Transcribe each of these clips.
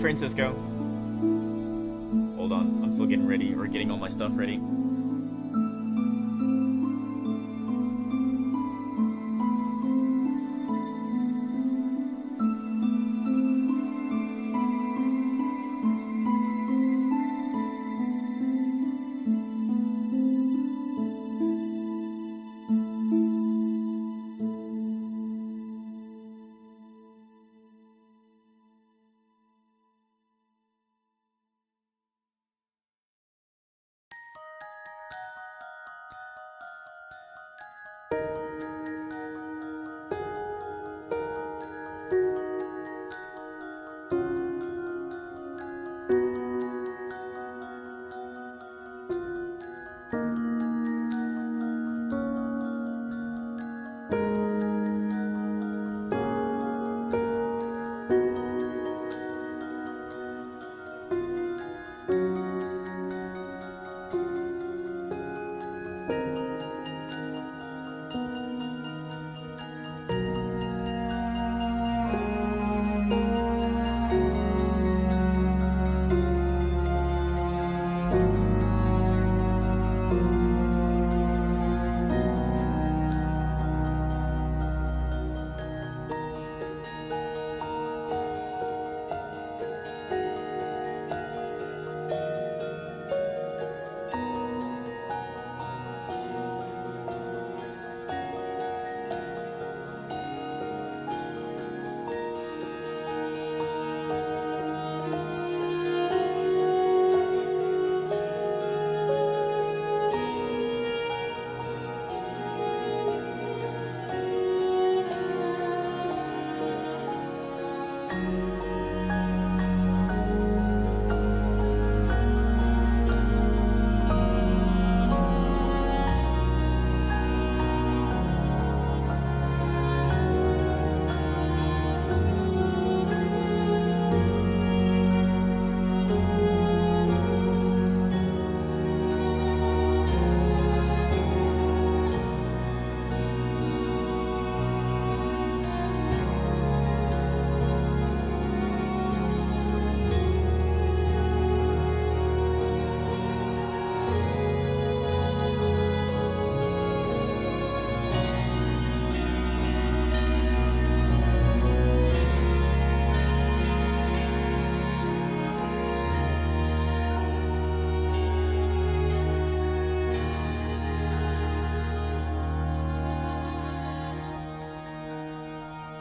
Francisco. Hold on, I'm still getting ready, or getting all my stuff ready.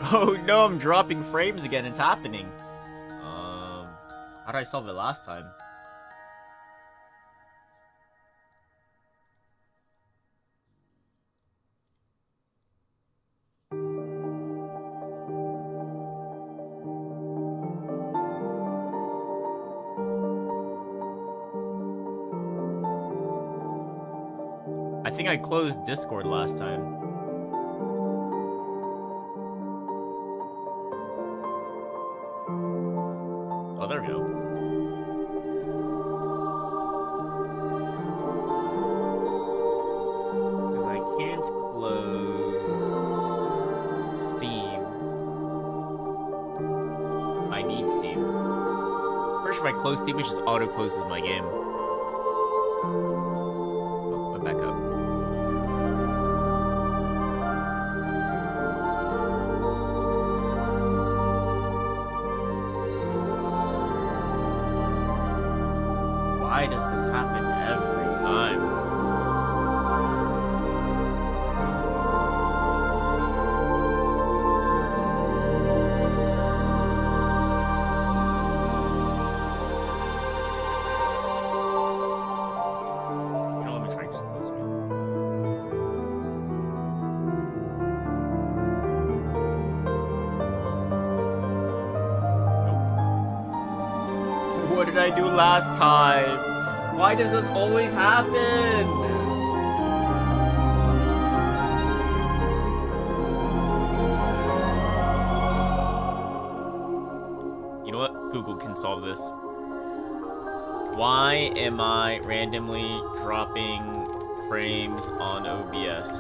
Oh no, I'm dropping frames again. It's happening. How did I solve it last time? I think I closed Discord last time. Oh, there we go. Because I can't close Steam. I need Steam. First, if I close Steam, it just auto-closes my game. Oh, went back up. Why does this happen every time? You know, let me try just close it. Nope. What did I do last time? Why does this always happen? You know what? Google can solve this. Why am I randomly dropping frames on OBS?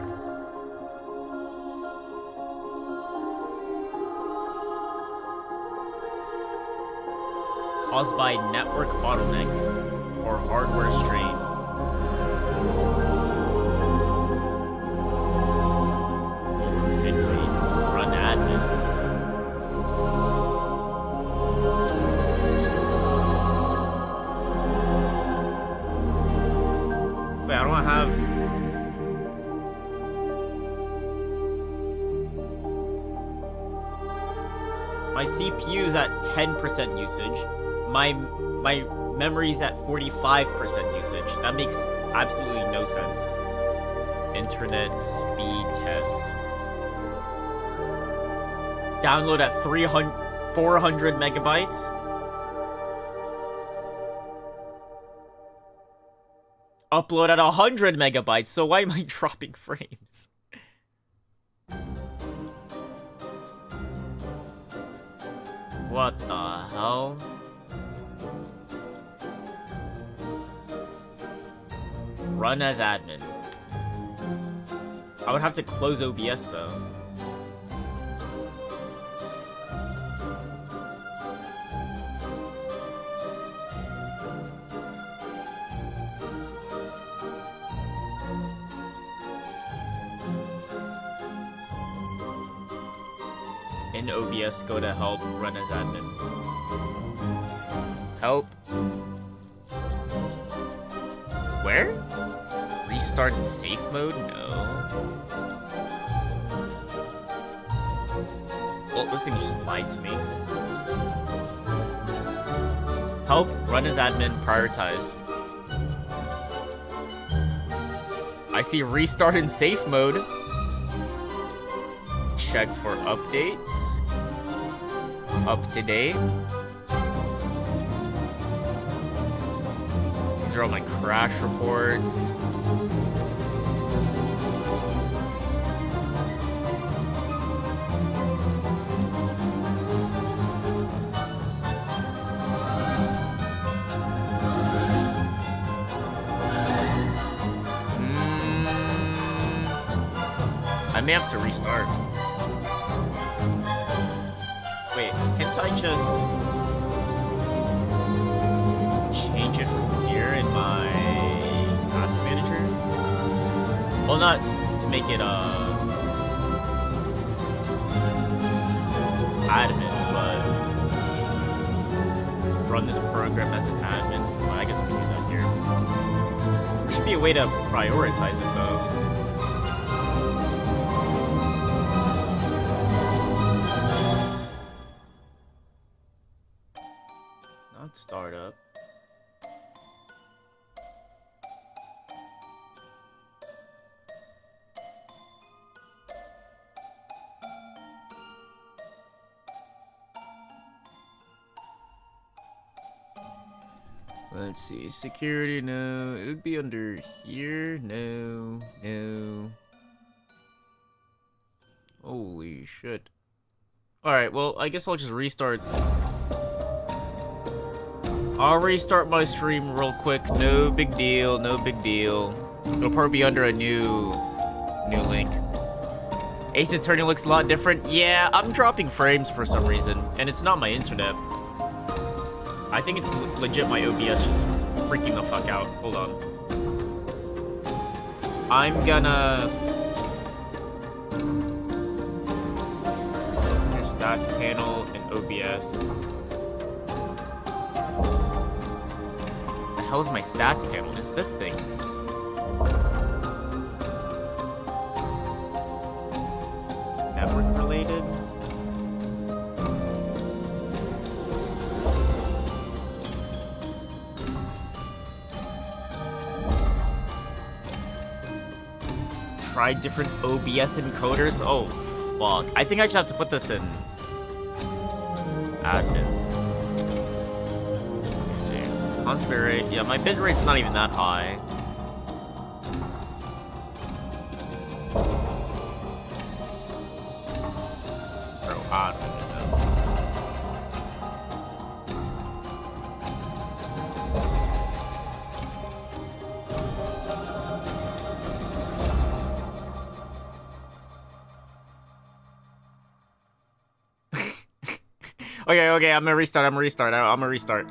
caused by network bottleneck or hardware strain. Run admin. Wait, I don't have... My CPU's at 10% usage. My memory's at 45% usage. That makes absolutely no sense. Internet speed test. Download at 400 megabytes. Upload at 100 megabytes. So why am I dropping frames? What the hell? Run as admin. I would have to close OBS though. In OBS, go to help, run as admin. Help. Where? Restart safe mode? No. Well, this thing just lied to me. Help, run as admin, prioritize. I see restart in safe mode. Check for updates. Up to date. These are all my crash reports. I may have to restart. Wait, can't I just change it from here in my task manager? Well, not to make it admin, but run this program as an admin. Well, I guess we can do that here. There should be a way to prioritize it though. Startup. Let's see, security, no. It would be under here, no, no. Holy shit. Alright, well, I guess I'll just restart. I'll restart my stream real quick. No big deal, no big deal. It'll probably be under a new link. Ace Attorney looks a lot different. Yeah, I'm dropping frames for some reason, and it's not my internet. I think it's legit my OBS just freaking the fuck out. Hold on. I'm gonna... Here's stats panel and OBS. The hell is my stats panel? It's this thing. Network related. Try different OBS encoders. Oh, fuck. I think I should have to put this in admin. Let me see. Constant rate. Yeah, my bit rate's not even that high. Bro, I don't even know. Okay, I'm gonna restart.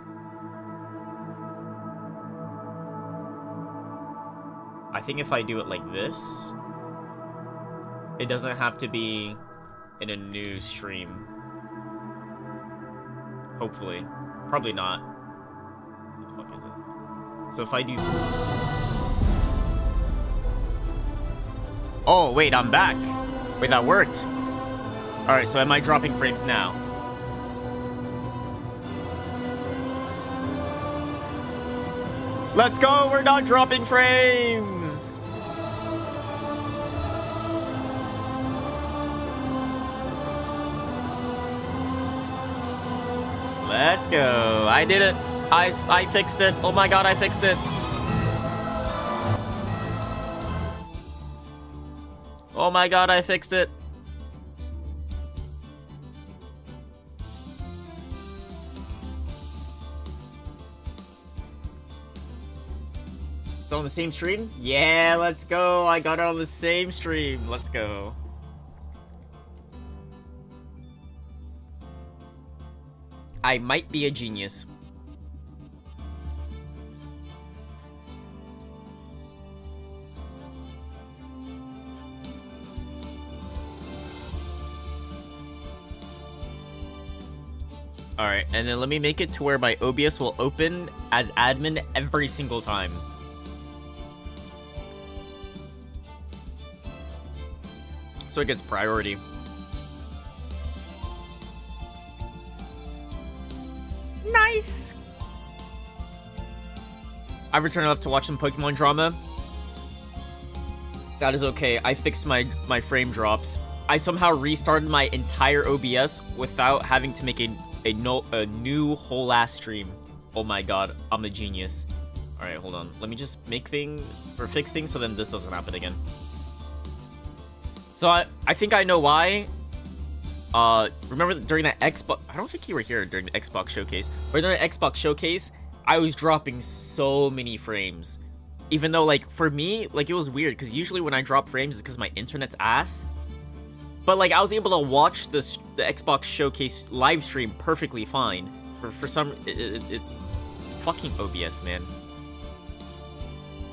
think if I do it like this, it doesn't have to be in a new stream. Hopefully. Probably not. What the fuck is it? So if I do... Oh, wait, I'm back. Wait, that worked. Alright, so am I dropping frames now? Let's go! We're not dropping frames! Let's go. I did it. I fixed it. Oh my god, I fixed it. Oh my god, I fixed it. It's on the same stream? Yeah, let's go. I got it on the same stream. Let's go. I might be a genius. Alright, and then let me make it to where my OBS will open as admin every single time. So it gets priority. Nice! I've returned enough to watch some Pokemon drama. That is okay. I fixed my frame drops. I somehow restarted my entire OBS without having to make a new whole ass stream. Oh my god, I'm a genius. Alright, hold on. Let me just make things, or fix things so then this doesn't happen again. So I think I know why. Remember during that Xbox, I don't think you were here during the Xbox showcase, but during the Xbox showcase, I was dropping so many frames. Even though, like, for me, like, it was weird, because usually when I drop frames, it's because my internet's ass. But, like, I was able to watch the Xbox showcase live stream perfectly fine. For some, it's fucking OBS, man.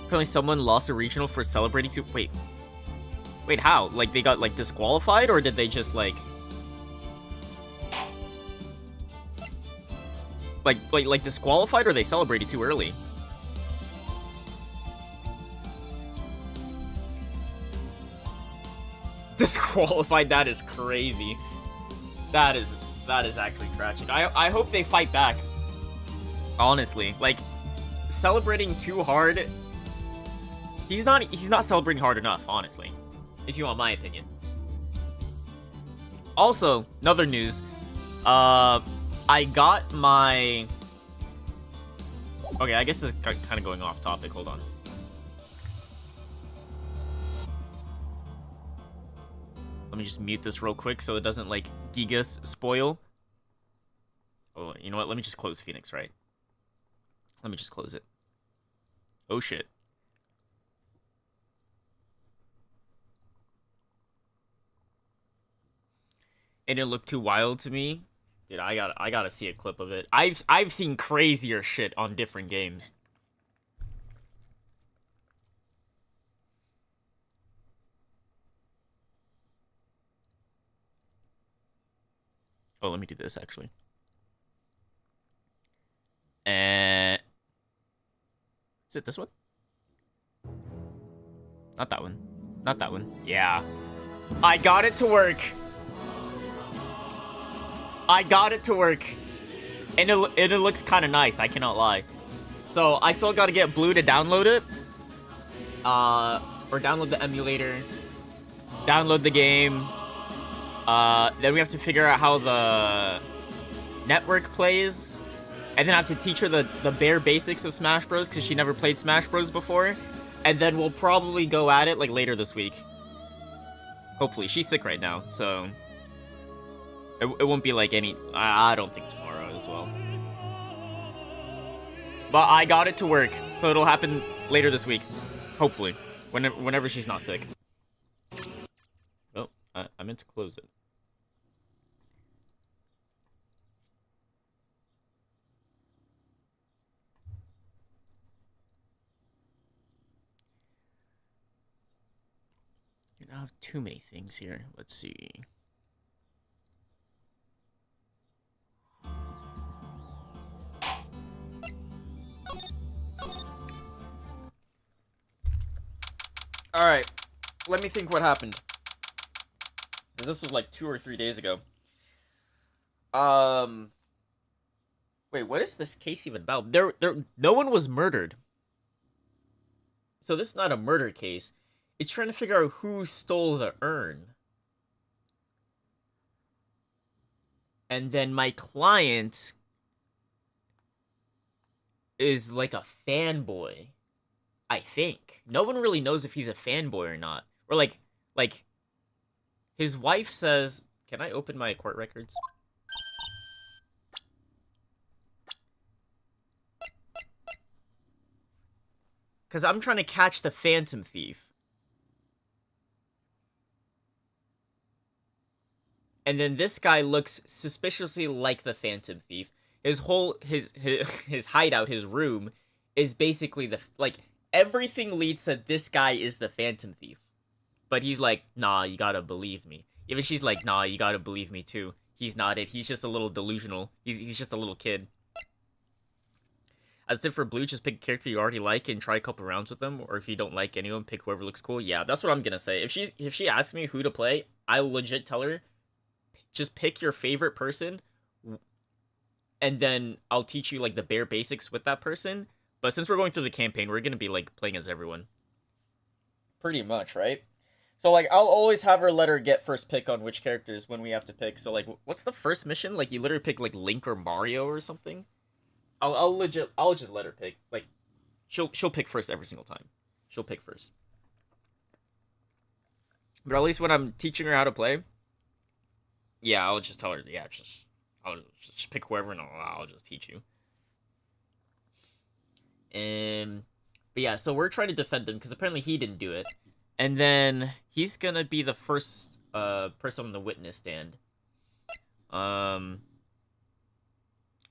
Apparently someone lost a regional for celebrating to, wait, how? Like, they got, like, disqualified, or did they just, like... Like disqualified, or they celebrated too early? Disqualified, that is crazy. That is actually tragic. I hope they fight back. Honestly, like, celebrating too hard... He's not celebrating hard enough, honestly. If you want my opinion. Also, another news. I got my... Okay, I guess this is kind of going off topic. Hold on. Let me just mute this real quick so it doesn't, like, Gigas spoil. Oh, you know what? Let me just close Phoenix, right? Let me just close it. Oh, shit. It didn't look too wild to me. Dude, I gotta see a clip of it. I've seen crazier shit on different games. Oh, let me do this actually. Is it this one? Not that one. Not that one. Yeah. I got it to work. I got it to work. And it looks kind of nice, I cannot lie. So, I still gotta get Blue to download it. Or download the emulator. Download the game. Then we have to figure out how the network plays. And then I have to teach her the bare basics of Smash Bros. Because she never played Smash Bros. Before. And then we'll probably go at it, like, later this week. Hopefully. She's sick right now, so... It won't be like any... I don't think tomorrow as well. But I got it to work, so it'll happen later this week. Hopefully. Whenever she's not sick. Oh, I meant to close it. I have too many things here. Let's see. All right, let me think what happened. This was like 2 or 3 days ago. Wait, what is this case even about? No one was murdered. So this is not a murder case. It's trying to figure out who stole the urn. And then my client is like a fanboy. I think. No one really knows if he's a fanboy or not. Or like his wife says, "Can I open my court records?" Because I'm trying to catch the Phantom Thief. And then this guy looks suspiciously like the Phantom Thief. His whole his hideout, his room, is basically everything leads to this guy is the Phantom Thief. But he's like, nah, you gotta believe me. Even she's like, nah, you gotta believe me too. He's not it. He's just a little delusional. He's just a little kid. As tip for Blue, just pick a character you already like and try a couple rounds with them. Or if you don't like anyone, pick whoever looks cool. Yeah, that's what I'm gonna say. If she asks me who to play, I'll legit tell her, just pick your favorite person, and then I'll teach you like the bare basics with that person. But since we're going through the campaign, we're gonna be like playing as everyone. Pretty much, right? So like I'll always have her let her get first pick on which characters when we have to pick. So like, what's the first mission? Like you literally pick like Link or Mario or something. I'll just let her pick. Like, she'll pick first every single time. She'll pick first. But at least when I'm teaching her how to play, yeah, I'll just tell her, yeah, I'll just pick whoever and I'll just teach you. But yeah, so we're trying to defend him because apparently he didn't do it, and then he's gonna be the first person on the witness stand.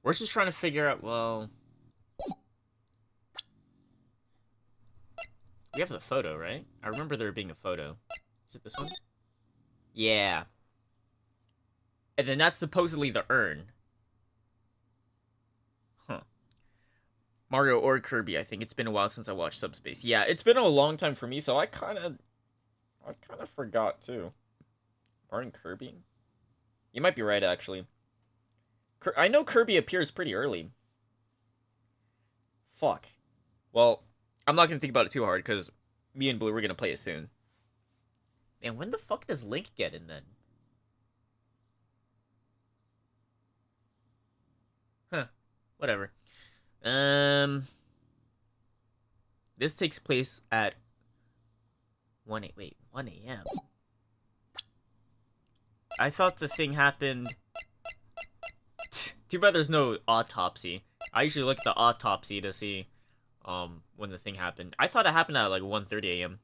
We're just trying to figure out, well... We have the photo, right? I remember there being a photo. Is it this one? Yeah. And then that's supposedly the urn. Huh. Mario or Kirby, I think. It's been a while since I watched Subspace. Yeah, it's been a long time for me, so I kind of forgot, too. Mario and Kirby? You might be right, actually. I know Kirby appears pretty early. Fuck. Well, I'm not gonna think about it too hard, because me and Blue, we're gonna play it soon. Man, when the fuck does Link get in, then? Huh. Whatever. This takes place at 1 a.m. I thought the thing happened... Too bad there's no autopsy. I usually look at the autopsy to see when the thing happened. I thought it happened at like 1:30 a.m.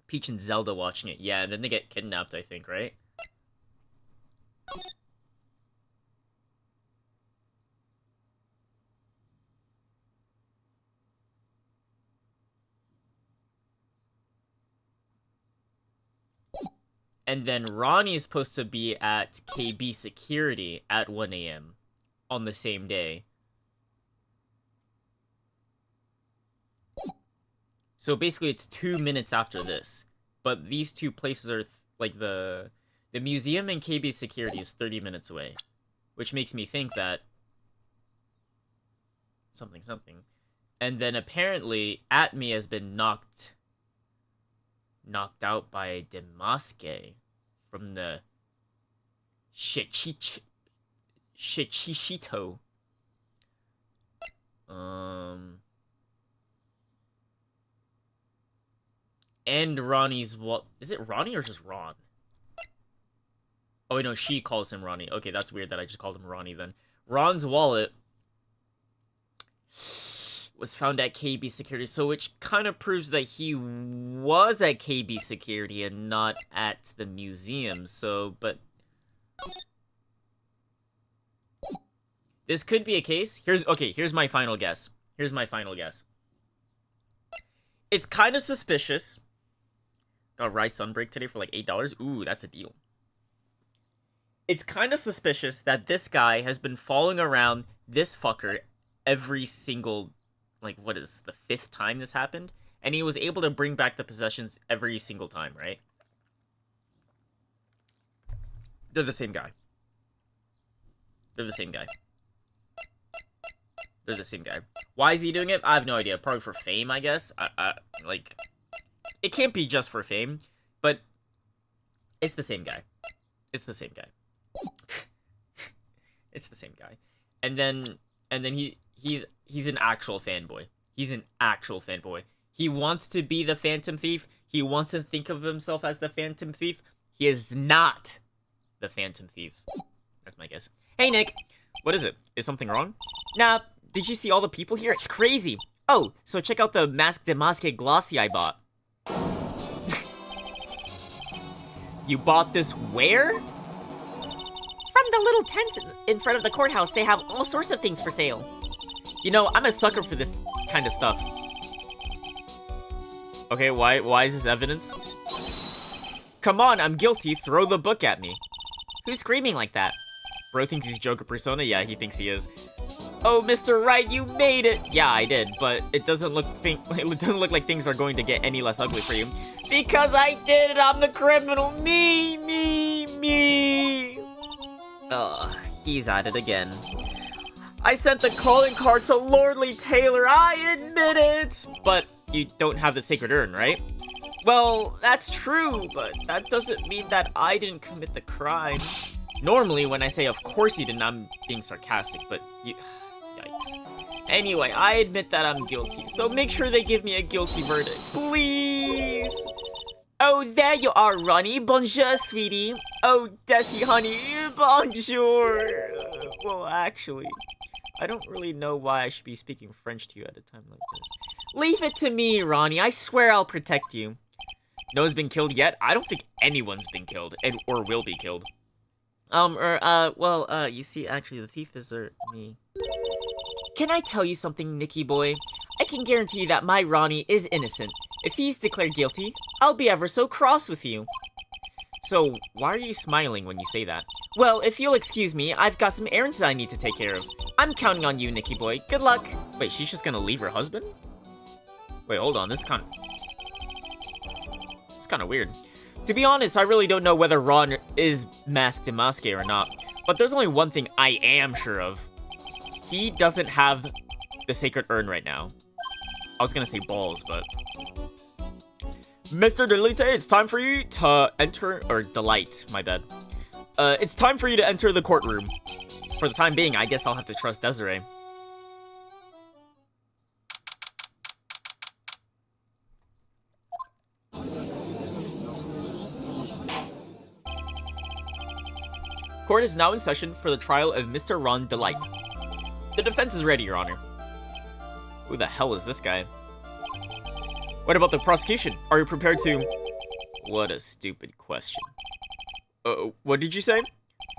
Peach and Zelda watching it. Yeah, and then they get kidnapped, I think, right? And then Ronnie is supposed to be at KB Security at 1 a.m. on the same day. So basically it's 2 minutes after this. But these two places are, like, the museum and KB Security is 30 minutes away. Which makes me think that... Something. And then apparently, Atmi has been knocked out by Demaske from the Shichishito. And Ronnie's what? Is it Ronnie or just Ron? Oh wait, no, she calls him Ronnie. Okay, that's weird that I just called him Ronnie then. Ron's wallet was found at KB Security, so which kind of proves that he was at KB Security and not at the museum, so, but... This could be a case. Here's my final guess. It's kind of suspicious, Got a Rye Sunbreak today for like $8. Ooh, that's a deal. It's kind of suspicious that this guy has been following around this fucker every single, like, what is the 5th time this happened? And he was able to bring back the possessions every single time, right? They're the same guy. They're the same guy. They're the same guy. Why is he doing it? I have no idea. Probably for fame, I guess. Like, it can't be just for fame, but it's the same guy. It's the same guy. It's the same guy. And then he's an actual fanboy. He's an actual fanboy. He wants to be the Phantom Thief. He wants to think of himself as the Phantom Thief. He is not the Phantom Thief. That's my guess. Hey, Nick. What is it? Is something wrong? Nah. Did you see all the people here? It's crazy. Oh, so check out the Masque de Masque glossy I bought. You bought this where? From the little tents in front of the courthouse. They have all sorts of things for sale. You know, I'm a sucker for this kind of stuff. Okay, why is this evidence? Come on, I'm guilty. Throw the book at me. Who's screaming like that? Bro thinks he's Joker persona? Yeah, he thinks he is. Oh, Mr. Wright, you made it! Yeah, I did, but it doesn't look like things are going to get any less ugly for you. Because I did it! I'm the criminal! Me! Ugh, he's at it again. I sent the calling card to Lordly Taylor, I admit it! But you don't have the sacred urn, right? Well, that's true, but that doesn't mean that I didn't commit the crime. Normally, when I say of course you didn't, I'm being sarcastic, but you... Yikes. Anyway, I admit that I'm guilty, so make sure they give me a guilty verdict, please! Oh, there you are, Ronnie. Bonjour, sweetie. Oh, Desi, honey. Bonjour. Well, actually, I don't really know why I should be speaking French to you at a time like this. Leave it to me, Ronnie. I swear I'll protect you. No one's been killed yet? I don't think anyone's been killed, or will be killed. You see, actually, the thief is, me. Can I tell you something, Nicky boy? I can guarantee that my Ronnie is innocent. If he's declared guilty, I'll be ever so cross with you. So, why are you smiling when you say that? Well, if you'll excuse me, I've got some errands that I need to take care of. I'm counting on you, Nicky boy. Good luck. Wait, she's just gonna leave her husband? Wait, hold on, this is kind of weird. To be honest, I really don't know whether Ron is Masque de Masque or not, but there's only one thing I am sure of. He doesn't have the sacred urn right now. I was gonna say balls, but... Mr. Delite, it's time for you to enter... Or Delight, my bad. It's time for you to enter the courtroom. For the time being, I guess I'll have to trust Desiree. Court is now in session for the trial of Mr. Ron Delight. The defense is ready, Your Honor. Who the hell is this guy? What about the prosecution? Are you prepared to... What a stupid question. What did you say?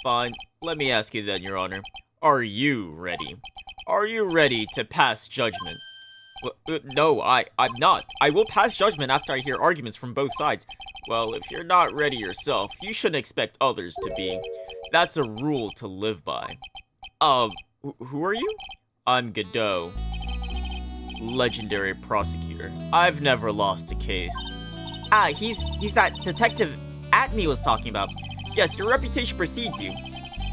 Fine, let me ask you then, Your Honor. Are you ready? Are you ready to pass judgment? No, I'm not. I will pass judgment after I hear arguments from both sides. Well, if you're not ready yourself, you shouldn't expect others to be. That's a rule to live by. Who are you? I'm Godot. Legendary prosecutor. I've never lost a case. Ah, he's that detective Atme was talking about. Yes, your reputation precedes you.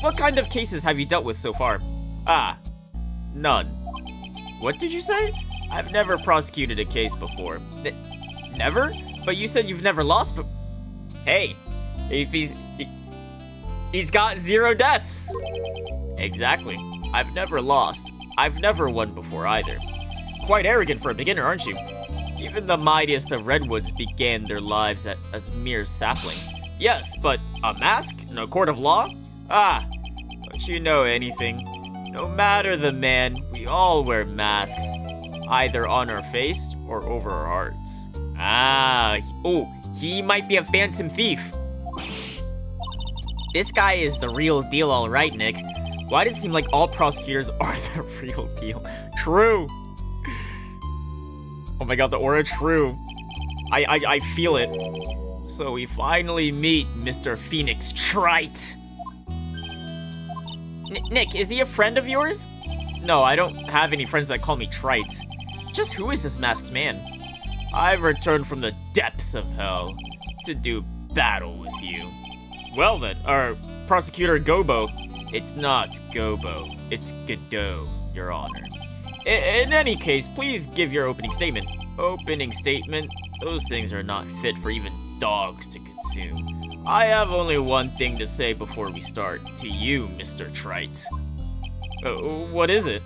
What kind of cases have you dealt with so far? Ah, none. What did you say? I've never prosecuted a case before. Never? But you said you've never lost, but... Hey, if he's got 0 deaths. Exactly. I've never lost. I've never won before either. Quite arrogant for a beginner, aren't you? Even the mightiest of redwoods began their lives as mere saplings. Yes, but a mask in a court of law? Ah, don't you know anything? No matter the man, we all wear masks. Either on our face or over our hearts. Ah, he might be a phantom thief. This guy is the real deal, all right, Nick. Why does it seem like all prosecutors are the real deal? True. Oh my god, the aura, true. I feel it. So we finally meet Mr. Phoenix Wright. Nick, is he a friend of yours? No, I don't have any friends that call me Trite. Just who is this masked man? I've returned from the depths of hell to do battle with you. Well then, Prosecutor Gobo. It's not Gobo, it's Godot, Your Honor. In any case, please give your opening statement. Opening statement? Those things are not fit for even dogs to consume. I have only one thing to say before we start. To you, Mr. Trite. What is it?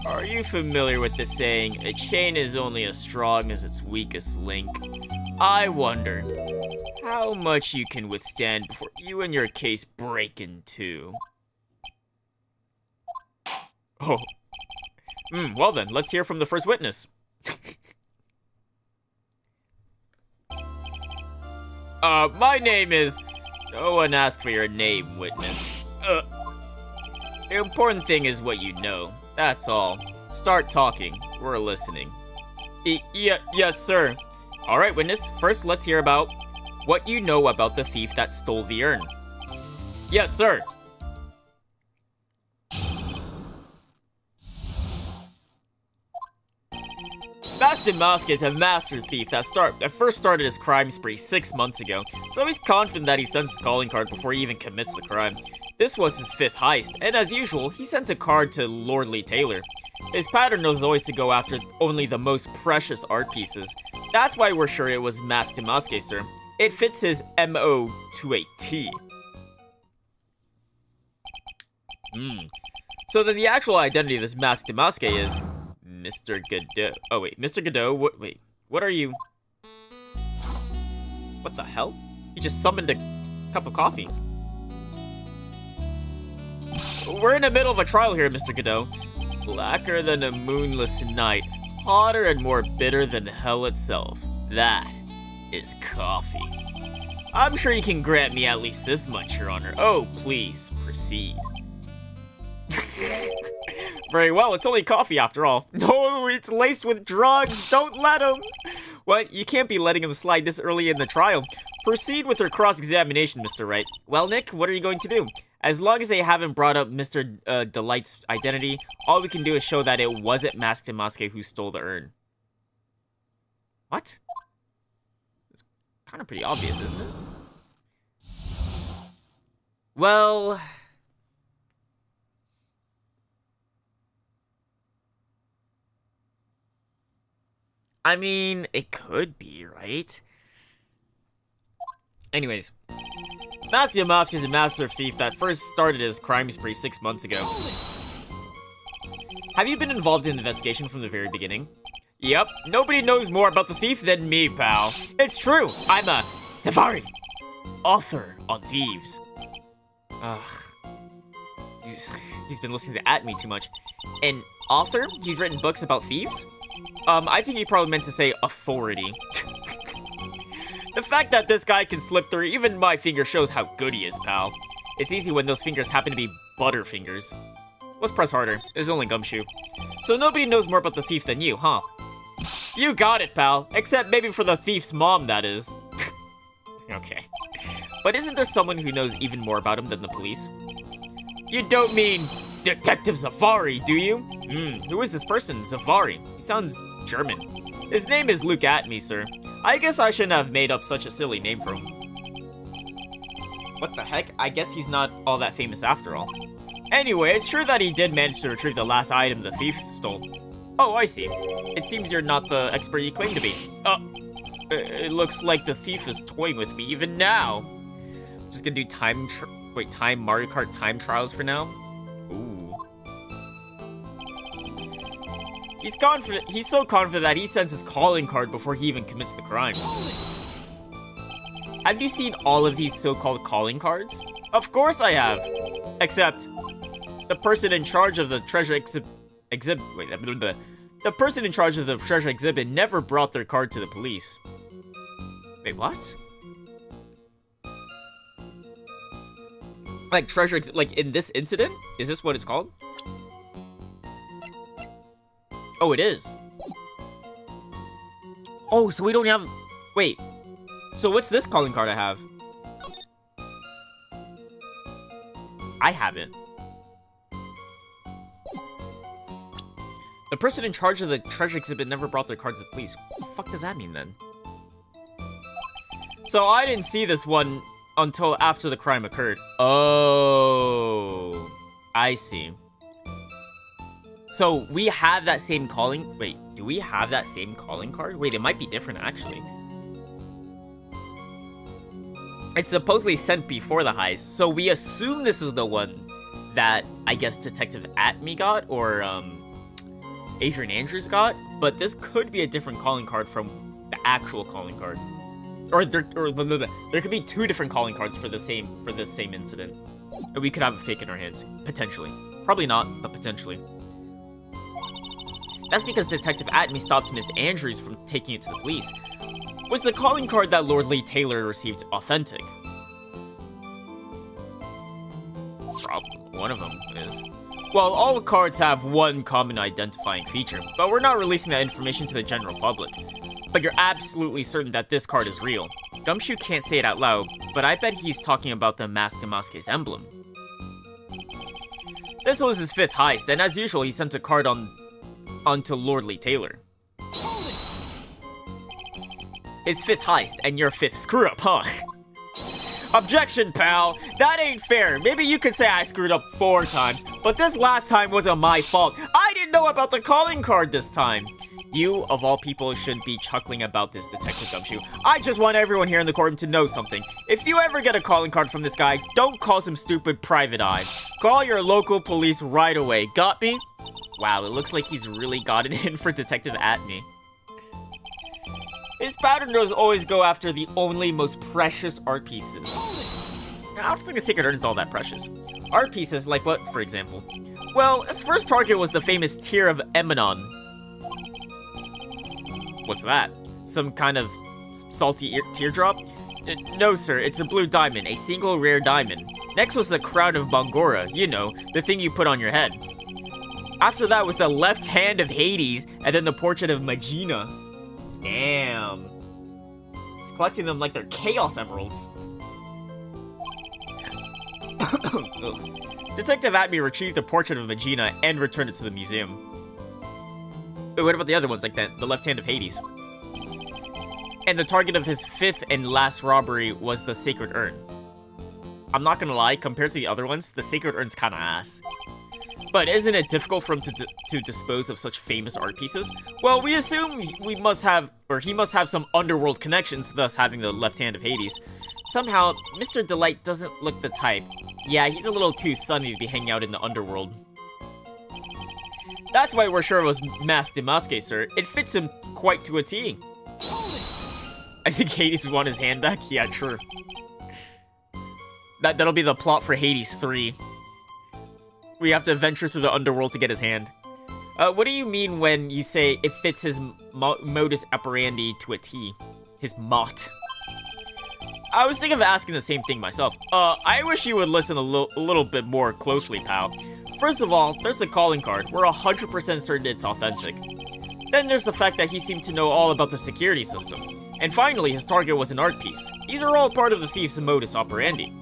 Are you familiar with the saying, a chain is only as strong as its weakest link? I wonder how much you can withstand before you and your case break in two. Oh. Well then, let's hear from the first witness. My name is... No one asked for your name, witness. The important thing is what you know. That's all. Start talking. We're listening. Yes, sir. Alright, witness. First, let's hear about what you know about the thief that stole the urn. Yes, sir. Master Mask is a master thief that first started his crime spree 6 months ago, so he's confident that he sends his calling card before he even commits the crime. This was his 5th heist, and as usual, he sent a card to Lordly Taylor. His pattern was always to go after only the most precious art pieces. That's why we're sure it was Master Mask, sir. It fits his MO to a T. So then the actual identity of this Master Mask is... Mr. Godot. Oh, wait. Mr. Godot, wait. What are you? What the hell? You just summoned a cup of coffee. We're in the middle of a trial here, Mr. Godot. Blacker than a moonless night. Hotter and more bitter than hell itself. That is coffee. I'm sure you can grant me at least this much, Your Honor. Oh, please, proceed. Very well, it's only coffee after all. No, it's laced with drugs. Don't let him. What? You can't be letting him slide this early in the trial. Proceed with your cross-examination, Mr. Wright. Well, Nick, what are you going to do? As long as they haven't brought up Mr. Delight's identity, all we can do is show that it wasn't Masked Mask who stole the urn. What? It's kind of pretty obvious, isn't it? Well... I mean, it could be, right? Anyways, Master Mask is a master thief that first started his crime spree 6 months ago. Have you been involved in the investigation from the very beginning? Yep, nobody knows more about the thief than me, pal. It's true, I'm a Safari author on thieves. Ugh. He's been listening to me too much. An author? He's written books about thieves? I think he probably meant to say authority. The fact that this guy can slip through even my finger shows how good he is, pal. It's easy when those fingers happen to be butter fingers. Let's press harder. There's only gumshoe. So nobody knows more about the thief than you, huh? You got it, pal. Except maybe for the thief's mom, that is. Okay. But isn't there someone who knows even more about him than the police? You don't mean Detective Safari, do you? Who is this person, Safari? He sounds German. His name is Luke Atme, sir. I guess I shouldn't have made up such a silly name for him. What the heck? I guess he's not all that famous after all. Anyway, it's true that he did manage to retrieve the last item the thief stole. Oh, I see. It seems you're not the expert you claim to be. It looks like the thief is toying with me even now. Just gonna do time Mario Kart time trials for now. Ooh. He's confident. He's so confident that he sends his calling card before he even commits the crime. Have you seen all of these so-called calling cards? Of course I have. Except the person in charge of the treasure exhibit. The person in charge of the treasure exhibit never brought their card to the police. Wait, what? Like like in this incident? Is this what it's called? Oh, it is. Oh, so we don't have... Wait. So what's this calling card I have? I haven't. The person in charge of the treasure exhibit never brought their cards to the police. What the fuck does that mean then? So I didn't see this one until after the crime occurred. Oh, I see. So we have that same calling... Wait, do we have that same calling card? Wait, it might be different actually. It's supposedly sent before the heist, so we assume this is the one that, I guess, Detective Atme got, or, Adrian Andrews got, but this could be a different calling card from the actual calling card. Or there could be two different calling cards for this same incident. And we could have a fake in our hands, potentially. Probably not, but potentially. That's because Detective Atme stopped Miss Andrews from taking it to the police. Was the calling card that Lord Lee Taylor received authentic? One of them is. Well, all the cards have one common identifying feature, but we're not releasing that information to the general public. But you're absolutely certain that this card is real. Gumshoe can't say it out loud, but I bet he's talking about the Masque de Masque's emblem. This was his 5th heist, and as usual, he sent a card onto Lord Lee Taylor. His 5th heist, and your 5th screw-up, huh? Objection, pal! That ain't fair. Maybe you could say I screwed up 4 times, but this last time wasn't my fault. I didn't know about the calling card this time. You, of all people, shouldn't be chuckling about this, Detective Gumshoe. I just want everyone here in the courtroom to know something. If you ever get a calling card from this guy, don't call some stupid private eye. Call your local police right away. Got me? Wow, it looks like he's really got it in for Detective Atme. His pattern does always go after the only most precious art pieces. I don't think the Sacred Urn is all that precious. Art pieces like what, for example? Well, his first target was the famous Tear of Emanon. What's that? Some kind of salty teardrop? No, sir, it's a blue diamond, a single rare diamond. Next was the Crown of Bangora, you know, the thing you put on your head. After that was the Left Hand of Hades, and then the Portrait of Magina. Damn. He's collecting them like they're Chaos Emeralds. Detective Atme retrieved the Portrait of Magina and returned it to the museum. Wait, what about the other ones, like the Left Hand of Hades? And the target of his 5th and last robbery was the Sacred Urn. I'm not gonna lie, compared to the other ones, the Sacred Urn's kinda ass. But isn't it difficult for him to dispose of such famous art pieces? Well, we assume he must have some underworld connections, thus having the Left Hand of Hades. Somehow, Mr. Delight doesn't look the type. Yeah, he's a little too sunny to be hanging out in the underworld. That's why we're sure it was Masque de Masque, sir. It fits him quite to a T. I think Hades would want his hand back? Yeah, true. That'll be the plot for Hades 3. We have to venture through the underworld to get his hand. What do you mean when you say it fits his modus operandi to a T? His mot. I was thinking of asking the same thing myself. I wish you would listen a little bit more closely, pal. First of all, there's the calling card. We're 100% certain it's authentic. Then there's the fact that he seemed to know all about the security system. And finally, his target was an art piece. These are all part of the thief's modus operandi.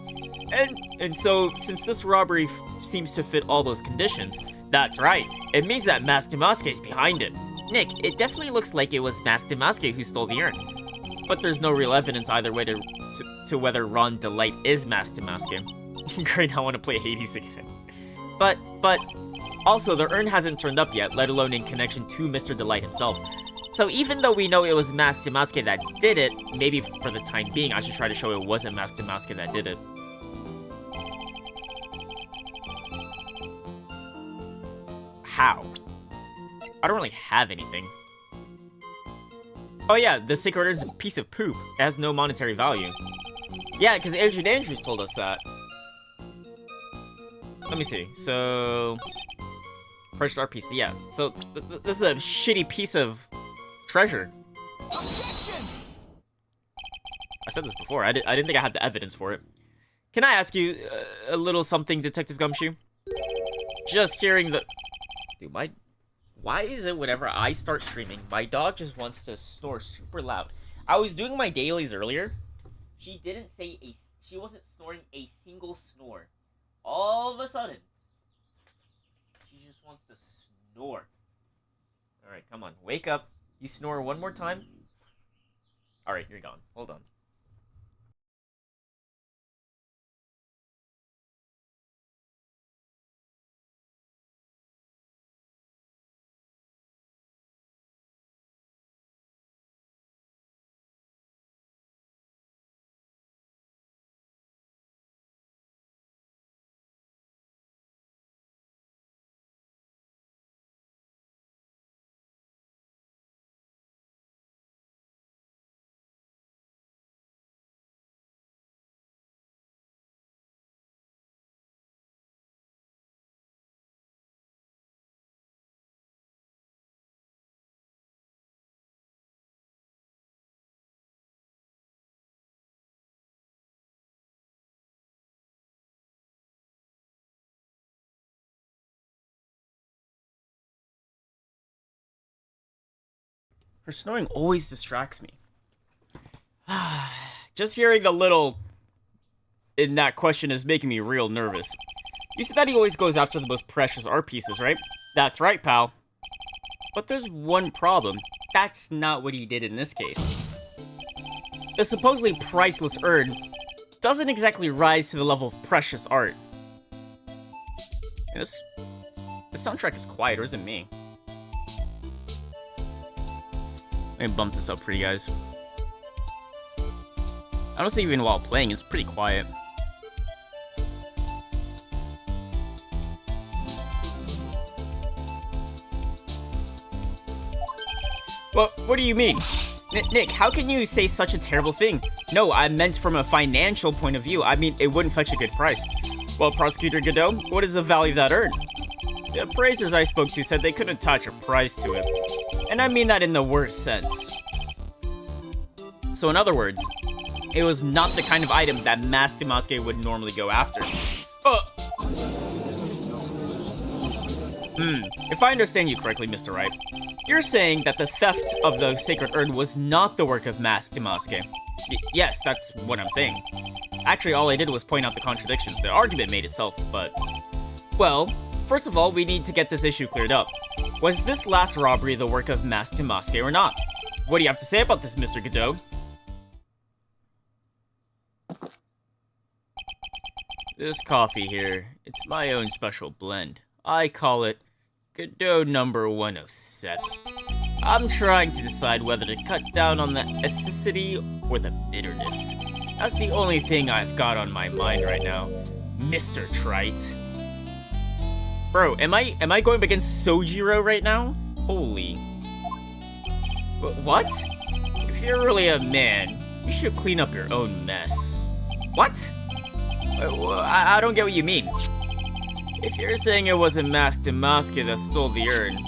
And so, since this robbery seems to fit all those conditions, that's right. It means that Masque de Masque is behind it. Nick, it definitely looks like it was Masque de Masque who stole the urn. But there's no real evidence either way to whether Ron Delight is Masque de Masque. Great, I want to play Hades again. But, also, the urn hasn't turned up yet, let alone in connection to Mr. Delight himself. So even though we know it was Masque de Masque that did it, maybe for the time being I should try to show it wasn't Masque de Masque that did it. How? I don't really have anything. Oh yeah, the Sacred Urn is a piece of poop. It has no monetary value. Yeah, because Adrian Andrews told us that. Let me see. So... Purchased art piece, yeah. So, this is a shitty piece of treasure. Objection! I said this before. I didn't think I had the evidence for it. Can I ask you a little something, Detective Gumshoe? Just hearing the... Dude, why is it whenever I start streaming, my dog just wants to snore super loud? I was doing my dailies earlier, She didn't say she wasn't snoring a single snore. All of a sudden, she just wants to snore. Alright, come on. Wake up. You snore one more time. Alright, you're gone. Hold on. Her snoring always distracts me. Just hearing the little in that question is making me real nervous. You said that he always goes after the most precious art pieces, right? That's right, pal. But there's one problem. That's not what he did in this case. The supposedly priceless urn doesn't exactly rise to the level of precious art. And this soundtrack is quiet, or is it me? Let me bump this up for you guys. Honestly, even while playing, it's pretty quiet. Well, what do you mean? Nick, how can you say such a terrible thing? No, I meant from a financial point of view. I mean, it wouldn't fetch a good price. Well, Prosecutor Godot, what is the value of that urn? The appraisers I spoke to said they couldn't attach a price to it. And I mean that in the worst sense. So in other words, it was not the kind of item that Master Masque would normally go after. If I understand you correctly, Mr. Wright, you're saying that the theft of the sacred urn was not the work of Master Masque. Yes, that's what I'm saying. Actually, all I did was point out the contradiction. The argument made itself, but... Well, first of all, we need to get this issue cleared up. Was this last robbery the work of Master Masque or not? What do you have to say about this, Mr. Godot? This coffee here, it's my own special blend. I call it Godot number 107. I'm trying to decide whether to cut down on the acidity or the bitterness. That's the only thing I've got on my mind right now, Mr. Trite. Bro, am I going against Sojiro right now? Holy. What? If you're really a man, you should clean up your own mess. What? I don't get what you mean. If you're saying it wasn't Master Masque that stole the urn,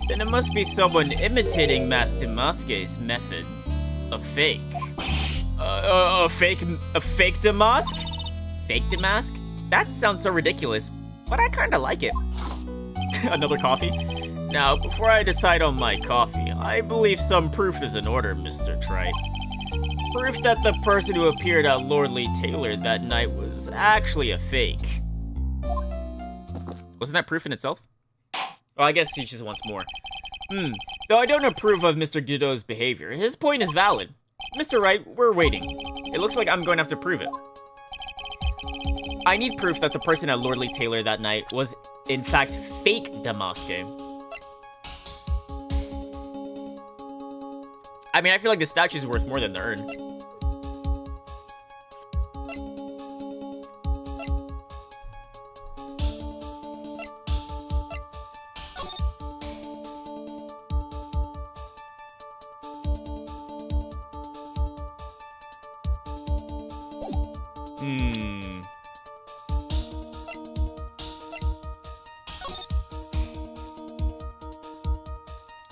then it must be someone imitating Master Masque's method. A fake. A fake Damask? Fake Damask? That sounds so ridiculous, but I kinda like it. Another coffee? Now, before I decide on my coffee, I believe some proof is in order, Mr. Trite. Proof that the person who appeared at Lordly Taylor that night was actually a fake. Wasn't that proof in itself? Well, I guess he just wants more. Though I don't approve of Mr. Godot's behavior, his point is valid. Mr. Wright, we're waiting. It looks like I'm going to have to prove it. I need proof that the person at Lordly Taylor that night was, in fact, fake Damask. I mean, I feel like the statue's worth more than the urn.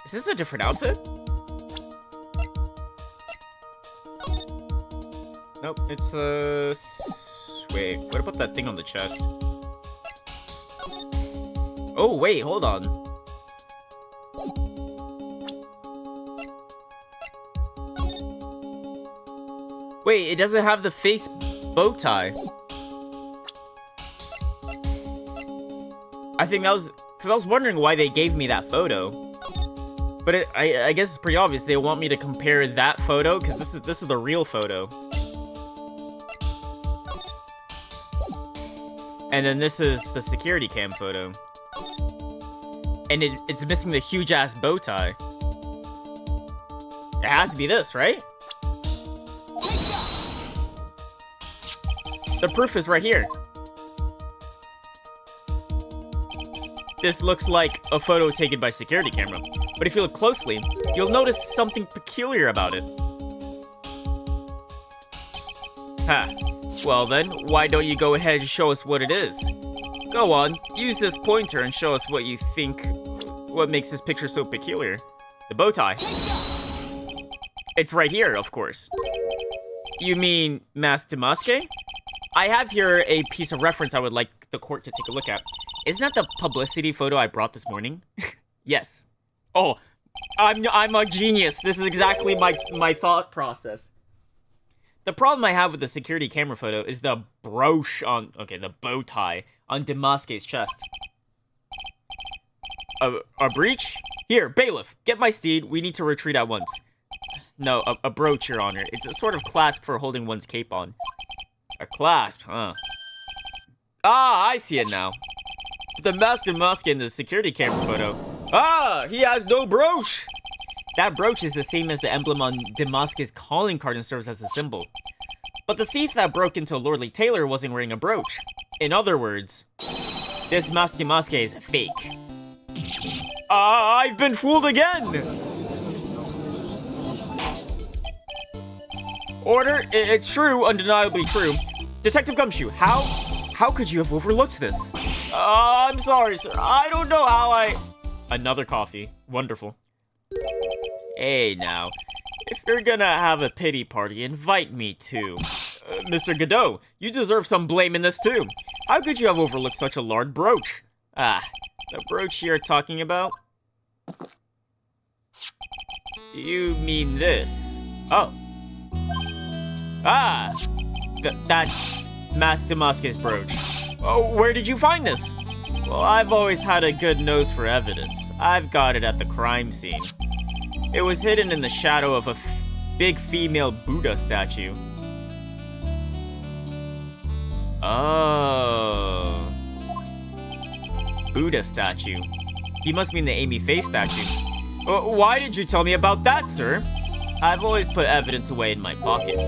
Is this a different outfit? Nope, it's wait, what about that thing on the chest? Oh, wait, hold on. Wait, it doesn't have the face bow tie. I think that was... Because I was wondering why they gave me that photo. But I guess it's pretty obvious. They want me to compare that photo, because this is the real photo. And then this is the security cam photo. And it's missing the huge-ass bow tie. It has to be this, right? The proof is right here. This looks like a photo taken by security camera. But if you look closely, you'll notice something peculiar about it. Ha. Well then, why don't you go ahead and show us what it is? Go on, use this pointer and show us what you think, what makes this picture so peculiar. The bow tie. It's right here, of course. You mean Mas Damaske? I have here a piece of reference I would like the court to take a look at. Isn't that the publicity photo I brought this morning? Yes. Oh, I'm a genius. This is exactly my thought process. The problem I have with the security camera photo is the brooch on... Okay, the bow tie on Damaske's chest. A breach? Here, bailiff, get my steed. We need to retreat at once. No, a brooch, Your Honor. It's a sort of clasp for holding one's cape on. A clasp, huh? Ah, I see it now. The Master Damaske in the security camera photo. Ah, he has no brooch! That brooch is the same as the emblem on Damaske's calling card and serves as a symbol. But the thief that broke into Lordly Taylor wasn't wearing a brooch. In other words, this Master Damaske is fake. I've been fooled again! Order, it's true, undeniably true. Detective Gumshoe, how could you have overlooked this? I'm sorry, sir. I don't know how Another coffee. Wonderful. Hey, now. If you're gonna have a pity party, invite me too. Mr. Godot, you deserve some blame in this too. How could you have overlooked such a large brooch? Ah, the brooch you're talking about? Do you mean this? Oh. Ah! That's Mas Damaske's brooch. Oh, where did you find this? Well, I've always had a good nose for evidence. I've got it at the crime scene. It was hidden in the shadow of a big female Buddha statue. Oh. Buddha statue. He must mean the Amy Faye statue. Why did you tell me about that, sir? I've always put evidence away in my pocket.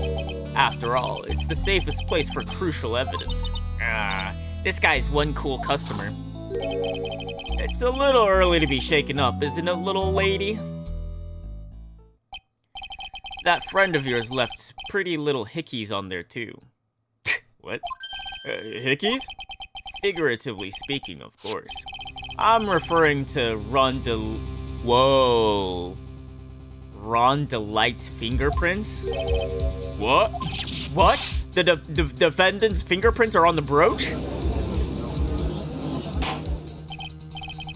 After all, it's the safest place for crucial evidence. Ah, this guy's one cool customer. It's a little early to be shaken up, isn't it, little lady? That friend of yours left pretty little hickeys on there, too. What? Hickeys? Figuratively speaking, of course. I'm referring to Whoa. Rondelight's fingerprints? What? What? The defendant's fingerprints are on the brooch?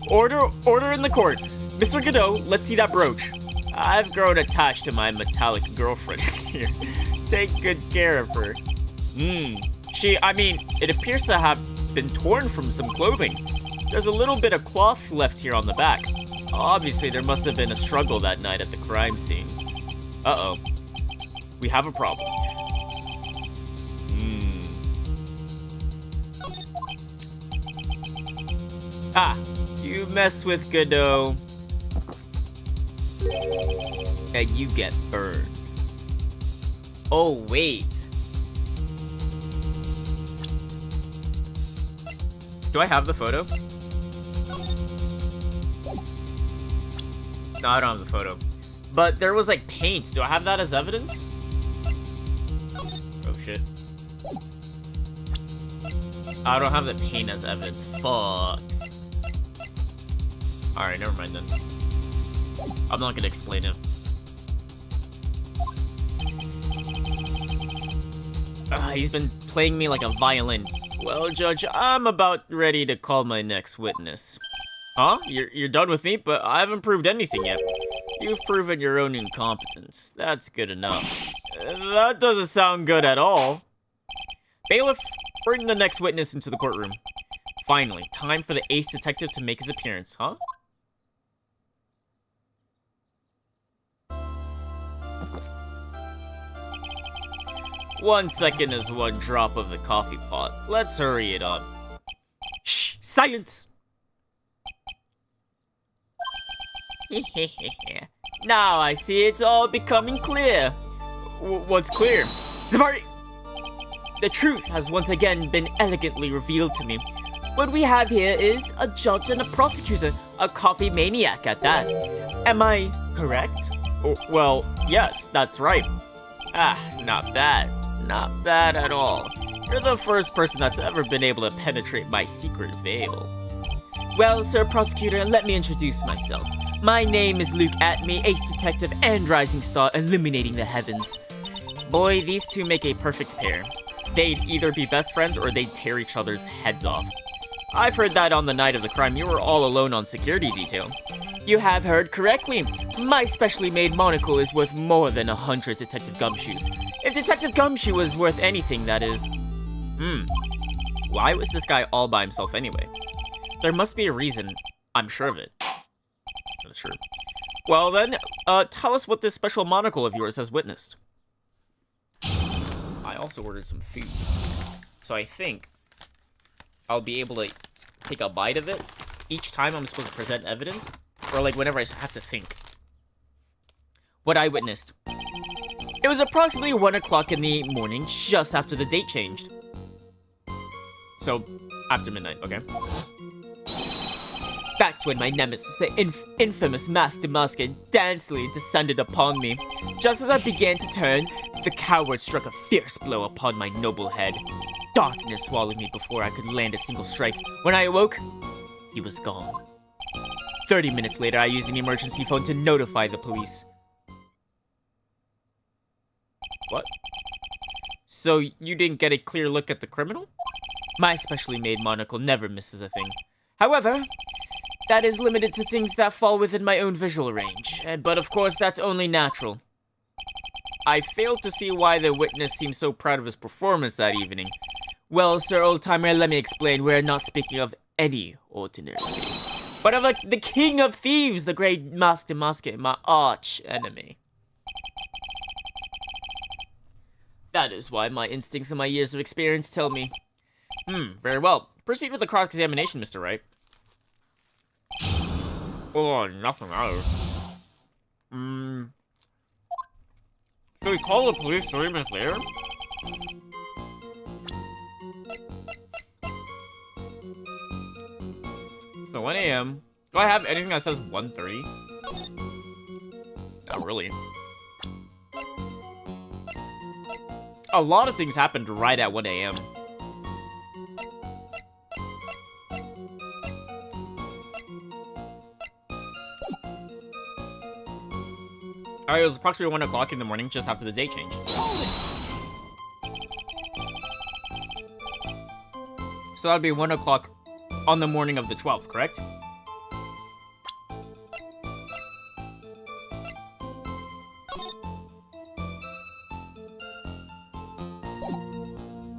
Order in the court. Mr. Godot, let's see that brooch. I've grown attached to my metallic girlfriend here. Take good care of her. It appears to have been torn from some clothing. There's a little bit of cloth left here on the back. Obviously, there must have been a struggle that night at the crime scene. Uh-oh. We have a problem. Ah, you mess with Godot, and you get burned. Oh, wait. Do I have the photo? No, I don't have the photo. But there was, like, paint. Do I have that as evidence? Oh, shit. I don't have the paint as evidence. Fuck. Alright, never mind then. I'm not gonna explain it. He's been playing me like a violin. Well, Judge, I'm about ready to call my next witness. Huh? You're done with me? But I haven't proved anything yet. You've proven your own incompetence. That's good enough. That doesn't sound good at all. Bailiff, bring the next witness into the courtroom. Finally, time for the ace detective to make his appearance, huh? One second is one drop of the coffee pot. Let's hurry it up. Shh! Silence! Now I see it's all becoming clear. What's clear? Zavari! The truth has once again been elegantly revealed to me. What we have here is a judge and a prosecutor, a coffee maniac at that. Am I correct? Well, yes, that's right. Ah, not bad. Not bad at all. You're the first person that's ever been able to penetrate my secret veil. Well, Sir Prosecutor, let me introduce myself. My name is Luke Atme, ace detective and rising star illuminating the heavens. Boy, these two make a perfect pair. They'd either be best friends or they'd tear each other's heads off. I've heard that on the night of the crime you were all alone on security detail. You have heard correctly. My specially made monocle is worth more than 100 Detective Gumshoes. If Detective Gumshoe was worth anything, that is... Why was this guy all by himself anyway? There must be a reason. I'm sure of it. Sure. Well then, tell us what this special monocle of yours has witnessed. I also ordered some food. So I think I'll be able to take a bite of it each time I'm supposed to present evidence. Or like whenever I have to think. What I witnessed. It was approximately 1 o'clock in the morning, just after the date changed. So, after midnight, okay. That's when my nemesis, the infamous Master Masker, dancingly descended upon me. Just as I began to turn, the coward struck a fierce blow upon my noble head. Darkness swallowed me before I could land a single strike. When I awoke, he was gone. 30 minutes later, I used an emergency phone to notify the police. What? So you didn't get a clear look at the criminal? My specially made monocle never misses a thing. However, that is limited to things that fall within my own visual range, but of course that's only natural. I failed to see why the witness seemed so proud of his performance that evening. Well, Sir Oldtimer, let me explain. We're not speaking of any ordinary thief, but of the king of thieves, the great Master Masker, my arch enemy. That is why my instincts and my years of experience tell me. Very well. Proceed with the cross-examination, Mr. Wright. Oh, nothing else. Should we call the police 30 minutes later? So 1 a.m. Do I have anything that says 1:30? Not really. A lot of things happened right at 1 a.m. Alright, it was approximately 1 o'clock in the morning, just after the date change. So that would be 1 o'clock on the morning of the 12th, correct?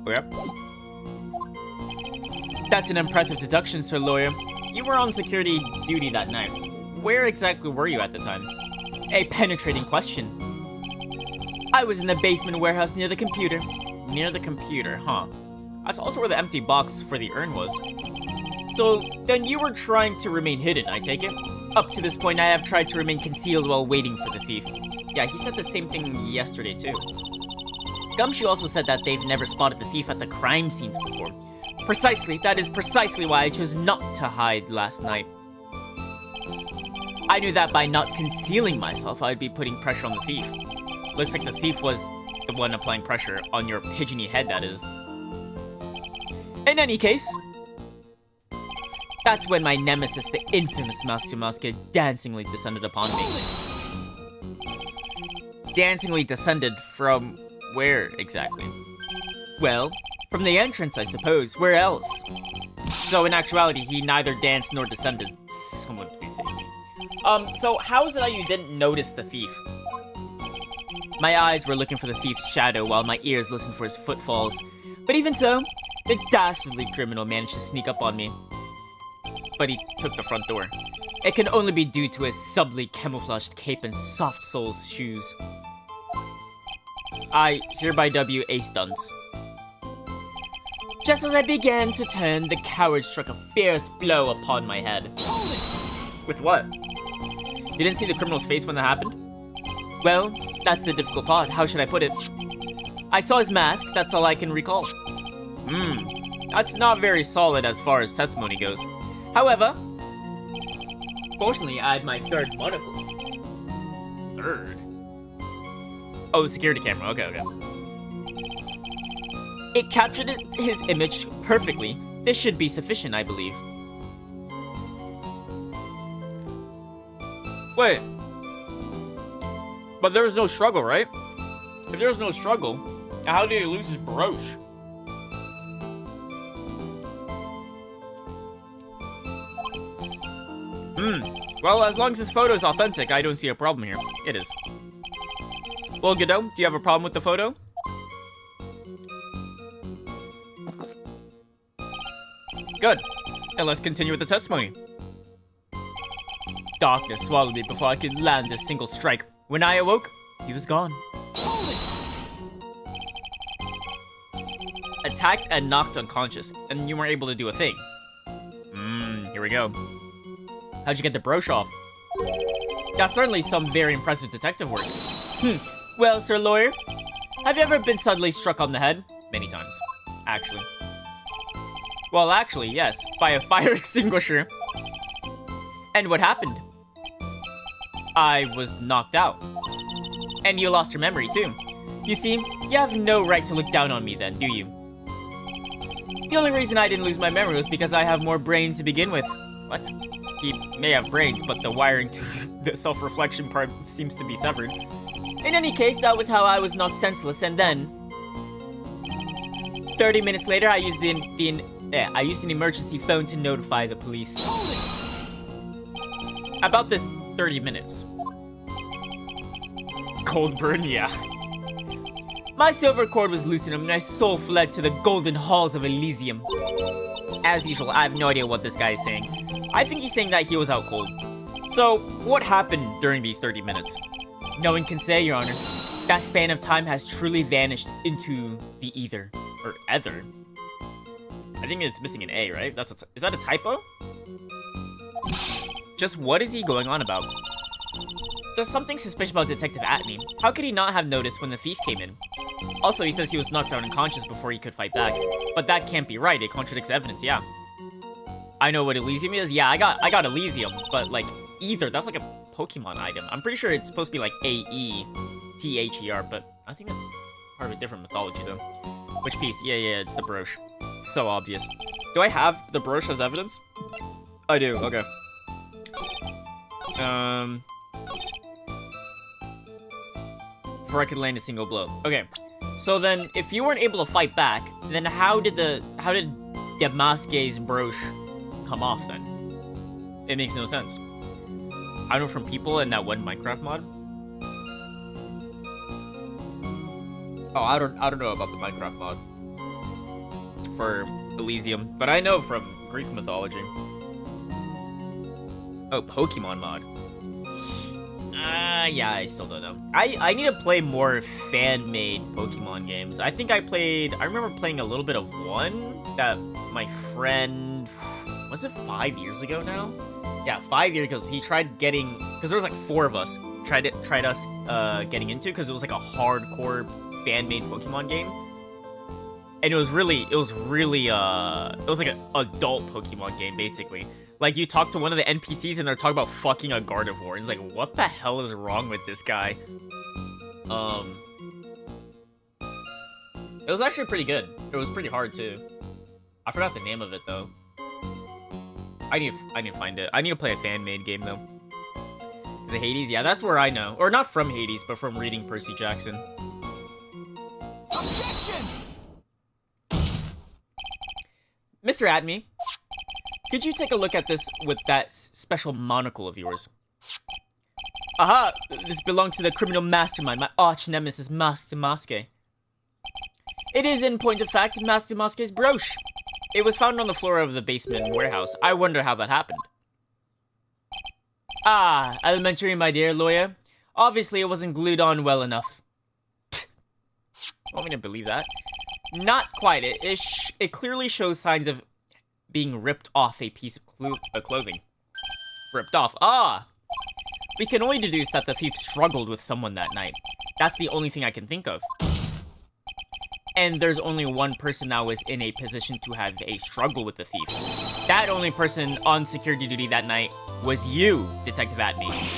Okay. That's an impressive deduction, Sir Lawyer. You were on security duty that night. Where exactly were you at the time? A penetrating question. I was in the basement warehouse near the computer. Near the computer, huh? That's also where the empty box for the urn was. So, then you were trying to remain hidden, I take it? Up to this point, I have tried to remain concealed while waiting for the thief. Yeah, he said the same thing yesterday, too. Gumshoe also said that they've never spotted the thief at the crime scenes before. Precisely, that is precisely why I chose not to hide last night. I knew that by not concealing myself, I'd be putting pressure on the thief. Looks like the thief was the one applying pressure on your pigeony head, that is. In any case, that's when my nemesis, the infamous Master Masker, dancingly descended upon me. Dancingly descended from where exactly? Well, from the entrance, I suppose. Where else? So in actuality, he neither danced nor descended. Someone please save me. So how is it that you didn't notice the thief? My eyes were looking for the thief's shadow while my ears listened for his footfalls. But even so, the dastardly criminal managed to sneak up on me. But he took the front door. It can only be due to his subtly camouflaged cape and soft soles shoes. I hereby W a stunts. Just as I began to turn, the coward struck a fierce blow upon my head. With what? You didn't see the criminal's face when that happened? Well, that's the difficult part. How should I put it? I saw his mask, that's all I can recall. That's not very solid as far as testimony goes. However, fortunately, I had my third monocle. Third? Oh, security camera. Okay. It captured his image perfectly. This should be sufficient, I believe. Wait. But there was no struggle, right? If there was no struggle, how did he lose his brooch? Well, as long as his photo is authentic, I don't see a problem here. It is. Well, Godot, do you have a problem with the photo? Good. Then let's continue with the testimony. Darkness swallowed me before I could land a single strike. When I awoke, he was gone. Attacked and knocked unconscious, and you weren't able to do a thing. Here we go. How'd you get the brooch off? That's certainly some very impressive detective work. Well, Sir Lawyer, have you ever been suddenly struck on the head? Many times, actually. Well, actually, yes, by a fire extinguisher. And what happened? I was knocked out. And you lost your memory, too. You see, you have no right to look down on me then, do you? The only reason I didn't lose my memory was because I have more brains to begin with. What? He may have brains, but the wiring to the self-reflection part seems to be severed. In any case, that was how I was knocked senseless, and then 30 minutes later, I used an emergency phone to notify the police. About this 30 minutes. Cold burn, yeah. My silver cord was loosened and my soul fled to the golden halls of Elysium. As usual, I have no idea what this guy is saying. I think he's saying that he was out cold. So, what happened during these 30 minutes? No one can say, Your Honor. That span of time has truly vanished into the ether. Or ether. I think it's missing an A, right? Is that a typo? Just what is he going on about? There's something suspicious about Detective Atney. How could he not have noticed when the thief came in? Also, he says he was knocked out unconscious before he could fight back. But that can't be right. It contradicts evidence, yeah. I know what Elysium is. Yeah, I got Elysium, but like ether, that's like a Pokemon item. I'm pretty sure it's supposed to be like A-E-T-H-E-R, but I think that's part of a different mythology though. Which piece? Yeah, it's the brooch. It's so obvious. Do I have the brooch as evidence? I do, okay. Before I could land a single blow. Okay. So then, if you weren't able to fight back, then how did Damaski's brooch come off then? It makes no sense. I know from people in that one Minecraft mod. Oh, I don't know about the Minecraft mod for Elysium, but I know from Greek mythology. Oh, Pokemon mod. Yeah, I still don't know. I need to play more fan-made Pokemon games. I remember playing a little bit of one that my friend, was it 5 years ago now? Yeah, 5 years ago. He tried getting, because there was like 4 of us, tried us getting into, because it was like a hardcore fan-made Pokemon game. And it was like an adult Pokemon game, basically. Like, you talk to one of the NPCs and they're talking about fucking a Gardevoir. And it's like, what the hell is wrong with this guy? It was actually pretty good. It was pretty hard, too. I forgot the name of it, though. I need to find it. I need to play a fan-made game, though. Is it Hades? Yeah, that's where I know. Or not from Hades, but from reading Percy Jackson. Objection! Mr. Atney, could you take a look at this with that special monocle of yours? Aha! This belongs to the criminal mastermind, my arch nemesis, Master Maske. It is, in point of fact, Master Maske's brooch. It was found on the floor of the basement warehouse. I wonder how that happened. Ah, elementary, my dear lawyer. Obviously, it wasn't glued on well enough. Want me to believe that? Not quite. It clearly shows signs of being ripped off a piece of clothing. Ripped off. Ah! We can only deduce that the thief struggled with someone that night. That's the only thing I can think of. And there's only one person that was in a position to have a struggle with the thief. That only person on security duty that night was you, Detective Atney.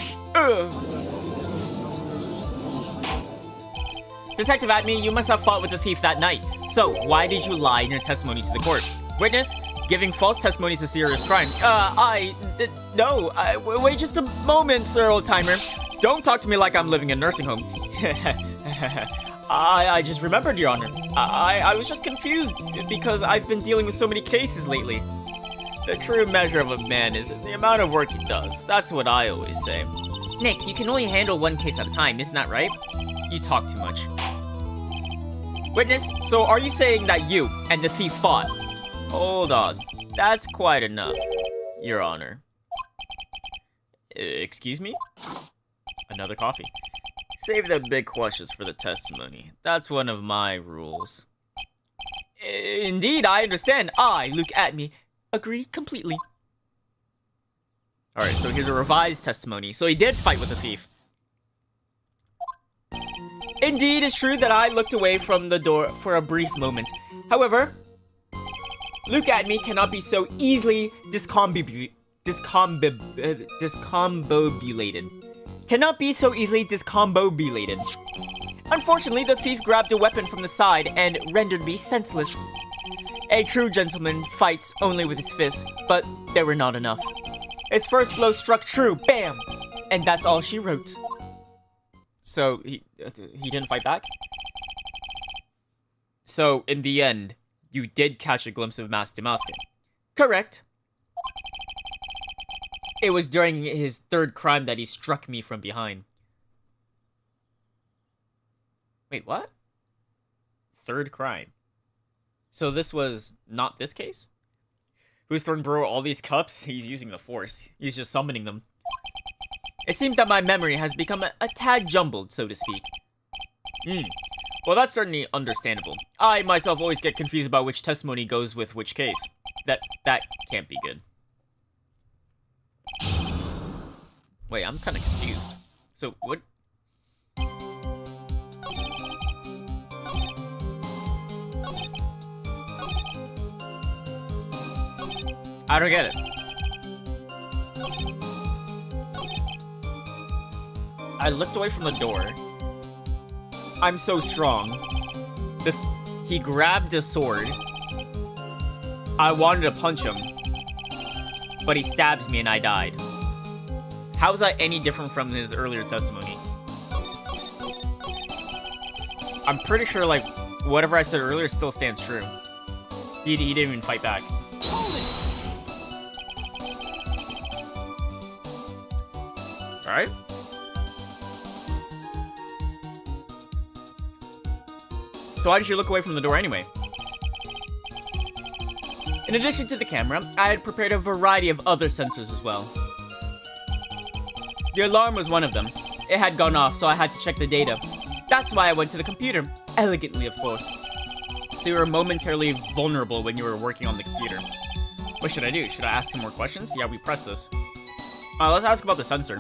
Detective Atney, you must have fought with the thief that night. So, why did you lie in your testimony to the court? Witness, giving false testimony is a serious crime. No, wait just a moment, Sir Old-Timer. Don't talk to me like I'm living in a nursing home. I just remembered, Your Honor. I was just confused because I've been dealing with so many cases lately. The true measure of a man is the amount of work he does. That's what I always say. Nick, you can only handle one case at a time, isn't that right? You talk too much. Witness, so are you saying that you and the thief fought? Hold on. That's quite enough, Your Honor. Excuse me? Another coffee. Save the big questions for the testimony. That's one of my rules. Indeed, I understand. I, Luke Atney, agree completely. Alright, so here's a revised testimony. So he did fight with the thief. Indeed, it's true that I looked away from the door for a brief moment. However, Luke Atney cannot be so easily discombobulated. Cannot be so easily discombobulated. Unfortunately, the thief grabbed a weapon from the side and rendered me senseless. A true gentleman fights only with his fists, but they were not enough. His first blow struck true, bam! And that's all she wrote. So, he didn't fight back? So, in the end, you did catch a glimpse of Master Maske. Correct. It was during his third crime that he struck me from behind. Wait, what? Third crime. So this was not this case? Who's thrown bro all these cups? He's using the force. He's just summoning them. It seems that my memory has become a tad jumbled, so to speak. Well, that's certainly understandable. I myself always get confused about which testimony goes with which case. That can't be good. Wait, I'm kind of confused. So, what? I don't get it. I looked away from the door. I'm so strong. He grabbed a sword. I wanted to punch him. But he stabs me and I died. How is that any different from his earlier testimony? I'm pretty sure, like, whatever I said earlier still stands true. He didn't even fight back. Alright. So why did you look away from the door anyway? In addition to the camera, I had prepared a variety of other sensors as well. The alarm was one of them. It had gone off, so I had to check the data. That's why I went to the computer. Elegantly, of course. So you were momentarily vulnerable when you were working on the computer. What should I do? Should I ask him more questions? Yeah, we press this. Let's ask about the sensor.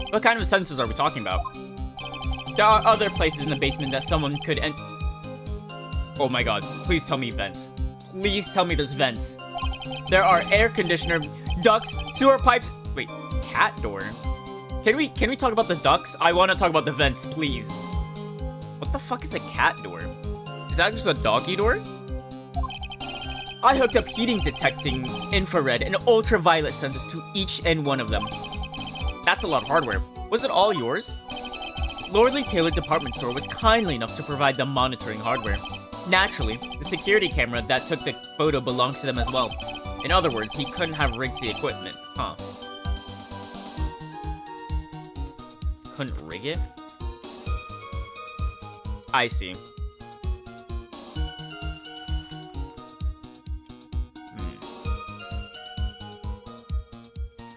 What kind of sensors are we talking about? There are other places in the basement that someone could Oh my god, please tell me vents. Please tell me there's vents. There are air conditioner, ducts, sewer pipes. Wait, cat door? Can we talk about the ducts? I want to talk about the vents, please. What the fuck is a cat door? Is that just a doggy door? I hooked up heating detecting, infrared, and ultraviolet sensors to each and one of them. That's a lot of hardware. Was it all yours? Lordly Taylor Department Store was kindly enough to provide the monitoring hardware. Naturally, the security camera that took the photo belongs to them as well. In other words, he couldn't have rigged the equipment, huh? couldn't rig it? I see.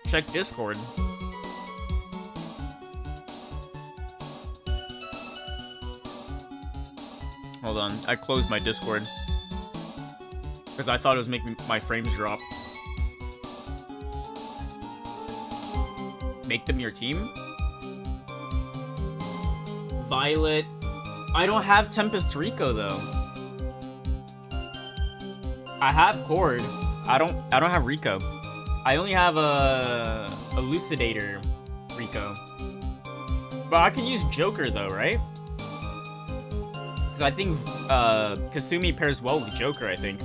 Check Discord. Hold on, I closed my Discord. Because I thought it was making my frames drop. Make them your team? Violet. I don't have Tempest Rico though. I have Cord. I don't have Rico. I only have a Elucidator Rico. But I can use Joker though, right? Because I think Kasumi pairs well with Joker, I think.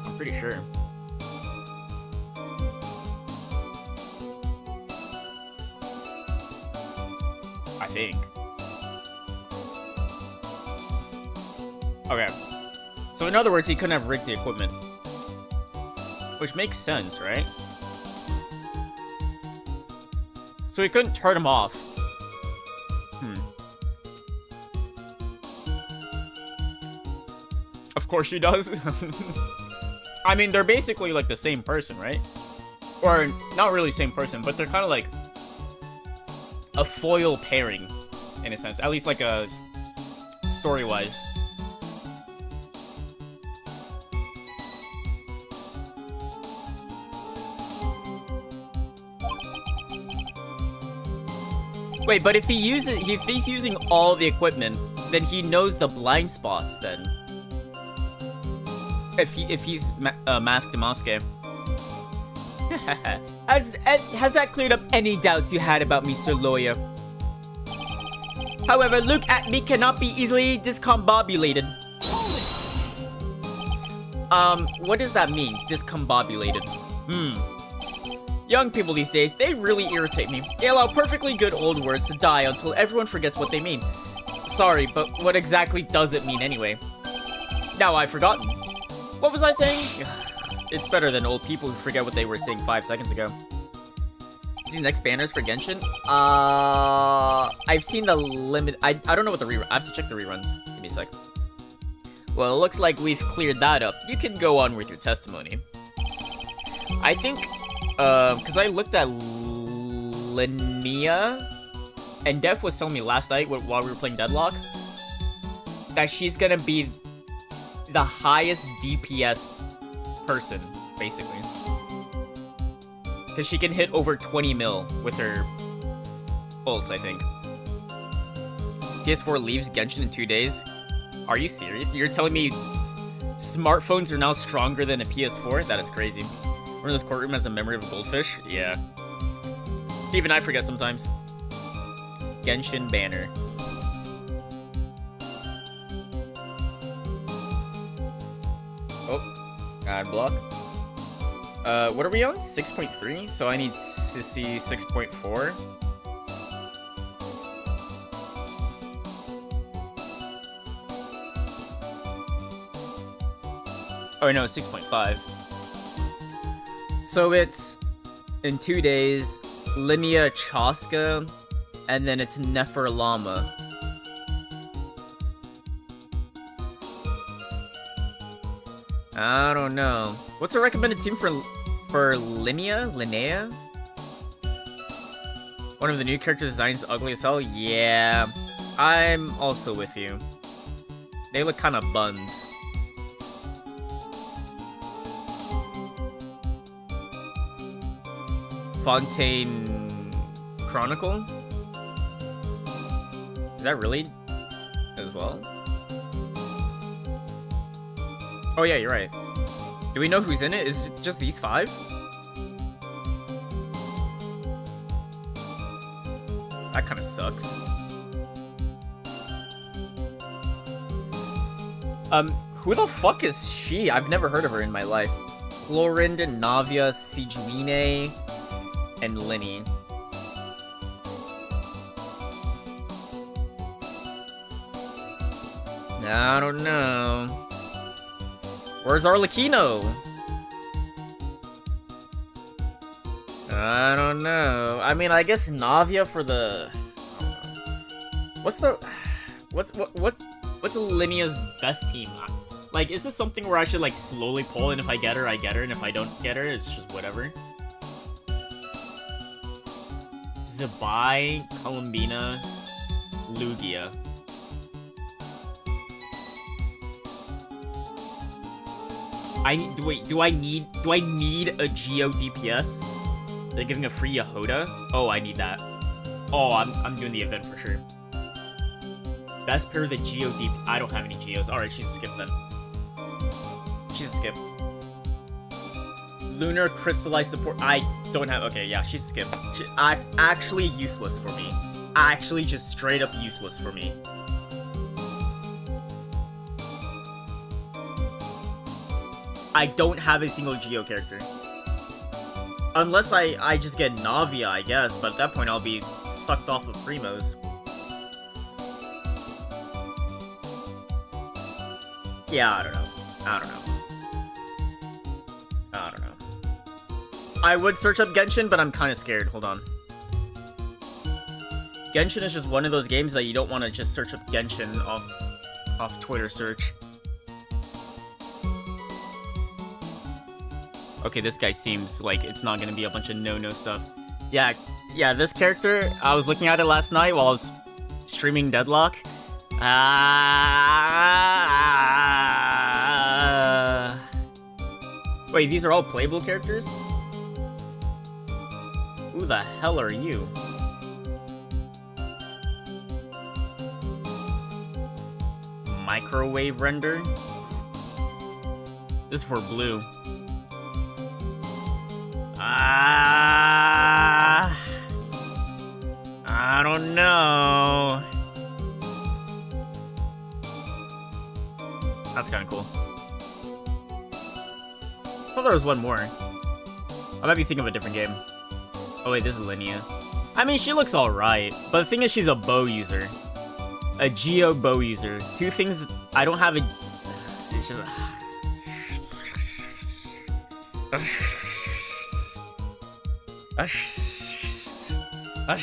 I'm pretty sure. I think. Okay. So in other words, he couldn't have rigged the equipment. Which makes sense, right? So he couldn't turn him off. Of course she does. I mean, they're basically like the same person, right? Or not really same person, but they're kind of like a foil pairing in a sense. At least like a story-wise. Wait, but if he's using all the equipment, then he knows the blind spots then. If he's masked to Mosuke. Has that cleared up any doubts you had about me, Sir Lawyer? However, look at me cannot be easily discombobulated. What does that mean, discombobulated? Young people these days, they really irritate me. They allow perfectly good old words to die until everyone forgets what they mean. Sorry, but what exactly does it mean anyway? Now I've forgotten. What was I saying? It's better than old people who forget what they were saying 5 seconds ago. The next banners for Genshin? I've seen the limit. I don't know what the rerun. I have to check the reruns. Give me a sec. Well, it looks like we've cleared that up. You can go on with your testimony. I think, because I looked at Linnea, and Def was telling me last night while we were playing Deadlock that she's gonna be the highest DPS person, basically. Because she can hit over 20 mil with her ults, I think. PS4 leaves Genshin in 2 days. Are you serious? You're telling me smartphones are now stronger than a PS4? That is crazy. We're in this courtroom has a memory of a goldfish? Yeah. Even I forget sometimes. Genshin banner. Oh, ad block. What are we on? 6.3? So I need to see 6.4. Oh, no, 6.5. So it's in 2 days, Linnea Chaska, and then it's Neferlama. I don't know. What's the recommended team for Linnea? Linnea? One of the new character designs is ugly as hell? Yeah. I'm also with you. They look kind of buns. Fontaine Chronicle? Is that really as well? Oh yeah, you're right. Do we know who's in it? Is it just these 5? That kind of sucks. Who the fuck is she? I've never heard of her in my life. Clorinda, Navia, Sijuine, and Linny. I don't know. Where's Arlecchino? I don't know. I mean, I guess Navia for the... What's Linea's best team? Like, is this something where I should, like, slowly pull, and if I get her, I get her, and if I don't get her, it's just whatever? Zabai, Columbina, Lugia. Do I need a Geo DPS? They're giving a free Yehoda? Oh, I need that. Oh, I'm doing the event for sure. Best pair of the Geo DP. I don't have any Geos. Alright, she's a skip then. She's a skip. Lunar crystallized support. I don't have. Okay, yeah, she's a skip. Actually useless for me. Actually, just straight up useless for me. I don't have a single Geo character. Unless I just get Navia, I guess, but at that point I'll be sucked off of Primos. Yeah, I don't know. I would search up Genshin, but I'm kind of scared. Hold on. Genshin is just one of those games that you don't want to just search up Genshin off Twitter search. Okay, this guy seems like it's not going to be a bunch of no-no stuff. Yeah, this character, I was looking at it last night while I was streaming Deadlock. Wait, these are all playable characters? Who the hell are you? Microwave render? This is for blue. I don't know. That's kind of cool. I thought there was one more. I might be thinking of a different game. Oh wait, this is Linea. I mean, she looks alright, but the thing is she's a bow user. A Geo bow user. Two things I don't have a... It's just... I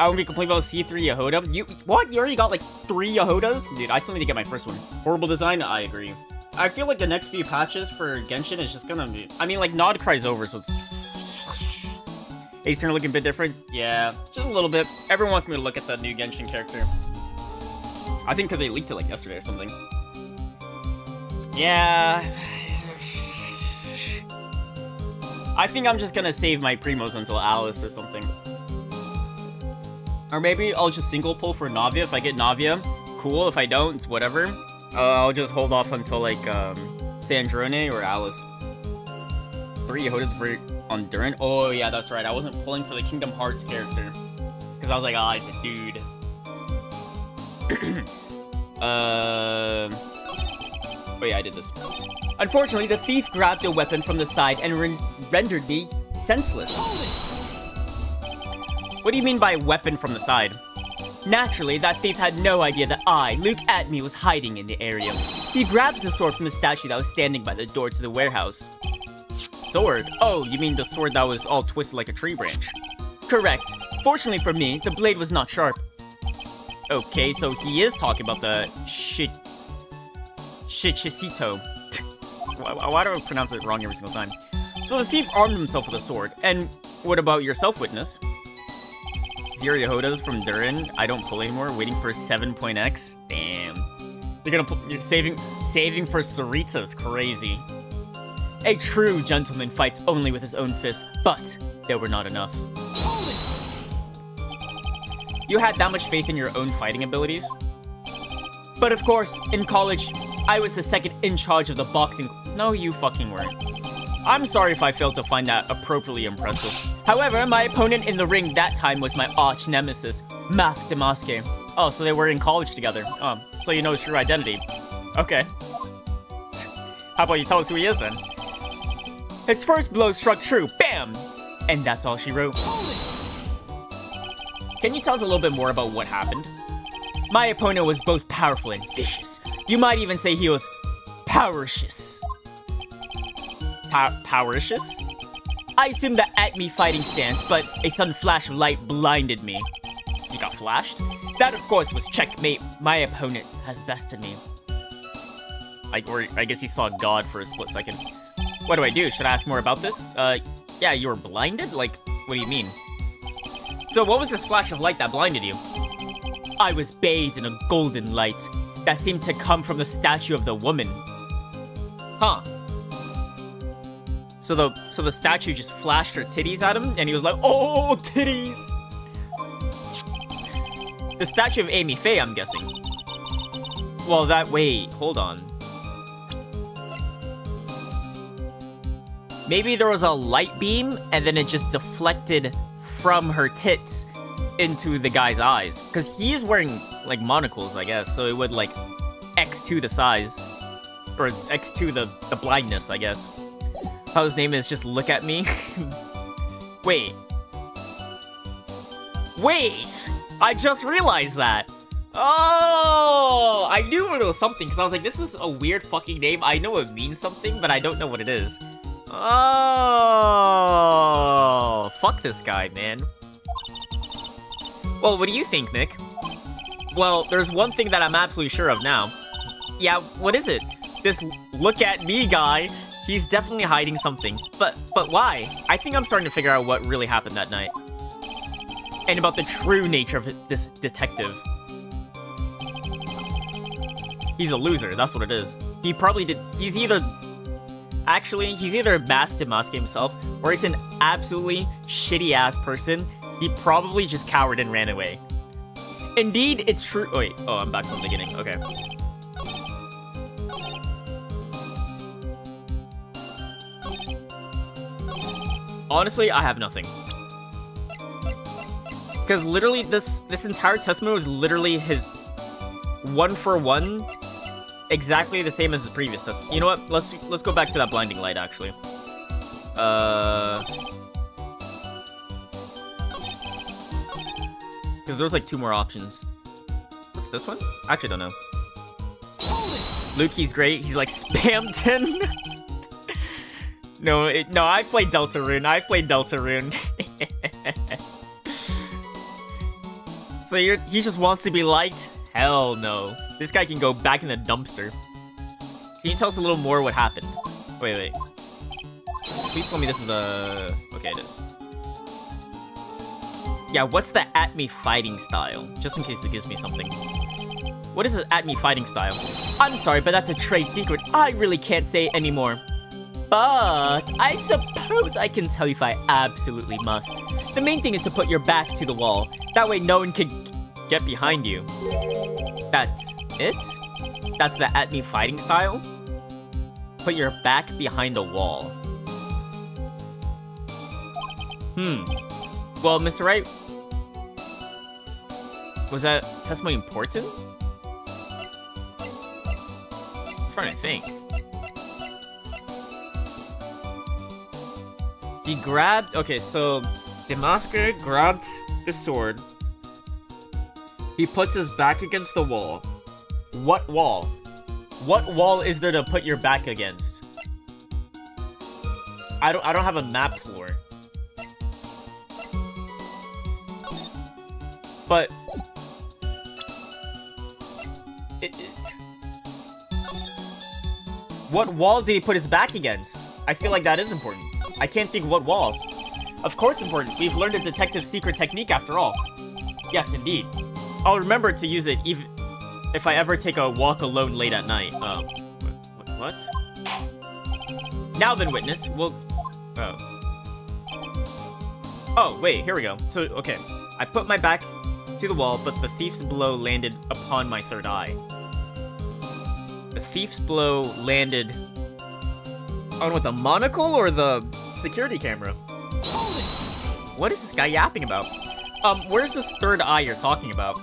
won't be complaining about C3 Yehoda. What? You already got like 3 Yehodas? Dude, I still need to get my first one. Horrible design? I agree. I feel like the next few patches for Genshin is just gonna be... I mean, like, Nod Cry's over, so it's... Ace Turner looking a bit different? Yeah, just a little bit. Everyone wants me to look at the new Genshin character. I think because they leaked it like yesterday or something. Yeah... I think I'm just gonna save my Primos until Alice or something. Or maybe I'll just single pull for Navia. If I get Navia, cool. If I don't, it's whatever. I'll just hold off until like Sandrone or Alice. 3 Yehodas for Endurant. Oh yeah, that's right. I wasn't pulling for the Kingdom Hearts character. Because I was like, ah, it's a dude. Oh yeah, I did this. Unfortunately, the thief grabbed a weapon from the side and rendered me senseless. What do you mean by weapon from the side? Naturally, that thief had no idea that I, Luke Atme, was hiding in the area. He grabs the sword from the statue that was standing by the door to the warehouse. Sword? Oh, you mean the sword that was all twisted like a tree branch? Correct. Fortunately for me, the blade was not sharp. Okay, so he is talking about the Shichisito. Why do I pronounce it wrong every single time? So the thief armed himself with a sword. And what about yourself, witness? 0 Yehodas from Durin. I don't pull anymore. Waiting for 7.x. Damn. You're saving for Sarita's crazy. A true gentleman fights only with his own fist, but there were not enough. You had that much faith in your own fighting abilities? But of course, in college, I was the second in charge of the boxing. No, you fucking weren't. I'm sorry if I failed to find that appropriately impressive. However, my opponent in the ring that time was my arch nemesis, Mask Damaske. Oh, so they were in college together. So you know his true identity. Okay. How about you tell us who he is then? His first blow struck true. Bam! And that's all she wrote. Can you tell us a little bit more about what happened? My opponent was both powerful and vicious. You might even say he was powercious. Powericious? I assumed the at-me fighting stance, but a sudden flash of light blinded me. You got flashed? That, of course, was checkmate. My opponent has bested me. Or I guess he saw God for a split second. What do I do? Should I ask more about this? Yeah, you were blinded? Like, what do you mean? So what was this flash of light that blinded you? I was bathed in a golden light that seemed to come from the statue of the woman. Huh. So the statue just flashed her titties at him, and he was like, oh, titties! The statue of Amy Faye, I'm guessing. Well, wait, hold on. Maybe there was a light beam, and then it just deflected from her tits into the guy's eyes. Because he is wearing, like, monocles, I guess, so it would, like, X2 the size. Or X2 the blindness, I guess. How his name is just look at me. Wait. I just realized that. Oh, I knew it was something because I was like, this is a weird fucking name. I know it means something, but I don't know what it is. Oh, fuck this guy, man. Well, what do you think, Nick? Well, there's one thing that I'm absolutely sure of now. Yeah, what is it? This look at me guy. He's definitely hiding something. But why? I think I'm starting to figure out what really happened that night. And about the true nature of this detective. He's a loser, that's what it is. He probably did. He's either masked to mask himself, or he's an absolutely shitty-ass person. He probably just cowered and ran away. Indeed, it's true. Oh, wait. Oh, I'm back from the beginning. Okay. Honestly, I have nothing. Because literally, this entire testimony was literally his one-for-one, exactly the same as the previous testimony. You know what? Let's go back to that blinding light, actually. Because there's like 2 more options. What's this one? I actually don't know. Luke, he's great. He's like Spamton. No, I played Deltarune. So he just wants to be liked? Hell no. This guy can go back in the dumpster. Can you tell us a little more what happened? Wait. Please tell me this is the... Okay, it is. Yeah, what's the at-me fighting style? Just in case it gives me something. What is the at-me fighting style? I'm sorry, but that's a trade secret. I really can't say anymore. But I suppose I can tell you if I absolutely must. The main thing is to put your back to the wall. That way no one can get behind you. That's it? That's the at-me fighting style? Put your back behind a wall. Well, Mr. Wright, was that testimony important? I'm trying to think. He grabbed... Okay, so Demasker grabbed the sword. He puts his back against the wall. What wall? What wall is there to put your back against? I don't have a map for. But what wall did he put his back against? I feel like that is important. I can't think what wall. Of course important. We've learned a detective's secret technique after all. Yes, indeed. I'll remember to use it even if I ever take a walk alone late at night. What? Now then, witness. Oh, wait, here we go. So, okay. I put my back to the wall, but the thief's blow landed upon my third eye. The thief's blow landed on what, the monocle or the security camera? What is this guy yapping about? Where's this third eye you're talking about?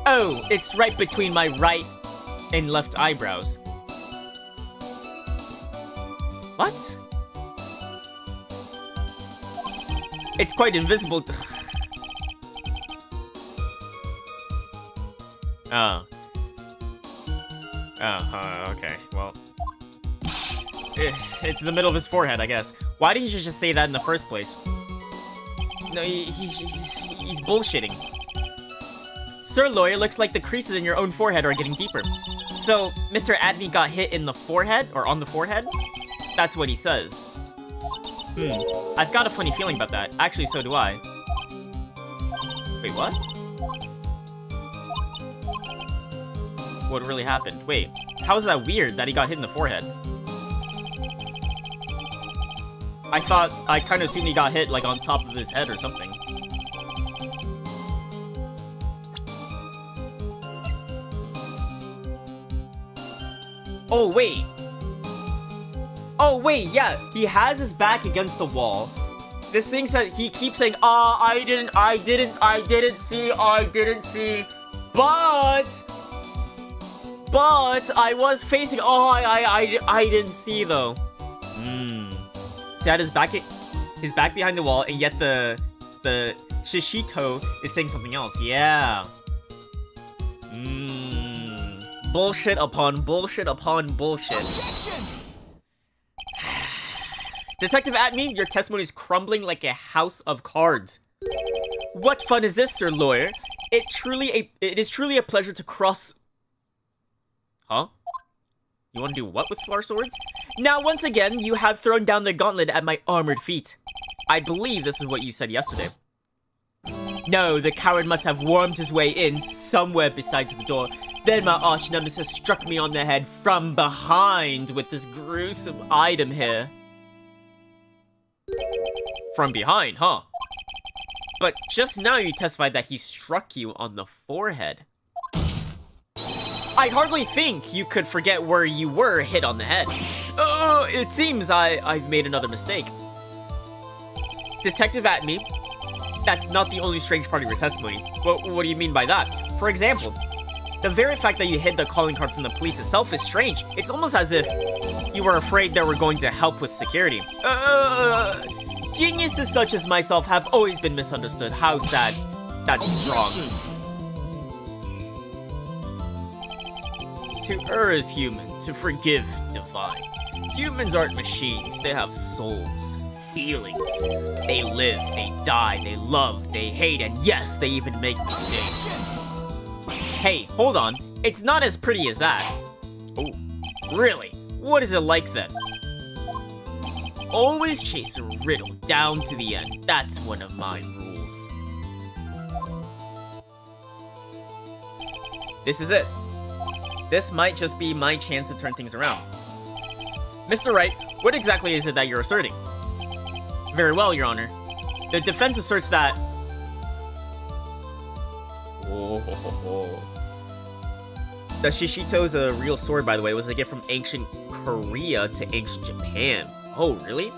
Oh, it's right between my right and left eyebrows. What? It's quite invisible. Oh. Okay, well. It's in the middle of his forehead, I guess. Why didn't you just say that in the first place? No, he's bullshitting. Sir Lawyer, looks like the creases in your own forehead are getting deeper. So, Mr. Adney got hit in the forehead? Or on the forehead? That's what he says. I've got a funny feeling about that. Actually, so do I. Wait, what? What really happened? Wait, how is that weird that he got hit in the forehead? I kind of assumed he got hit, like, on top of his head or something. Oh, wait. Oh, wait, yeah. He has his back against the wall. This thing said, he keeps saying, I didn't see. But I was facing, I didn't see, though. So he had his back behind the wall, and yet the Shishito is saying something else. Yeah. Bullshit upon bullshit upon bullshit. Objection! Detective Atme, your testimony is crumbling like a house of cards. What fun is this, Sir Lawyer? It is truly a pleasure to cross... Huh? You want to do what with flower swords? Now, once again, you have thrown down the gauntlet at my armored feet. I believe this is what you said yesterday. No, the coward must have wormed his way in somewhere besides the door. Then my arch nemesis struck me on the head from behind with this gruesome item here. From behind, huh? But just now you testified that he struck you on the forehead. I hardly think you could forget where you were hit on the head. It seems I've made another mistake. Detective Atme, that's not the only strange part of your testimony. What do you mean by that? For example, the very fact that you hid the calling card from the police itself is strange. It's almost as if you were afraid they were going to help with security. Geniuses such as myself have always been misunderstood. How sad. That's wrong. To err is human, to forgive divine. Humans aren't machines, they have souls, feelings. They live, they die, they love, they hate, and yes, they even make mistakes. Hey, hold on, it's not as pretty as that. Oh, really? What is it like then? Always chase a riddle down to the end. That's one of my rules. This is it. This might just be my chance to turn things around. Mr. Wright, what exactly is it that you're asserting? Very well, Your Honor. The defense asserts that... The Shishito is a real sword, by the way. It was a gift from ancient Korea to ancient Japan. Oh, really?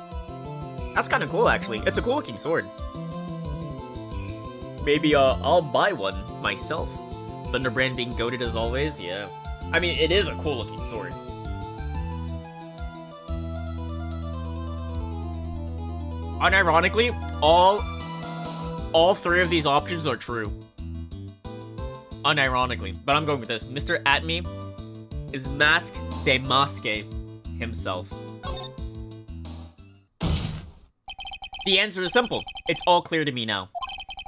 That's kind of cool, actually. It's a cool-looking sword. Maybe, I'll buy one myself. Thunderbrand being goated as always, yeah. I mean, it is a cool-looking sword. Unironically, all three of these options are true. Unironically, but I'm going with this. Mr. Atme is Masque de Masque himself. The answer is simple. It's all clear to me now.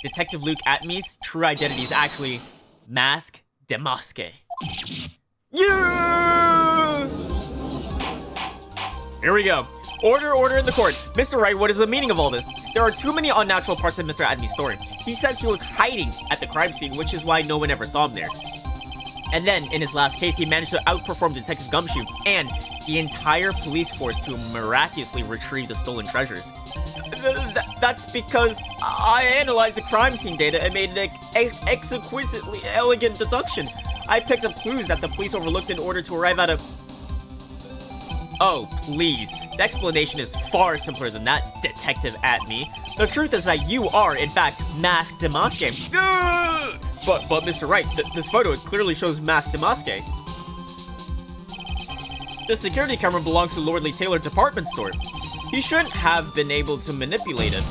Detective Luke Atme's true identity is actually Masque de Masque. Yeah! Here we go. Order in the court. Mr. Wright, what is the meaning of all this? There are too many unnatural parts of Mr. Adney's story. He says he was hiding at the crime scene, which is why no one ever saw him there. And then, in his last case, he managed to outperform Detective Gumshoe and the entire police force to miraculously retrieve the stolen treasures. That's because I analyzed the crime scene data and made an exquisitely elegant deduction. I picked up clues that the police overlooked in order to arrive at a... Oh, please. The explanation is far simpler than that, Detective Atme. The truth is that you are, in fact, Masque de Masque. But Mr. Wright, this photo clearly shows Masque de Masque. The security camera belongs to Lordly Taylor department store. He shouldn't have been able to manipulate it.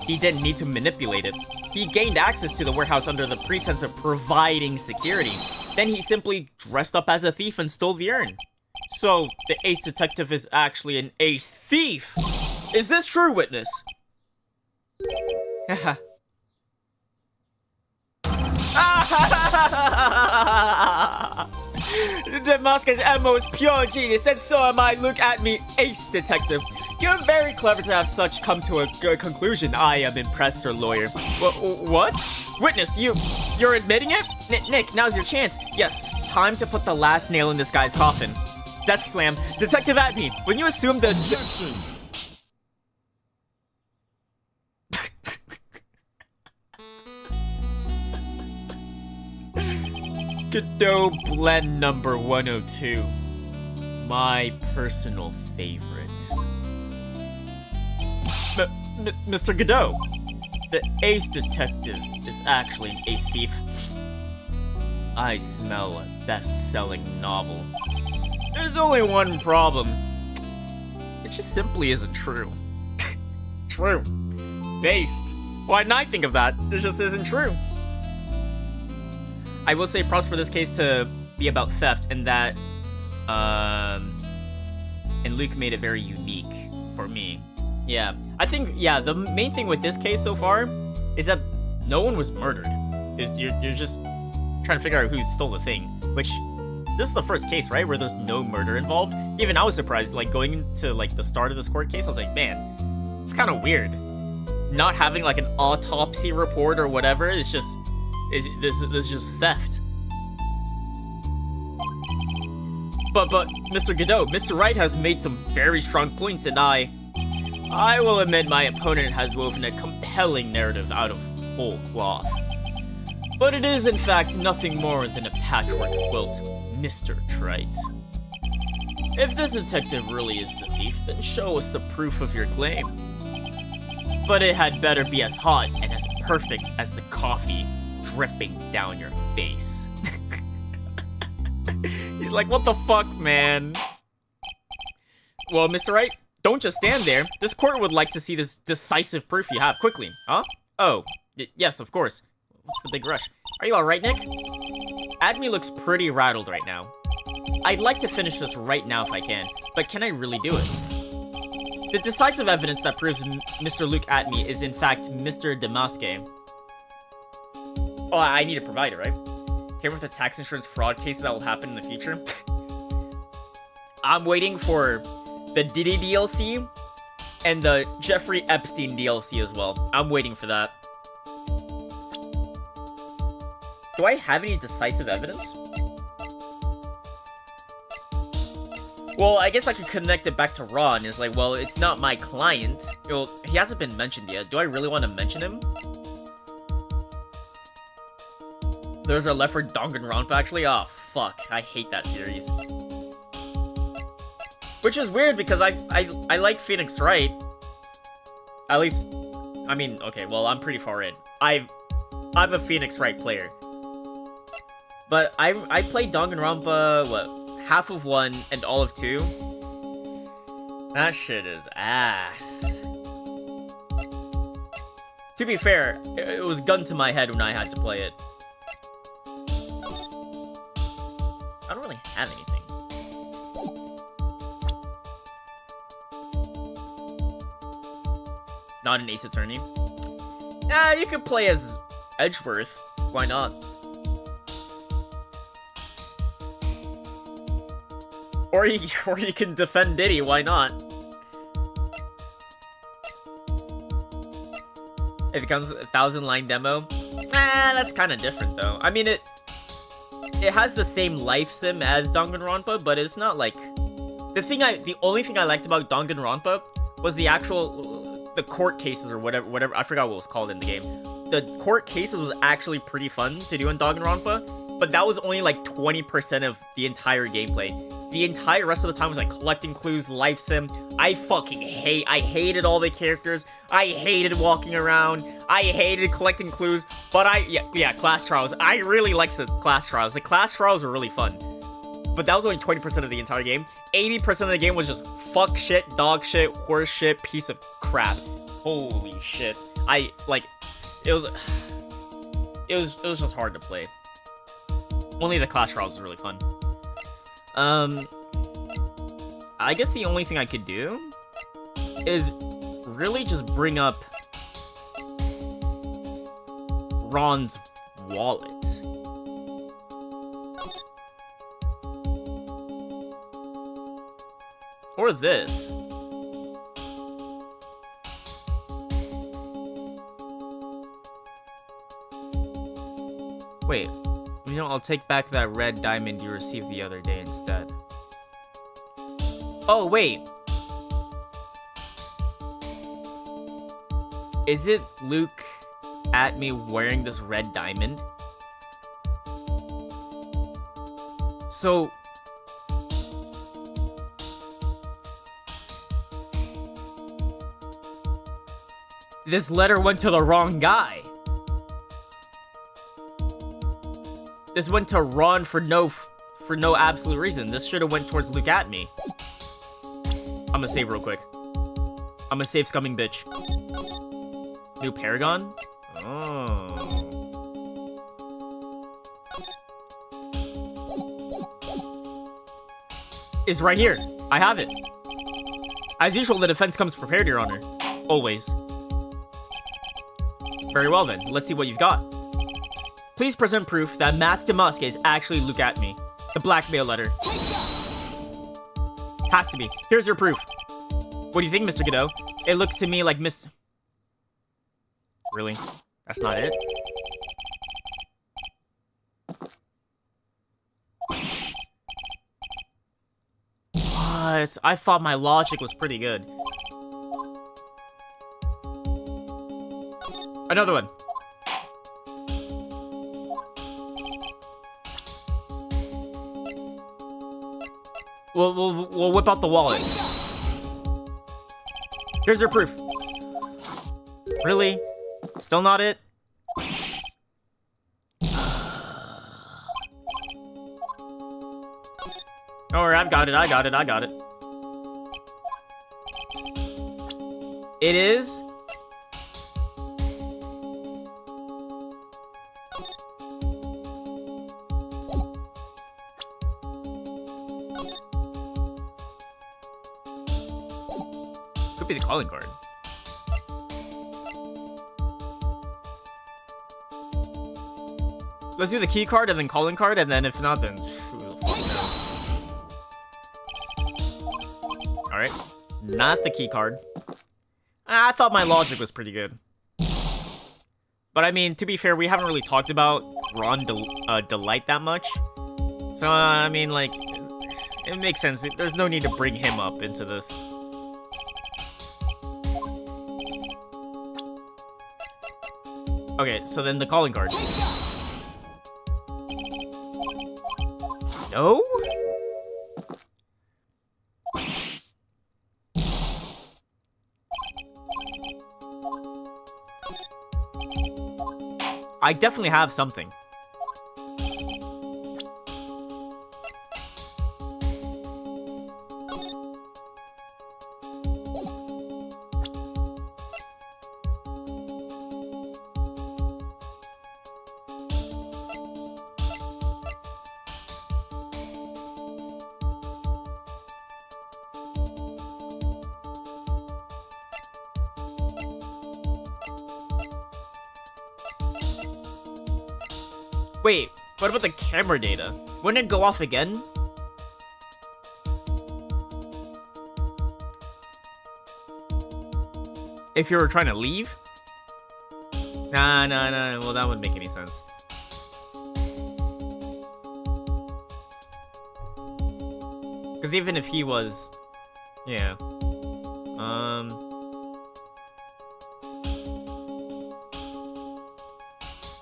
He didn't need to manipulate it. He gained access to the warehouse under the pretense of providing security. Then he simply dressed up as a thief and stole the urn. So, the ace detective is actually an ace thief. Is this true, witness? Haha. Damaska's MO is pure genius, and so am I. Look at me, ace detective. You're very clever to have such come to a conclusion. I am impressed, sir lawyer. What? Witness, you're admitting it? Nick, now's your chance. Yes, time to put the last nail in this guy's coffin. Desk slam. Detective at me. When you assume the... Objection. Godot blend number 102. My personal favorite. Mr. Godot, the ace detective is actually an ace thief. I smell a best-selling novel. There's only one problem. It just simply isn't true. True. Based. Why didn't I think of that? It just isn't true. I will say props for this case to be about theft, and that, and Luke made it very unique for me. Yeah, I think, yeah, the main thing with this case so far is that no one was murdered. You're just trying to figure out who stole the thing, which, this is the first case, right, where there's no murder involved. Even I was surprised, like, going into, like, the start of this court case, I was like, man, it's kind of weird. Not having, like, an autopsy report or whatever, it's just... This is just theft. But Mr. Godot, Mr. Wright has made some very strong points, and I will admit my opponent has woven a compelling narrative out of whole cloth. But it is in fact nothing more than a patchwork quilt, Mr. Trite. If this detective really is the thief, then show us the proof of your claim. But it had better be as hot and as perfect as the coffee dripping down your face. He's like, what the fuck, man? Well, Mr. Wright, don't just stand there. This court would like to see this decisive proof you have quickly. Huh? Oh, yes, of course. What's the big rush? Are you alright, Nick? Admi looks pretty rattled right now. I'd like to finish this right now if I can, but can I really do it? The decisive evidence that proves Mr. Luke Atmi is in fact Mr. Damaske. Oh, I need to provide it, right? Here with the tax insurance fraud cases that will happen in the future. I'm waiting for the Diddy DLC and the Jeffrey Epstein DLC as well. I'm waiting for that. Do I have any decisive evidence? Well, I guess I could connect it back to Ron. It's like, well, it's not my client. Well, he hasn't been mentioned yet. Do I really want to mention him? There's a left for Danganronpa, actually? Oh, fuck. I hate that series. Which is weird, because I like Phoenix Wright. At least... I mean, okay, well, I'm pretty far in. I'm a Phoenix Wright player. But I played Danganronpa, what, half of 1 and all of 2? That shit is ass. To be fair, it was gun to my head when I had to play it. I don't really have anything. Not an Ace Attorney. Nah, you could play as Edgeworth. Why not? Or you can defend Diddy. Why not? It becomes a 1,000-line demo. That's kind of different though. I mean, it has the same life sim as Danganronpa, but it's not like... The only thing I liked about Danganronpa was the court cases or whatever, I forgot what it was called in the game. The court cases was actually pretty fun to do in Danganronpa, but that was only like 20% of the entire gameplay. The entire rest of the time was like collecting clues, life sim. I hated all the characters. I hated walking around. I hated collecting clues, but yeah, class trials. I really liked the class trials. The class trials were really fun. But that was only 20% of the entire game. 80% of the game was just fuck shit, dog shit, horse shit, piece of crap. Holy shit. It was just hard to play. Only the class trials was really fun. I guess the only thing I could do is really just bring up Ron's wallet. Or this. Wait, you know, I'll take back that red diamond you received the other day instead. Oh, wait. Is it Luke at me wearing this red diamond? So... this letter went to the wrong guy. This went to Ron for no absolute reason. This should have went towards Luke at me. I'm gonna save real quick. I'm gonna save scumming bitch. New Paragon? Oh. It's right here. I have it. As usual, the defense comes prepared, Your Honor. Always. Very well then, let's see what you've got. Please present proof that Mass Damaske is actually Luke at me. The blackmail letter. Has to be. Here's your proof. What do you think, Mr. Godot? It looks to me like Miss... Really? That's not it? What? I thought my logic was pretty good. Another one. We'll whip out the wallet. Here's your proof. Really? Still not it? Don't worry, I got it. It is... could be the calling card. Let's do the key card and then calling card, and then if not, then who the fuck knows? Alright. Not the key card. I thought my logic was pretty good. But I mean, to be fair, we haven't really talked about Ron Delight that much. So, I mean, like, it makes sense. There's no need to bring him up into this. Okay, so then the calling card. No? I definitely have something. Wait, what about the camera data? Wouldn't it go off again? If you were trying to leave? Nah, well that wouldn't make any sense. Because even if he was... yeah.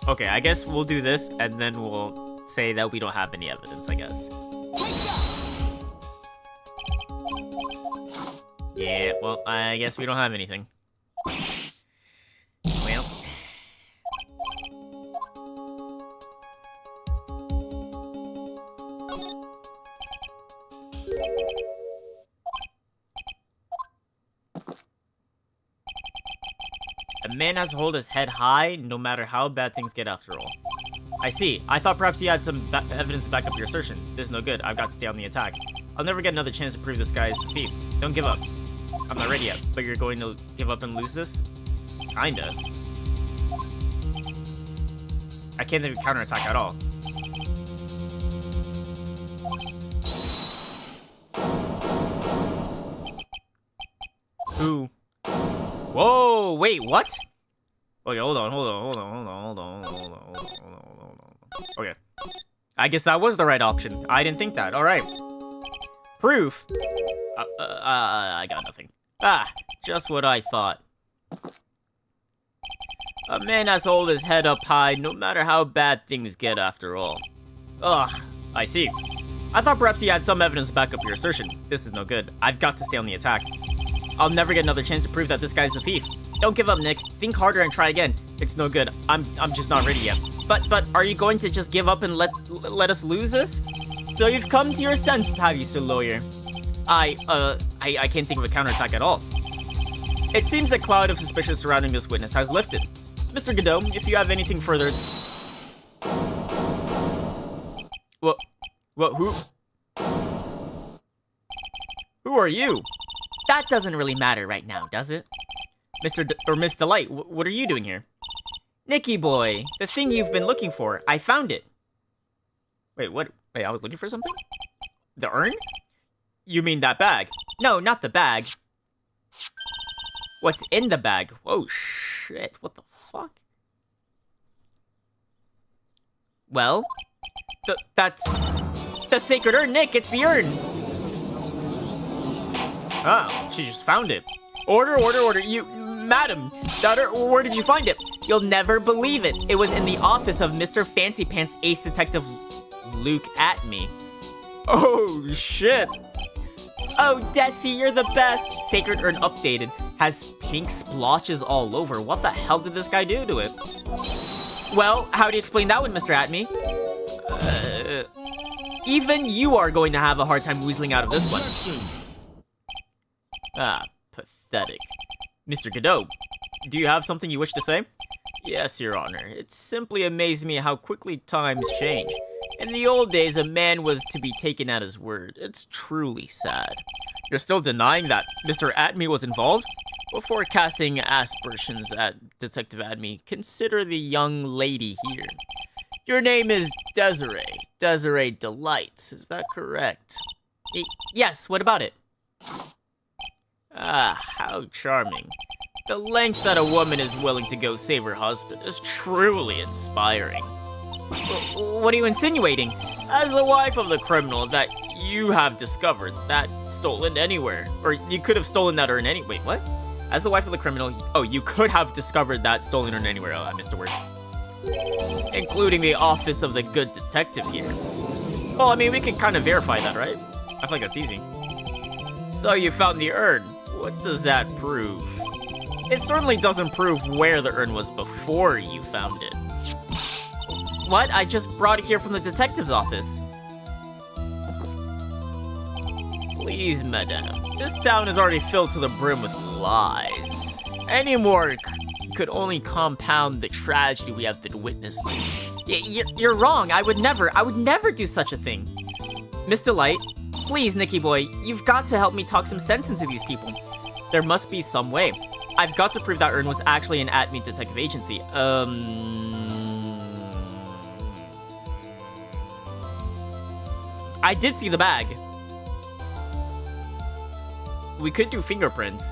Okay, I guess we'll do this, and then we'll say that we don't have any evidence, I guess. Yeah, well, I guess we don't have anything. Well. A man has to hold his head high, no matter how bad things get after all. I see. I thought perhaps you had some evidence to back up your assertion. This is no good. I've got to stay on the attack. I'll never get another chance to prove this guy is the thief. Don't give up. I'm not ready yet, but you're going to give up and lose this? Kinda. I can't even counterattack at all. Who? Whoa, wait, what? Okay, hold on. Okay. I guess that was the right option. I didn't think that. Alright. Proof? I got nothing. Ah, just what I thought. A man has to hold his head up high, no matter how bad things get after all. Ugh, I see. I thought perhaps you had some evidence to back up your assertion. This is no good. I've got to stay on the attack. I'll never get another chance to prove that this guy's the thief. Don't give up, Nick. Think harder and try again. It's no good. I'm just not ready yet. But are you going to just give up and let us lose this? So you've come to your senses, have you, Sir Lawyer? I can't think of a counterattack at all. It seems the cloud of suspicion surrounding this witness has lifted. Mr. Godot, if you have anything further... What, who? Who are you? That doesn't really matter right now, does it? Miss Delight, what are you doing here? Nicky boy, the thing you've been looking for, I found it. Wait, what? Wait, I was looking for something? The urn? You mean that bag? No, not the bag. What's in the bag? Oh, shit. What the fuck? Well, that's the sacred urn, Nick. It's the urn. Oh, she just found it. Order. Madam, daughter, where did you find it? You'll never believe it. It was in the office of Mr. Fancy Pants Ace Detective Luke Atme. Oh, shit. Oh, Desi, you're the best. Sacred urn updated. Has pink splotches all over. What the hell did this guy do to it? Well, how do you explain that one, Mr. Atme? Even you are going to have a hard time weaseling out of this one. Ah, pathetic. Mr. Godot, do you have something you wish to say? Yes, Your Honor. It simply amazed me how quickly times change. In the old days, a man was to be taken at his word. It's truly sad. You're still denying that Mr. Atme was involved? Before casting aspersions at Detective Atme, consider the young lady here. Your name is Desiree. Desiree Delight. Is that correct? Yes, what about it? Ah, how charming. The lengths that a woman is willing to go save her husband is truly inspiring. What are you insinuating? As the wife of the criminal that you have discovered, that stolen anywhere. Or you could have stolen that urn anyway. Wait, what? As the wife of the criminal, oh, you could have discovered that stolen urn anywhere. Oh, I missed a word. Including the office of the good detective here. Well, I mean, we can kind of verify that, right? I feel like that's easy. So you found the urn. What does that prove? It certainly doesn't prove where the urn was before you found it. What? I just brought it here from the detective's office. Please, madame. This town is already filled to the brim with lies. Any more could only compound the tragedy we have been witness to. You're wrong. I would never do such a thing. Miss Delight, please, Nicky boy, you've got to help me talk some sense into these people. There must be some way. I've got to prove that urn was actually an Atme detective agency. I did see the bag. We could do fingerprints.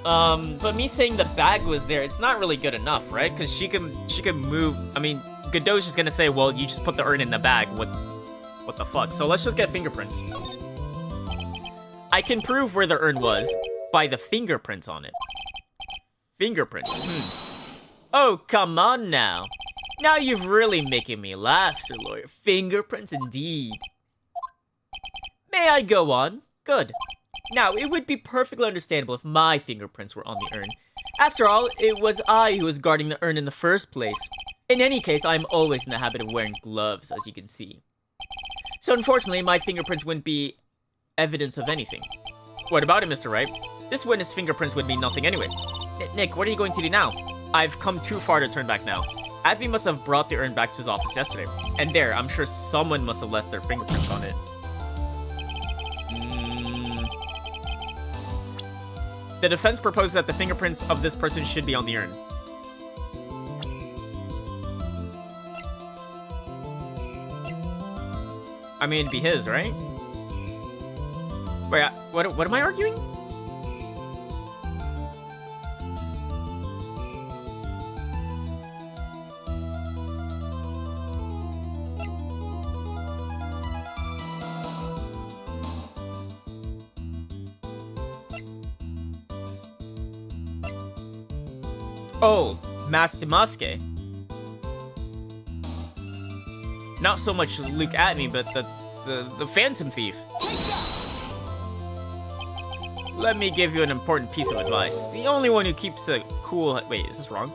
But me saying the bag was there, it's not really good enough, right? Because she can move. I mean, Godot's just gonna say, well, you just put the urn in the bag. What the fuck? So let's just get fingerprints. I can prove where the urn was by the fingerprints on it. Fingerprints. Oh, come on now. Now you've really making me laugh, Sir Lawyer. Fingerprints indeed. May I go on? Good. Now, it would be perfectly understandable if my fingerprints were on the urn. After all, it was I who was guarding the urn in the first place. In any case, I'm always in the habit of wearing gloves, as you can see. So unfortunately, my fingerprints wouldn't be evidence of anything. What about it, Mr. Wright? This witness' fingerprints would mean nothing anyway. Nick, what are you going to do now? I've come too far to turn back now. Abby must have brought the urn back to his office yesterday. And there, I'm sure someone must have left their fingerprints on it. The defense proposes that the fingerprints of this person should be on the urn. I mean, it'd be his, right? Wait, what am I arguing? Oh, Master Maske. Not so much Luke at me, but the Phantom Thief. Let me give you an important piece of advice. The only one who keeps a cool head— wait, is this wrong?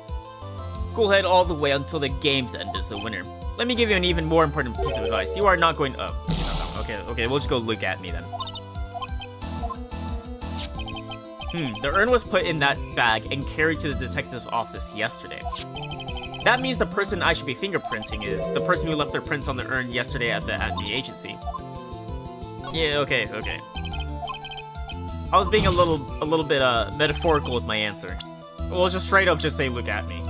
Cool head all the way until the game's end is the winner. Let me give you an even more important piece of advice. You are not going— oh, okay, we'll just go Luke at me then. The urn was put in that bag and carried to the detective's office yesterday. That means the person I should be fingerprinting is the person who left their prints on the urn yesterday at the agency. Yeah, okay. I was being a little bit metaphorical with my answer. We'll just straight up just say look at me.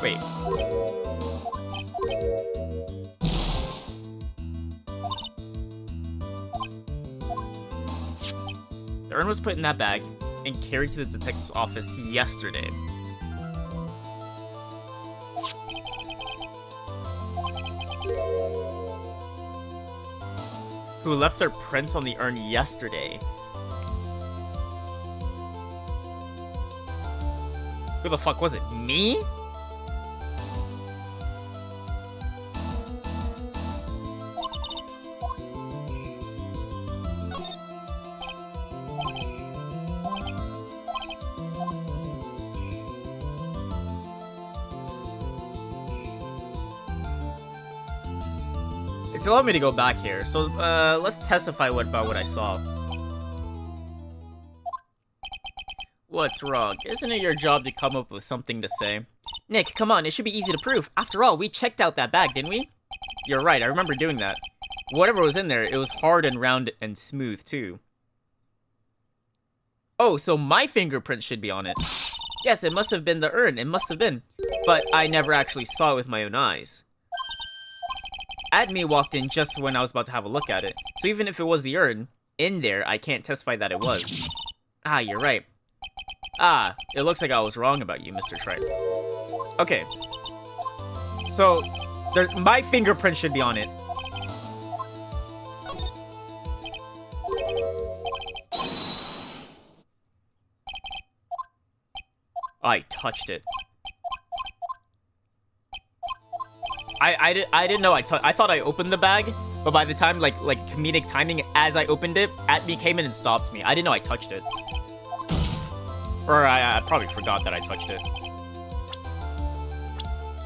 Wait. The urn was put in that bag and carried to the detective's office yesterday. Who left their prints on the urn yesterday? Who the fuck was it? Me? It's allowed me to go back here, so let's testify about what I saw. What's wrong? Isn't it your job to come up with something to say? Nick, come on, it should be easy to prove. After all, we checked out that bag, didn't we? You're right, I remember doing that. Whatever was in there, it was hard and round and smooth, too. Oh, so my fingerprint should be on it. Yes, it must have been the urn, it must have been. But I never actually saw it with my own eyes. Admi walked in just when I was about to have a look at it. So even if it was the urn, in there, I can't testify that it was. Ah, you're right. Ah, it looks like I was wrong about you, Mr. Wright. Okay. So, my fingerprint should be on it. I touched it. I didn't know I thought I opened the bag, but by the time, like comedic timing, as I opened it, Atmi came in and stopped me. I didn't know I touched it. Or I probably forgot that I touched it.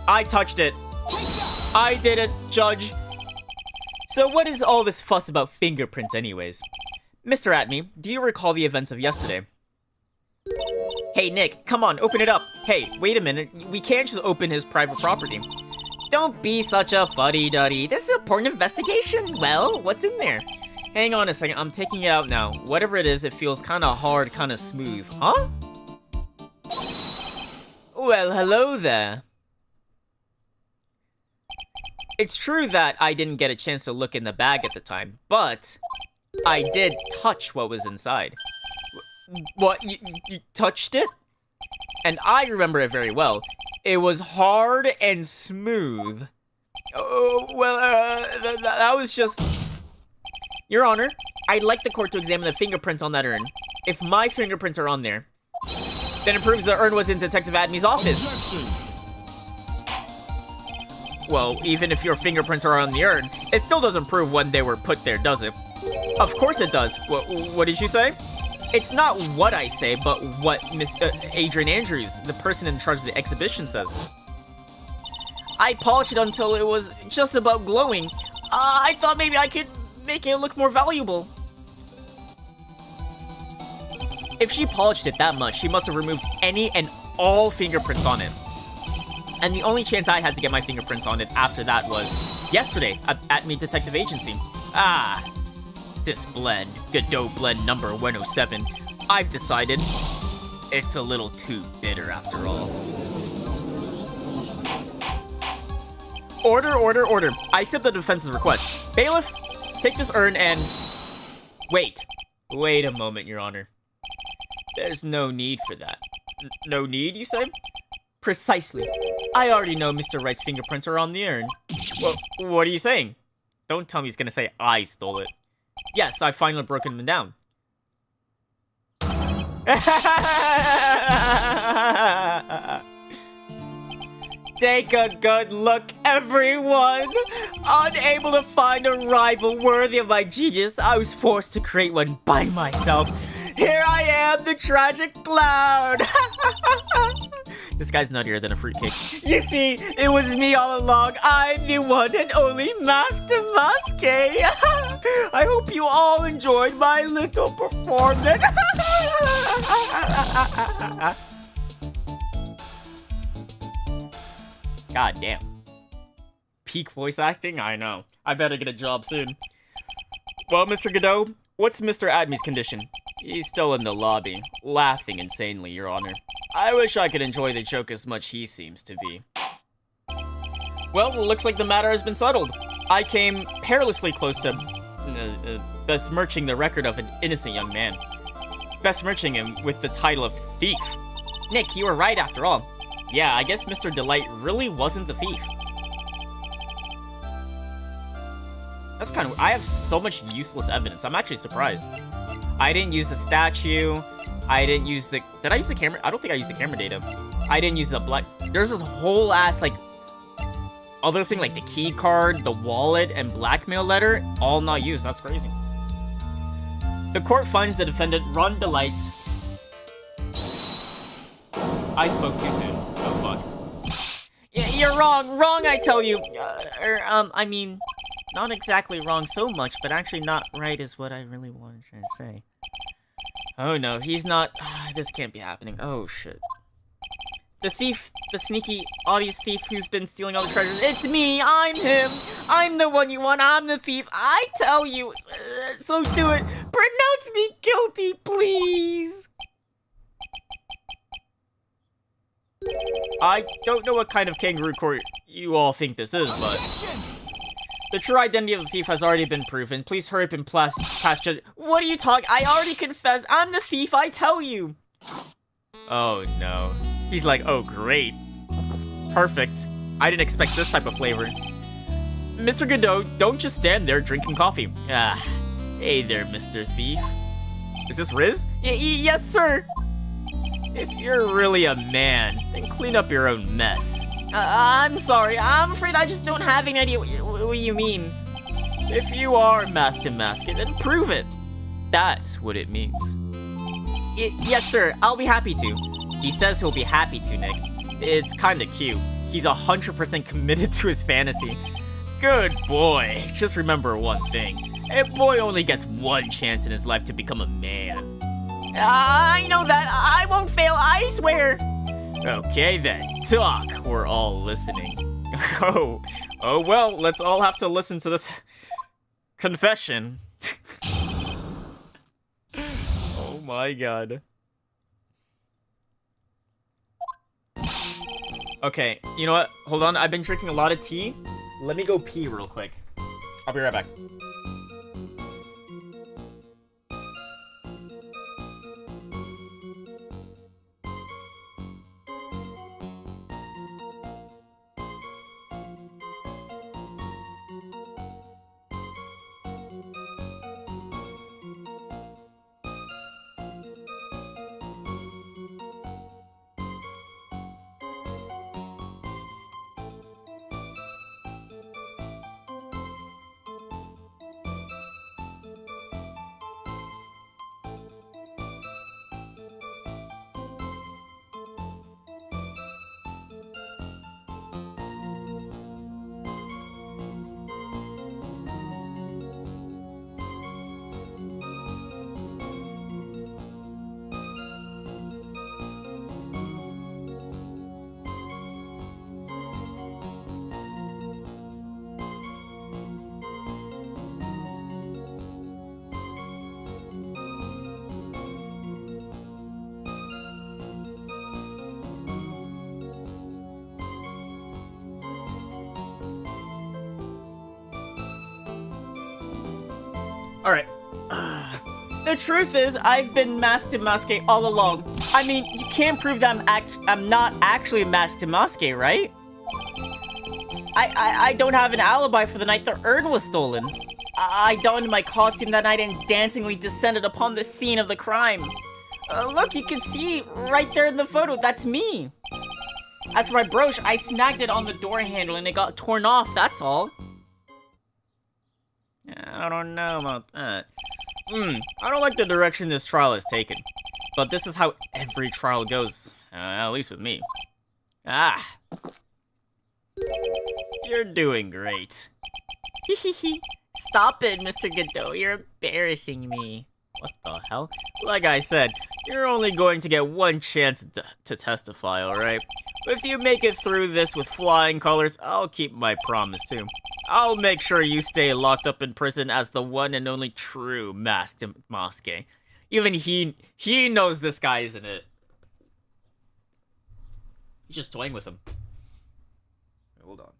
I touched it. I did it, Judge. So what is all this fuss about fingerprints anyways? Mr. Atmi, do you recall the events of yesterday? Hey, Nick, come on, open it up. Hey, wait a minute. We can't just open his private property. Don't be such a fuddy-duddy. This is an important investigation. Well, what's in there? Hang on a second. I'm taking it out now. Whatever it is, it feels kind of hard, kind of smooth. Huh? Well, hello there. It's true that I didn't get a chance to look in the bag at the time, but I did touch what was inside. What? You touched it? And I remember it very well. It was hard and smooth. Oh, well, that was just... Your Honor, I'd like the court to examine the fingerprints on that urn. If my fingerprints are on there, then it proves the urn was in Detective Admi's office. Objection. Well, even if your fingerprints are on the urn, it still doesn't prove when they were put there, does it? Of course it does. What did you say? It's not what I say, but what Miss Adrian Andrews, the person in charge of the exhibition, says. I polished it until it was just about glowing. I thought maybe I could make it look more valuable. If she polished it that much, she must have removed any and all fingerprints on it. And the only chance I had to get my fingerprints on it after that was yesterday at Meat Detective Agency. Ah, this blend, Godot blend number 107, I've decided it's a little too bitter after all. Order, order, order. I accept the defense's request. Bailiff, take this urn and... Wait. Wait a moment, Your Honor. There's no need for that. No need, you say? Precisely. I already know Mr. Wright's fingerprints are on the urn. Well, what are you saying? Don't tell me he's gonna say I stole it. Yes, I've finally broken them down. Take a good look, everyone! Unable to find a rival worthy of my genius, I was forced to create one by myself. Here I am, the tragic clown! This guy's nuttier than a fruitcake. You see, it was me all along. I'm the one and only Master Muskie. I hope you all enjoyed my little performance. God damn. Peak voice acting? I know. I better get a job soon. Well, Mr. Godot, what's Mr. Adme's condition? He's still in the lobby, laughing insanely, Your Honor. I wish I could enjoy the joke as much he seems to be. Well, it looks like the matter has been settled. I came perilously close to besmirching the record of an innocent young man. Besmirching him with the title of thief. Nick, you were right after all. Yeah, I guess Mr. Delight really wasn't the thief. That's kind of... I have so much useless evidence. I'm actually surprised. I didn't use the statue. I didn't use the... Did I use the camera? I don't think I used the camera data. I didn't use the black... There's this whole ass, like... other thing, like the key card, the wallet, and blackmail letter. All not used. That's crazy. The court finds the defendant, Ron Delight... I spoke too soon. Oh, fuck. You're wrong. Wrong, I tell you. I mean... Not exactly wrong so much, but actually not right is what I really wanted to say. Oh no, he's not... This can't be happening. Oh shit. The thief, the sneaky, odious thief who's been stealing all the treasures. It's me! I'm him! I'm the one you want, I'm the thief! I tell you! So do it! Pronounce me guilty, please! I don't know what kind of kangaroo court you all think this is, but... The true identity of the thief has already been proven. Please hurry up and pass judge. What are you talking? I already confessed. I'm the thief, I tell you. Oh no. He's like, oh great. Perfect. I didn't expect this type of flavor. Mr. Godot, don't just stand there drinking coffee. Ah, hey there, Mr. Thief. Is this Riz? Yes, sir. If you're really a man, then clean up your own mess. I'm sorry. I'm afraid I just don't have any idea what you mean. If you are Master Masket, then prove it. That's what it means. Yes, sir. I'll be happy to. He says he'll be happy to, Nick. It's kinda cute. He's 100% committed to his fantasy. Good boy. Just remember one thing. A boy only gets one chance in his life to become a man. I know that. I won't fail, I swear. Okay then, talk. We're all listening. Oh well, let's all have to listen to this confession. Oh my god. Okay, you know what? Hold on, I've been drinking a lot of tea. Let me go pee real quick. I'll be right back. The truth is, I've been masked to Maske all along. I mean, you can't prove that I'm not actually masked to Maske, right? I don't have an alibi for the night the urn was stolen. I donned my costume that night and dancingly descended upon the scene of the crime. Look, you can see right there in the photo, that's me. As for my brooch, I snagged it on the door handle and it got torn off, that's all. I don't know about that. I don't like the direction this trial has taken. But this is how every trial goes, at least with me. Ah. You're doing great. Hehehe. Stop it, Mr. Godot, you're embarrassing me. What the hell? Like I said, you're only going to get one chance to testify, alright? But if you make it through this with flying colors, I'll keep my promise too. I'll make sure you stay locked up in prison as the one and only true masked Maske. Even he knows this guy isn't it. He's just toying with him. Hold on.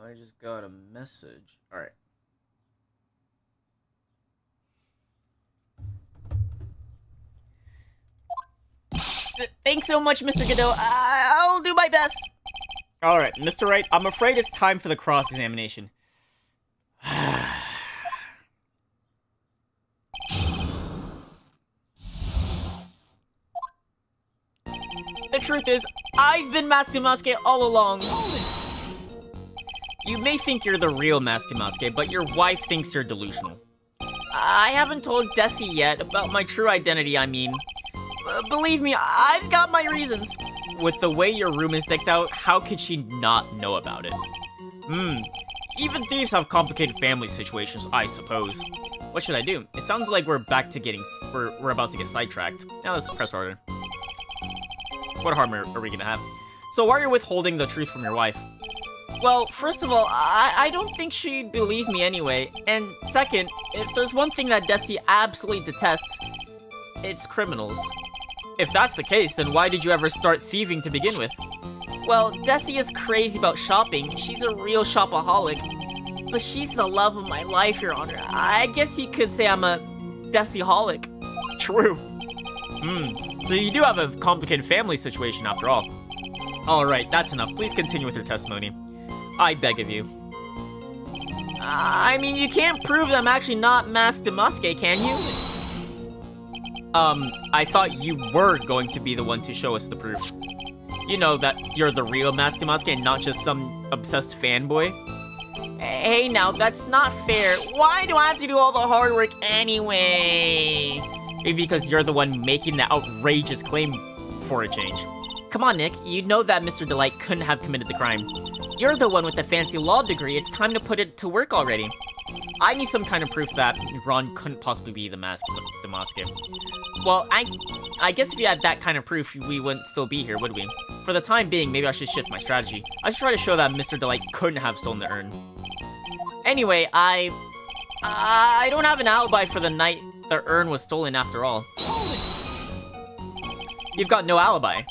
I just got a message. Alright. Thanks so much, Mr. Godot. I'll do my best. Alright, Mr. Wright, I'm afraid it's time for the cross-examination. The truth is, I've been Masked Maske all along. You may think you're the real Masked Maske, but your wife thinks you're delusional. I haven't told Desi yet about my true identity, I mean. Believe me, I've got my reasons. With the way your room is decked out, how could she not know about it? Even thieves have complicated family situations, I suppose. What should I do? It sounds like we're about to get sidetracked. Now let's press harder. What harm are we gonna have? So why are you withholding the truth from your wife? Well, first of all, I don't think she'd believe me anyway. And second, if there's one thing that Desi absolutely detests, it's criminals. If that's the case, then why did you ever start thieving to begin with? Well, Desi is crazy about shopping. She's a real shopaholic. But she's the love of my life, Your Honor. I guess you could say I'm a Desi-holic. True. So you do have a complicated family situation after all. Alright, that's enough. Please continue with your testimony. I beg of you. I mean, you can't prove that I'm actually not Masked Maske, can you? I thought you were going to be the one to show us the proof. You know, that you're the real Masked Maske and not just some obsessed fanboy. Hey, now, that's not fair. Why do I have to do all the hard work anyway? Maybe because you're the one making the outrageous claim for a change. Come on, Nick. You know that Mr. Delight couldn't have committed the crime. You're the one with the fancy law degree. It's time to put it to work already. I need some kind of proof that Ron couldn't possibly be the Masked Maske. Well, I guess if you had that kind of proof, we wouldn't still be here, would we? For the time being, maybe I should shift my strategy. I should try to show that Mr. Delight couldn't have stolen the urn. Anyway, I don't have an alibi for the night the urn was stolen after all. You've got no alibi.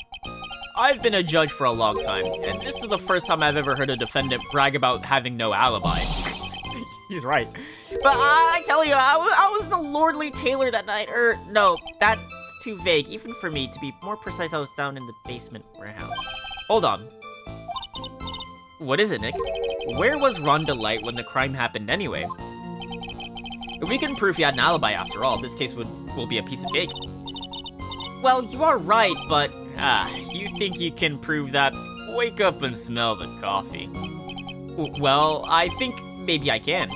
I've been a judge for a long time, and this is the first time I've ever heard a defendant brag about having no alibi. He's right. But I tell you, I was the lordly tailor that night, no, that's too vague, even for me. To be more precise, I was down in the basement warehouse. Hold on. What is it, Nick? Where was Ron Delight when the crime happened anyway? If we can prove he had an alibi after all, this case will be a piece of cake. Well, you are right, but... you think you can prove that? Wake up and smell the coffee. Well, I think maybe I can.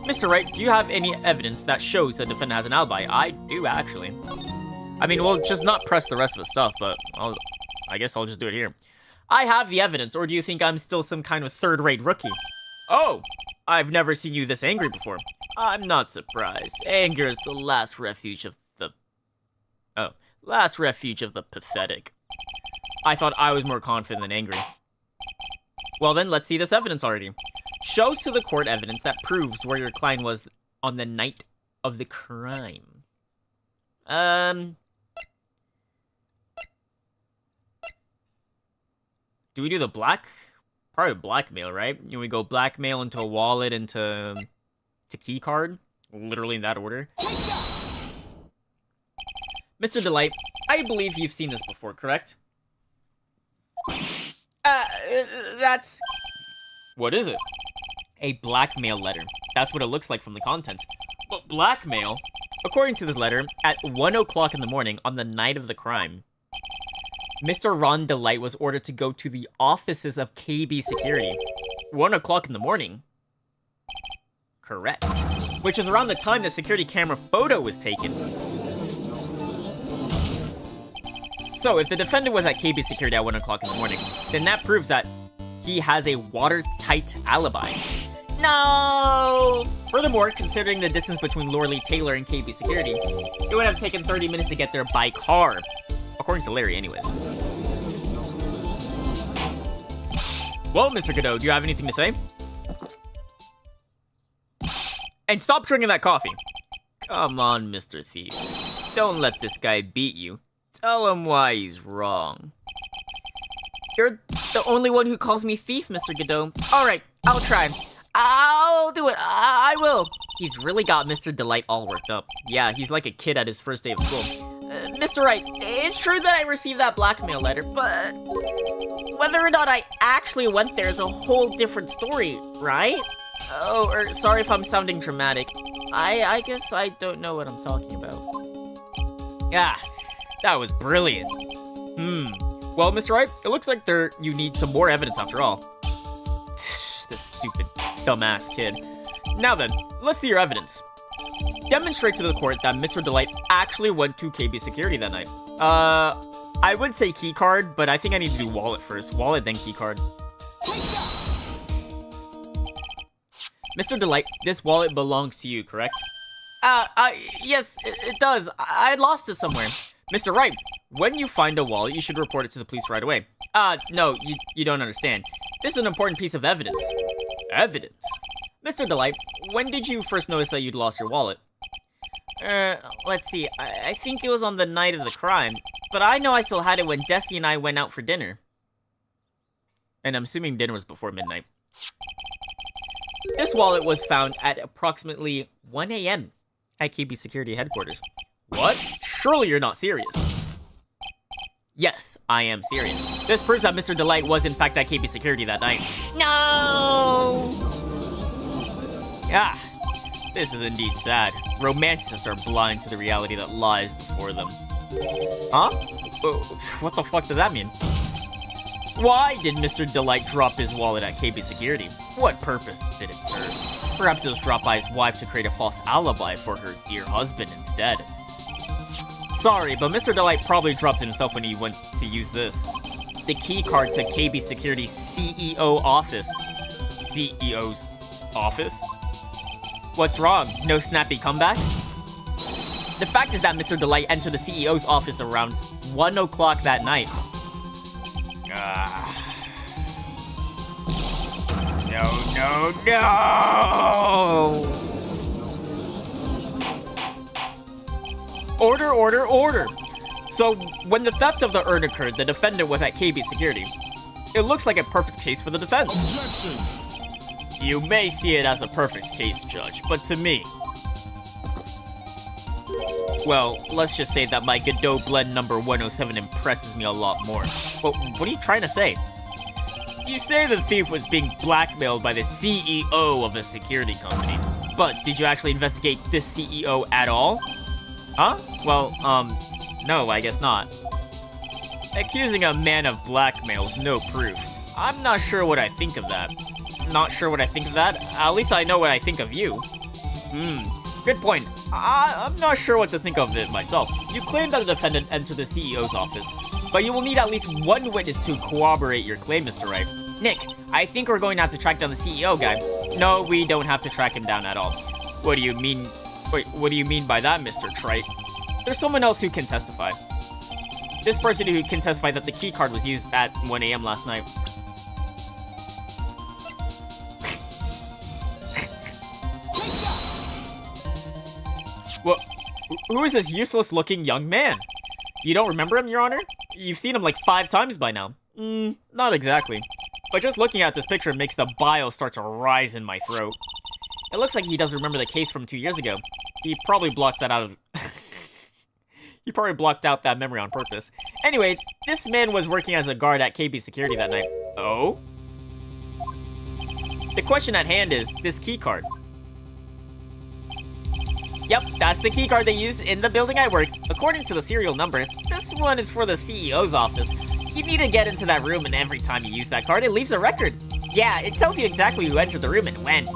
Mr. Wright, do you have any evidence that shows the defendant has an alibi? I do, actually. I mean, we'll just not press the rest of the stuff, but I guess I'll just do it here. I have the evidence, or do you think I'm still some kind of third-rate rookie? Oh, I've never seen you this angry before. I'm not surprised. Anger is the last refuge of the... last refuge of the pathetic. I thought I was more confident than angry. Well then, let's see this evidence already. Shows to the court evidence that proves where your client was on the night of the crime. Do we do the black Probably blackmail, right? You know, we go blackmail into a wallet into key card. Literally in that order. Mr. Delight, I believe you've seen this before, correct? That's... What is it? A blackmail letter. That's what it looks like from the contents. But blackmail? According to this letter, at 1 o'clock in the morning on the night of the crime, Mr. Ron Delight was ordered to go to the offices of KB Security. 1 o'clock in the morning? Correct. Which is around the time the security camera photo was taken. So, if the defendant was at KB Security at 1 o'clock in the morning, then that proves that he has a watertight alibi. No! Furthermore, considering the distance between Laura Taylor and KB Security, it would have taken 30 minutes to get there by car. According to Larry, anyways. Well, Mr. Godot, do you have anything to say? And stop drinking that coffee. Come on, Mr. Thief. Don't let this guy beat you. Tell him why he's wrong. You're the only one who calls me thief, Mr. Godot. Alright, I'll try. I'll do it. I will. He's really got Mr. Delight all worked up. Yeah, he's like a kid at his first day of school. Mr. Wright, it's true that I received that blackmail letter, but whether or not I actually went there is a whole different story, right? Oh, or sorry if I'm sounding dramatic. I guess I don't know what I'm talking about. Yeah, that was brilliant. Well, Mr. Wright, it looks like you need some more evidence after all. This stupid, dumbass kid. Now then, let's see your evidence. Demonstrate to the court that Mr. Delight actually went to KB Security that night. I would say keycard, but I think I need to do wallet first. Wallet, then keycard. Mr. Delight, this wallet belongs to you, correct? Yes, it does. I lost it somewhere. Mr. Wright, when you find a wallet, you should report it to the police right away. No, you don't understand. This is an important piece of evidence. Evidence? Mr. Delight, when did you first notice that you'd lost your wallet? Let's see. I think it was on the night of the crime, but I know I still had it when Desi and I went out for dinner. And I'm assuming dinner was before midnight. This wallet was found at approximately 1 a.m. at KB Security headquarters. What? Surely you're not serious. Yes, I am serious. This proves that Mr. Delight was in fact at KB Security that night. No! Ah, this is indeed sad. Romanticists are blind to the reality that lies before them. Huh? What the fuck does that mean? Why did Mr. Delight drop his wallet at KB Security? What purpose did it serve? Perhaps it was dropped by his wife to create a false alibi for her dear husband instead. Sorry, but Mr. Delight probably dropped it himself when he went to use this. The key card to KB Security's CEO office. CEO's office? What's wrong? No snappy comebacks? The fact is that Mr. Delight entered the CEO's office around 1 o'clock that night. No! Order! So, when the theft of the urn occurred, the defendant was at KB Security. It looks like a perfect case for the defense. Objection! You may see it as a perfect case, Judge, but to me... Well, let's just say that my Godot blend number 107 impresses me a lot more. But what are you trying to say? You say the thief was being blackmailed by the CEO of a security company. But did you actually investigate this CEO at all? Huh? Well, no, I guess not. Accusing a man of blackmail is no proof. I'm not sure what I think of that. Not sure what I think of that? At least I know what I think of you. Good point. I'm not sure what to think of it myself. You claim that the defendant entered the CEO's office, but you will need at least one witness to corroborate your claim, Mr. Wright. Nick, I think we're going to have to track down the CEO guy. No, we don't have to track him down at all. What do you mean? Wait, what do you mean by that, Mr. Trite? There's someone else who can testify. This person who can testify that the key card was used at 1 a.m. last night. Well, who is this useless-looking young man? You don't remember him, Your Honor? You've seen him like 5 times by now. Not exactly. But just looking at this picture makes the bile start to rise in my throat. It looks like he does remember the case from 2 years ago. He probably blocked that out of... He probably blocked out that memory on purpose. Anyway, this man was working as a guard at KB Security that night. Oh? The question at hand is this key card. Yep, that's the key card they use in the building I work. According to the serial number, this one is for the CEO's office. You need to get into that room, and every time you use that card, it leaves a record. Yeah, it tells you exactly who entered the room and when.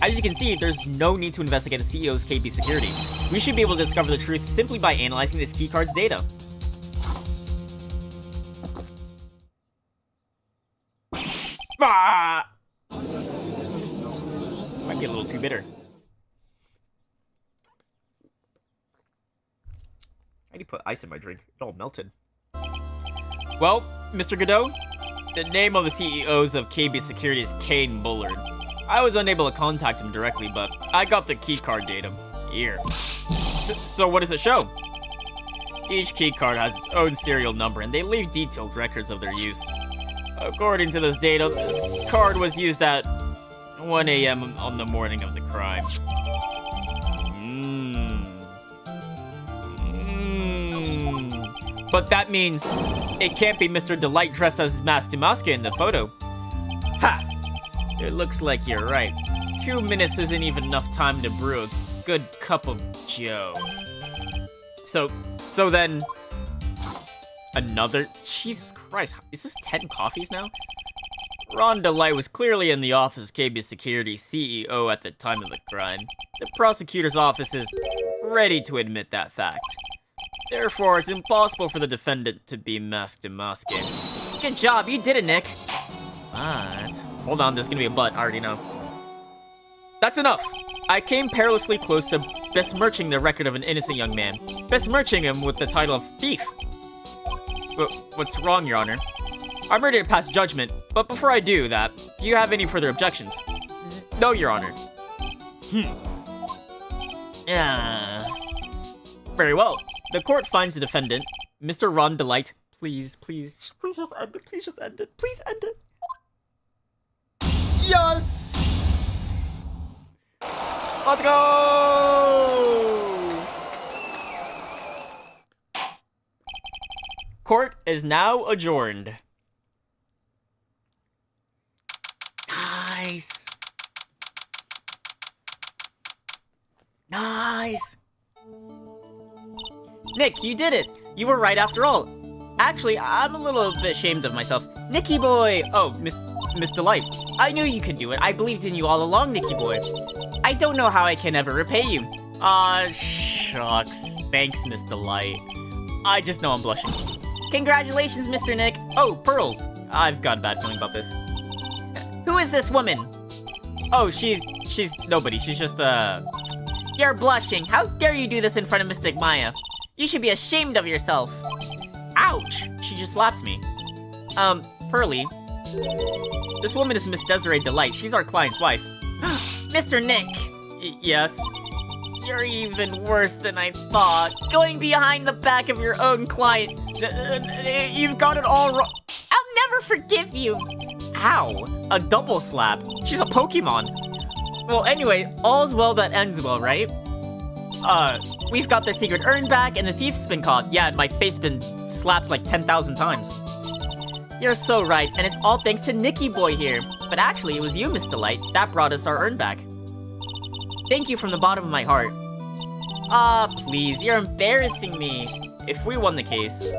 As you can see, there's no need to investigate the CEO's KB security. We should be able to discover the truth simply by analyzing this keycard's data. Ah! Might be a little too bitter. I need to put ice in my drink. It all melted. Well, Mr. Godot, the name of the CEOs of KB Security is Kane Bullard. I was unable to contact him directly, but I got the keycard data. Here. So what does it show? Each keycard has its own serial number, and they leave detailed records of their use. According to this data, this card was used at 1 a.m. on the morning of the crime. But that means it can't be Mr. Delight dressed as Mask in the photo. Ha! It looks like you're right. 2 minutes isn't even enough time to brew a good cup of joe. So then... Another? Jesus Christ, is this 10 coffees now? Ron Delight was clearly in the office of KB Security CEO at the time of the crime. The prosecutor's office is ready to admit that fact. Therefore, it's impossible for the defendant to be Mask Demaskin. Good job, you did it, Nick. But... Hold on, there's gonna be a but, I already know. That's enough! I came perilously close to besmirching the record of an innocent young man. Besmirching him with the title of thief. What's wrong, Your Honor? I'm ready to pass judgment, but before I do that, do you have any further objections? No, Your Honor. Very well. The court finds the defendant, Mr. Ron Delight. Please just end it. Please just end it. Please end it. Yes! Let's go! Court is now adjourned. Nice. Nice. Nick, you did it. You were right after all. Actually, I'm a little bit ashamed of myself. Nicky boy! Oh, Miss Delight. I knew you could do it. I believed in you all along, Nicky boy. I don't know how I can ever repay you. Aw, shucks. Thanks, Miss Delight. I just know I'm blushing. Congratulations, Mr. Nick. Oh, pearls. I've got a bad feeling about this. Who is this woman? Oh, she's nobody. She's just, You're blushing. How dare you do this in front of Mystic Maya? You should be ashamed of yourself. Ouch! She just slapped me. Pearly. This woman is Miss Desiree Delight. She's our client's wife. Mr. Nick! Yes? You're even worse than I thought. Going behind the back of your own client. You've got it all wrong. I'll never forgive you! Ow! A double slap. She's a Pokemon. Well, anyway, all's well that ends well, right? We've got the secret urn back, and the thief's been caught. Yeah, my face been slapped like 10,000 times. You're so right, and it's all thanks to Nicky boy here. But actually, it was you, Miss Delight, that brought us our urn back. Thank you from the bottom of my heart. Please, you're embarrassing me. If we won the case,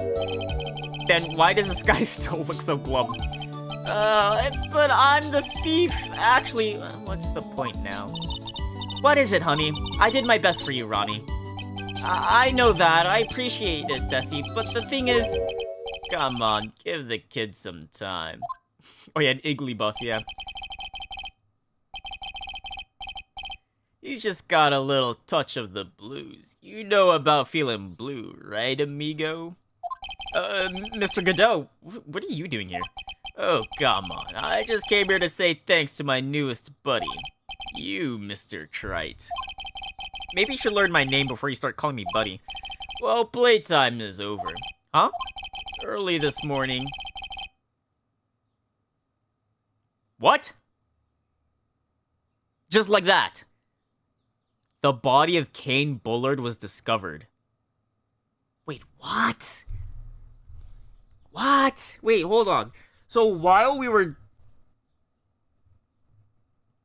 then why does this guy still look so glum? But I'm the thief. Actually, what's the point now? What is it, honey? I did my best for you, Ronnie. I know that. I appreciate it, Desi. But the thing is... Come on, give the kid some time. Oh yeah, an Igglybuff, yeah. He's just got a little touch of the blues. You know about feeling blue, right, amigo? Mr. Godot, what are you doing here? Oh, come on. I just came here to say thanks to my newest buddy. You, Mr. Trite. Maybe you should learn my name before you start calling me buddy. Well, playtime is over. Huh? Early this morning. What? Just like that. The body of Kane Bullard was discovered. Wait, what? What? Wait, hold on. So while we were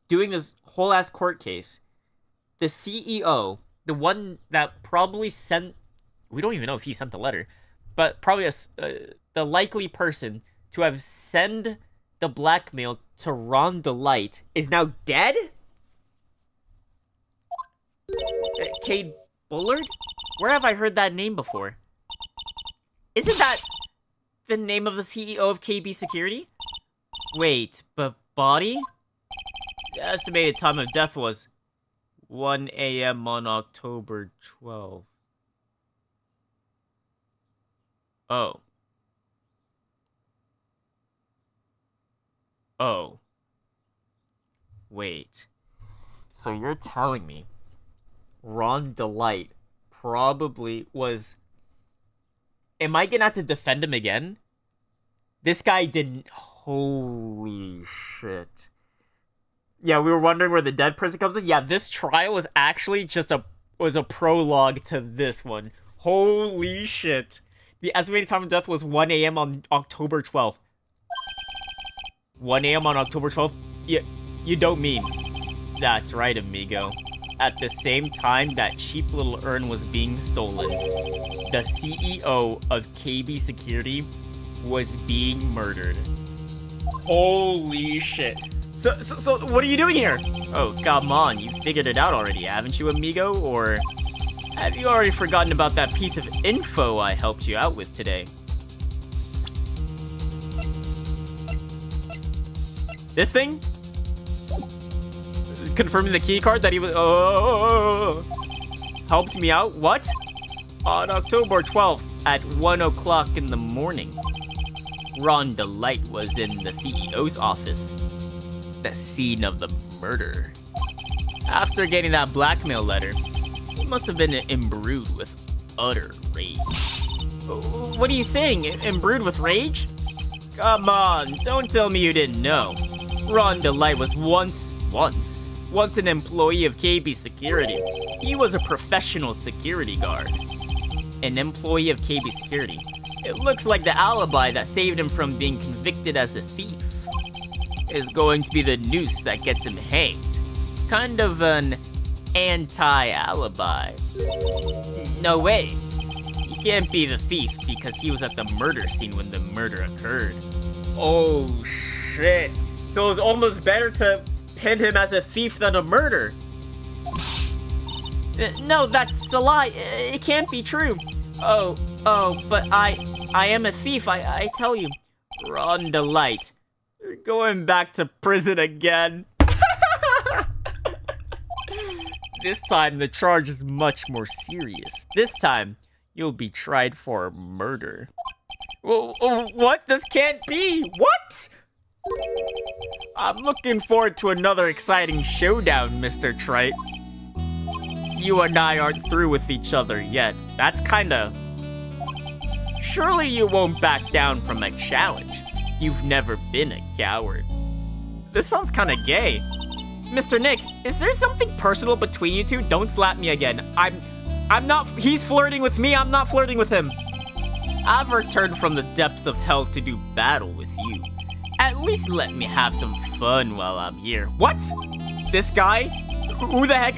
doing this whole ass court case, the CEO, the one that probably sent, we don't even know if he sent the letter, but probably the likely person to have sent the blackmail to Ron DeLight is now dead? Cade Bullard? Where have I heard that name before? Isn't that the name of the CEO of KB Security? Wait, but body? The estimated time of death was 1 a.m. on October 12th. Oh. Oh. Wait. So you're telling me Ron DeLight probably was... Am I gonna have to defend him again? This guy didn't... Holy shit. Yeah, we were wondering where the dead person comes in. Yeah, this trial was actually just a prologue to this one. Holy shit. The estimated time of death was 1 a.m. on October 12th. 1 a.m. on October 12th? Yeah, you don't mean. That's right, amigo. At the same time that cheap little urn was being stolen, the CEO of KB Security was being murdered. Holy shit. So what are you doing here? Oh, come on, you figured it out already, haven't you, amigo? Or have you already forgotten about that piece of info I helped you out with today? This thing? Confirming the key card that he was... helped me out? What? On October 12th at 1 o'clock in the morning, Ron DeLight was in the CEO's office. The scene of the murder. After getting that blackmail letter, he must have been imbrued with utter rage. What are you saying? Imbrued with rage? Come on, don't tell me you didn't know. Ron DeLight was once an employee of KB Security. He was a professional security guard. An employee of KB Security. It looks like the alibi that saved him from being convicted as a thief is going to be the noose that gets him hanged. Kind of an anti-alibi. No way. He can't be the thief because he was at the murder scene when the murder occurred. Oh shit. So it was almost better to pin him as a thief than a murder. No, that's a lie. It can't be true. Oh, but I am a thief, I tell you. Ron DeLight. You're going back to prison again. This time, the charge is much more serious. This time, you'll be tried for murder. What? This can't be. What? I'm looking forward to another exciting showdown, Mr. Trite. You and I aren't through with each other yet. That's kinda... Surely you won't back down from a challenge. You've never been a coward. This sounds kinda gay. Mr. Nick, is there something personal between you two? Don't slap me again. I'm not... He's flirting with me, I'm not flirting with him. I've returned from the depths of hell to do battle with you. At least let me have some fun while I'm here. What? This guy? Who the heck?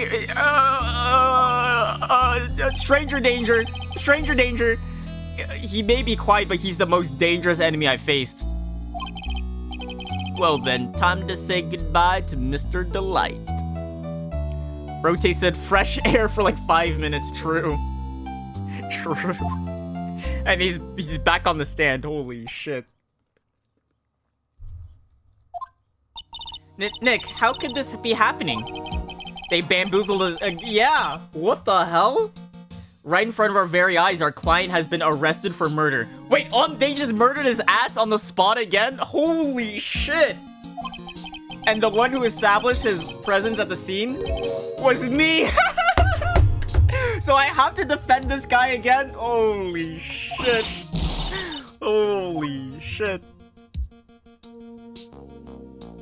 Stranger danger. Stranger danger. He may be quiet, but he's the most dangerous enemy I've faced. Well then, time to say goodbye to Mr. DeLight. Rotate said fresh air for like 5 minutes. True. True. And he's back on the stand. Holy shit. Nick, how could this be happening? They bamboozled us. Yeah. What the hell? Right in front of our very eyes, our client has been arrested for murder. Wait, they just murdered his ass on the spot again? Holy shit. And the one who established his presence at the scene was me. So I have to defend this guy again? Holy shit. Holy shit.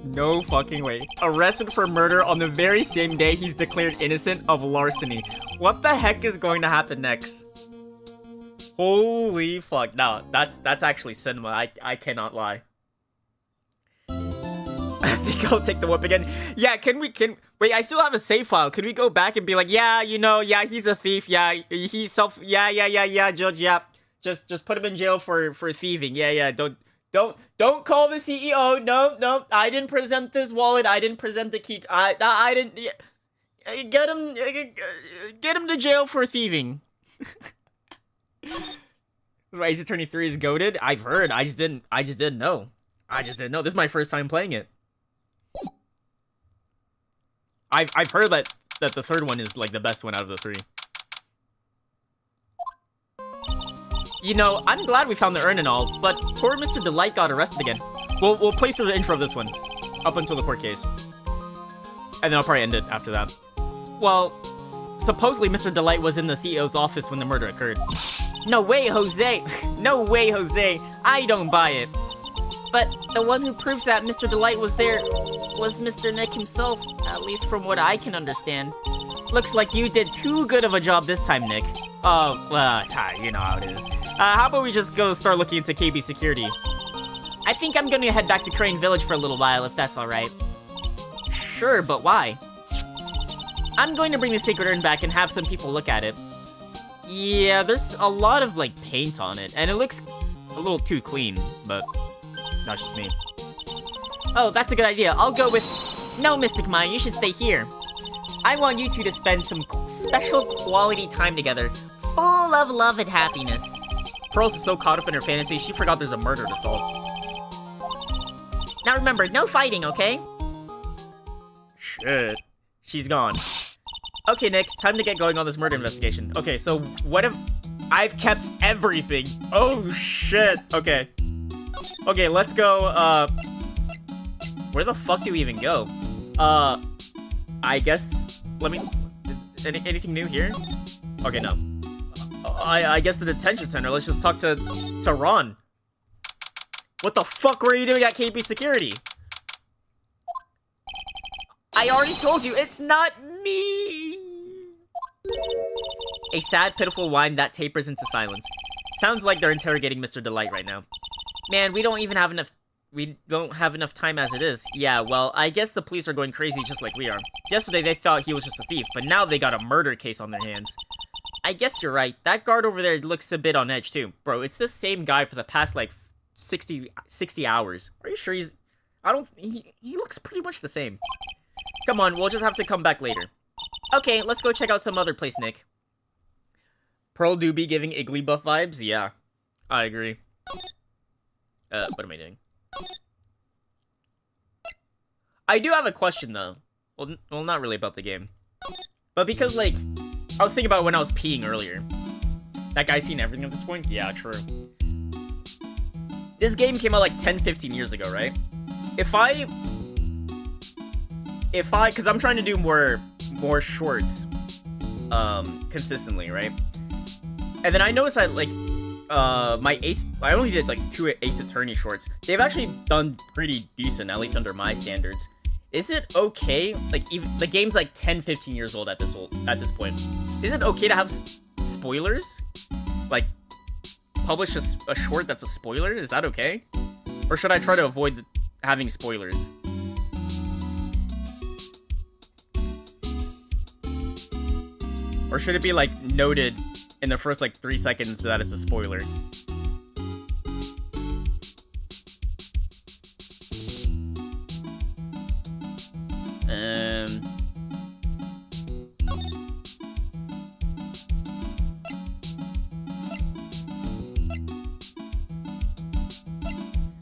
No fucking way. Arrested for murder on the very same day he's declared innocent of larceny. What the heck is going to happen next? Holy fuck. No, that's actually cinema. I cannot lie. I think I'll take the whoop again. Yeah, wait, I still have a save file. Can we go back and be like, yeah, you know, yeah, he's a thief. Yeah, he's yeah, judge, yeah. Just put him in jail for thieving. Yeah, don't call the CEO. No, I didn't present this wallet. I didn't present the key. I didn't. Get him to jail for thieving. That's why Ace Attorney 3 is goated. I've heard. I just didn't know. This is my first time playing it. I've heard that the third one is like the best one out of the 3. You know, I'm glad we found the urn and all, but poor Mr. Delight got arrested again. We'll play through the intro of this one, up until the court case. And then I'll probably end it after that. Well, supposedly Mr. Delight was in the CEO's office when the murder occurred. No way, Jose! No way, Jose! I don't buy it. But the one who proves that Mr. Delight was there was Mr. Nick himself, at least from what I can understand. Looks like you did too good of a job this time, Nick. Oh, you know how it is. How about we just go start looking into KB security? I think I'm gonna head back to Crane Village for a little while, if that's alright. Sure, but why? I'm going to bring the sacred urn back and have some people look at it. Yeah, there's a lot of, like, paint on it, and it looks a little too clean, but that's just me. Oh, that's a good idea. I'll go with... No, Mystic Mine, you should stay here. I want you two to spend some special quality time together, full of love and happiness. Pearls is so caught up in her fantasy, she forgot there's a murder to solve. Now remember, no fighting, okay? Shit. She's gone. Okay, Nick, time to get going on this murder investigation. Okay, so what if... I've kept everything. Oh, shit. Okay. Okay, let's go, where the fuck do we even go? I guess... Let me... Anything new here? Okay, no. I guess the detention center. Let's just talk to Ron. What the fuck were you doing at KB Security? I already told you, it's not me! A sad, pitiful whine that tapers into silence. Sounds like they're interrogating Mr. Delight right now. Man, we don't have enough time as it is. Yeah, well, I guess the police are going crazy just like we are. Yesterday they thought he was just a thief, but now they got a murder case on their hands. I guess you're right. That guard over there looks a bit on edge too. Bro, it's the same guy for the past, like, 60 hours. Are you sure he's... He looks pretty much the same. Come on, we'll just have to come back later. Okay, let's go check out some other place, Nick. Pearl do be giving Igglybuff vibes? Yeah, I agree. What am I doing? I do have a question, though. Well, not really about the game. But because, like, I was thinking about when I was peeing earlier. That guy's seen everything at this point? Yeah, true. This game came out, like, 10-15 years ago, right? If I, because I'm trying to do more shorts, consistently, right? And then I noticed that, like, I only did, like, 2 Ace Attorney shorts. They've actually done pretty decent, at least under my standards. Is it okay, like, even, the game's, like, 10-15 years old at this point. Is it okay to have spoilers? Like, publish a short that's a spoiler? Is that okay? Or should I try to avoid having spoilers? Or should it be, like, noted in the first, like, 3 seconds that it's a spoiler?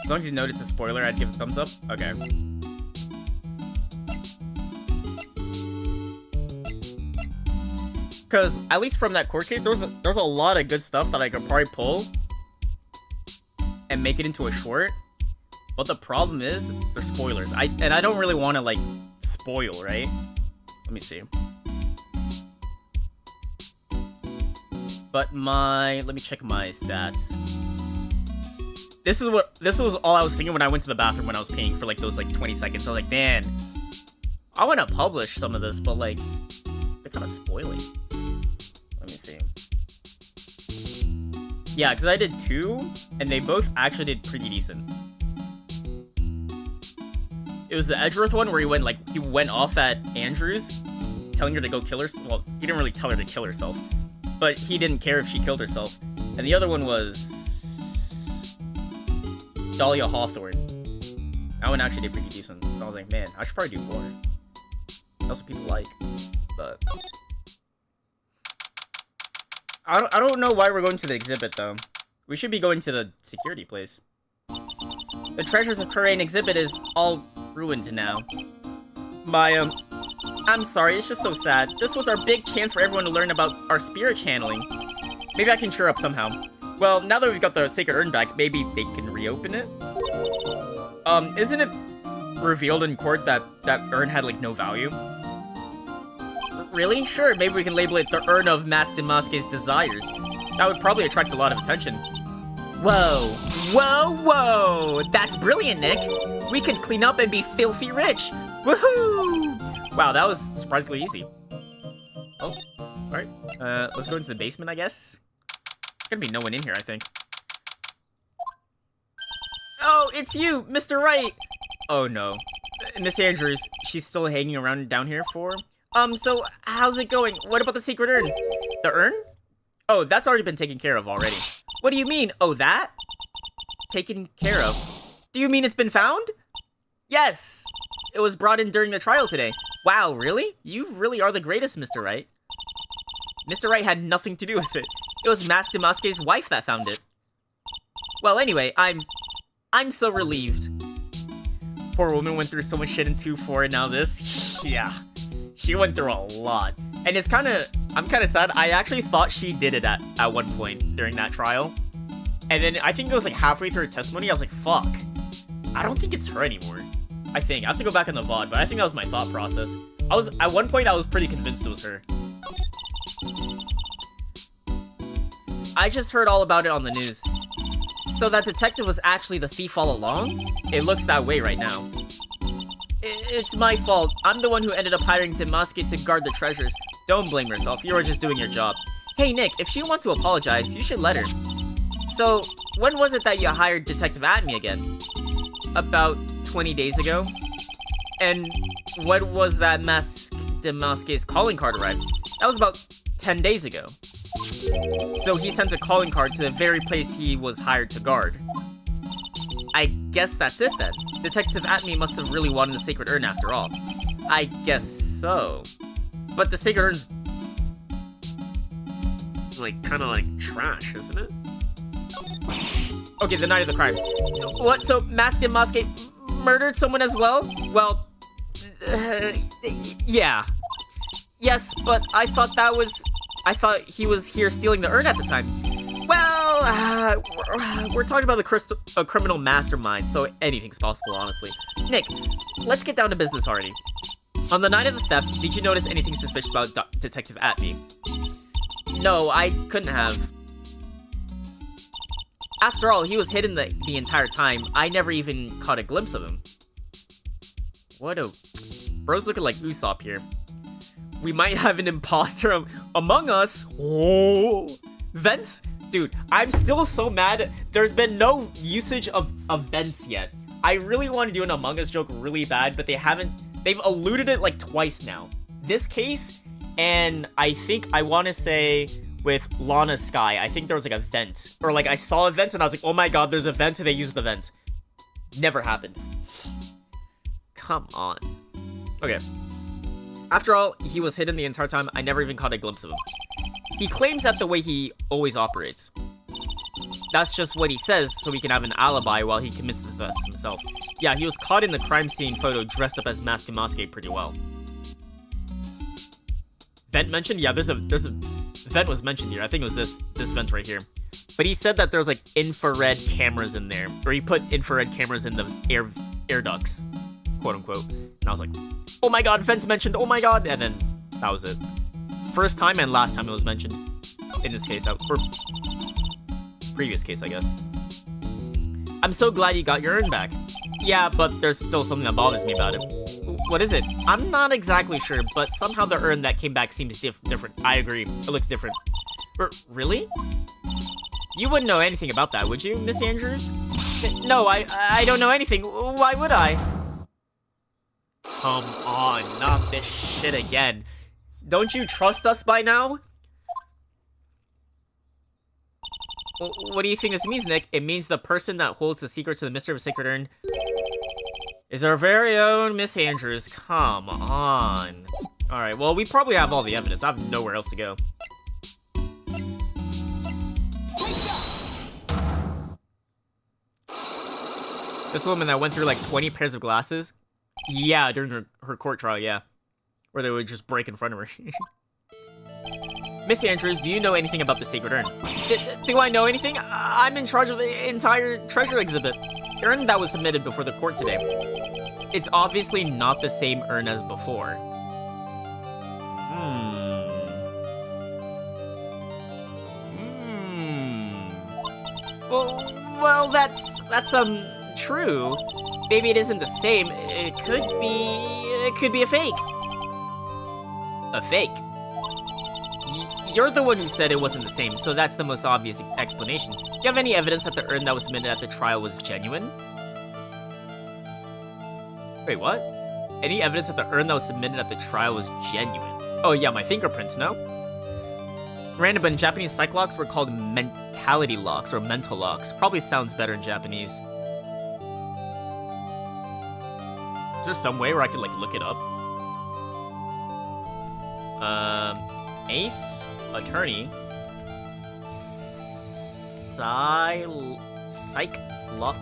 As long as you note it's a spoiler, I'd give it a thumbs up. Okay. Because, at least from that court case, there's a lot of good stuff that I could probably pull and make it into a short. But the problem is, they're spoilers. And I don't really want to, like, spoil, right? Let me see. but let me check my stats. This was all I was thinking when I went to the bathroom when I was peeing for like those like 20 seconds. I was like, man, I want to publish some of this, but like, they're kind of spoiling. Let me see. Yeah, because I did 2, and they both actually did pretty decent. It was the Edgeworth one where he went off at Andrews, telling her to go kill herself. Well, he didn't really tell her to kill herself, but he didn't care if she killed herself. And the other one was Dahlia Hawthorne. That one actually did pretty decent. So I was like, man, I should probably do more. That's what people like. But I don't know why we're going to the exhibit though. We should be going to the security place. The Treasures of Coraine exhibit is all ruined now. I'm sorry, it's just so sad. This was our big chance for everyone to learn about our spirit channeling. Maybe I can cheer up somehow. Well, now that we've got the Sacred Urn back, maybe they can reopen it? Isn't it revealed in court that that urn had, like, no value? Really? Sure, maybe we can label it the Urn of Mask Damaski's Desires. That would probably attract a lot of attention. Whoa. Whoa, whoa! That's brilliant, Nick! We could clean up and be filthy rich! Woohoo! Wow, that was surprisingly easy. Oh, alright. Let's go into the basement, I guess. There's gonna be no one in here, I think. Oh, it's you, Mr. Wright! Oh no. Miss Andrews, she's still hanging around down here for? So, how's it going? What about the secret urn? The urn? Oh, that's already been taken care of already. What do you mean? Oh, that? Taken care of? Do you mean it's been found? Yes! It was brought in during the trial today. Wow, really? You really are the greatest, Mr. Wright. Mr. Wright had nothing to do with it. It was Mask Damaski's wife that found it. Well, anyway, I'm so relieved. Poor woman went through so much shit in 2-4 and now this. Yeah. She went through a lot. And it's I'm kind of sad. I actually thought she did it at one point during that trial. And then I think it was like halfway through her testimony, I was like, fuck. I don't think it's her anymore. I think. I have to go back in the VOD, but I think that was my thought process. At one point, I was pretty convinced it was her. I just heard all about it on the news. So that detective was actually the thief all along? It looks that way right now. It's my fault. I'm the one who ended up hiring Damaski to guard the treasures. Don't blame yourself. You were just doing your job. Hey, Nick, if she wants to apologize, you should let her. So, when was it that you hired Detective Atme again? About 20 days ago. And when was that Mask Damaski's calling card arrived? That was about 10 days ago. So he sent a calling card to the very place he was hired to guard. I guess that's it then. Detective Atme must have really wanted the Sacred Urn after all. I guess so. But the Sacred Urn's like, kinda like trash, isn't it? Okay, the night of the crime. What, so Mask Damaski murdered someone as well? Well, yeah. Yes, but I thought he was here stealing the urn at the time. Well, we're talking about a criminal mastermind, so anything's possible, honestly. Nick, let's get down to business already. On the night of the theft, did you notice anything suspicious about Detective Atme? No, I couldn't have. After all, he was hidden the entire time. I never even caught a glimpse of him. Bro's looking like Usopp here. We might have an imposter among us. Oh, vents? Dude, I'm still so mad. There's been no usage of vents yet. I really want to do an Among Us joke really bad, but they've eluded it like twice now. This case, and I want to say with Lana Sky, I think there was like a vent. Or like I saw a vent and I was like, oh my god, there's a vent, and they used the vent. Never happened. Come on. Okay. After all, he was hidden the entire time. I never even caught a glimpse of him. He claims that the way he always operates. That's just what he says, so he can have an alibi while he commits the thefts himself. Yeah, he was caught in the crime scene photo dressed up as Mask Damaski pretty well. Vent mentioned? Yeah, there's a vent was mentioned here. I think it was this vent right here. But he said that there's like infrared cameras in there, or he put infrared cameras in the air ducts, quote unquote. And I was like, oh my god, vents mentioned, oh my god, and then that was it. First time and last time it was mentioned. In this case, or previous case, I guess. I'm so glad you got your urn back. Yeah, but there's still something that bothers me about it. What is it? I'm not exactly sure, but somehow the urn that came back seems different. I agree. It looks different. Really? You wouldn't know anything about that, would you, Miss Andrews? No, I don't know anything. Why would I? Come on, not this shit again. Don't you trust us by now? What do you think this means, Nick? It means the person that holds the secret to the mystery of a sacred urn is our very own Miss Andrews. Come on. Alright, well, we probably have all the evidence. I have nowhere else to go. This woman that went through like 20 pairs of glasses? Yeah, during her court trial, yeah. Where they would just break in front of her. Miss Andrews, do you know anything about the sacred urn? Do I know anything? I'm in charge of the entire treasure exhibit. The urn that was submitted before the court today. It's obviously not the same urn as before. Well, that's true. Maybe it isn't the same. It could be a fake. A fake? You're the one who said it wasn't the same, so that's the most obvious explanation. Do you have any evidence that the urn that was submitted at the trial was genuine? Wait, what? Any evidence that the urn that was submitted at the trial was genuine? Oh yeah, my fingerprints, no? Random, but in Japanese, psych locks were called mentality locks, or mental locks. Probably sounds better in Japanese. Is there some way where I could, like, look it up? Ace? Attorney? Psych lock?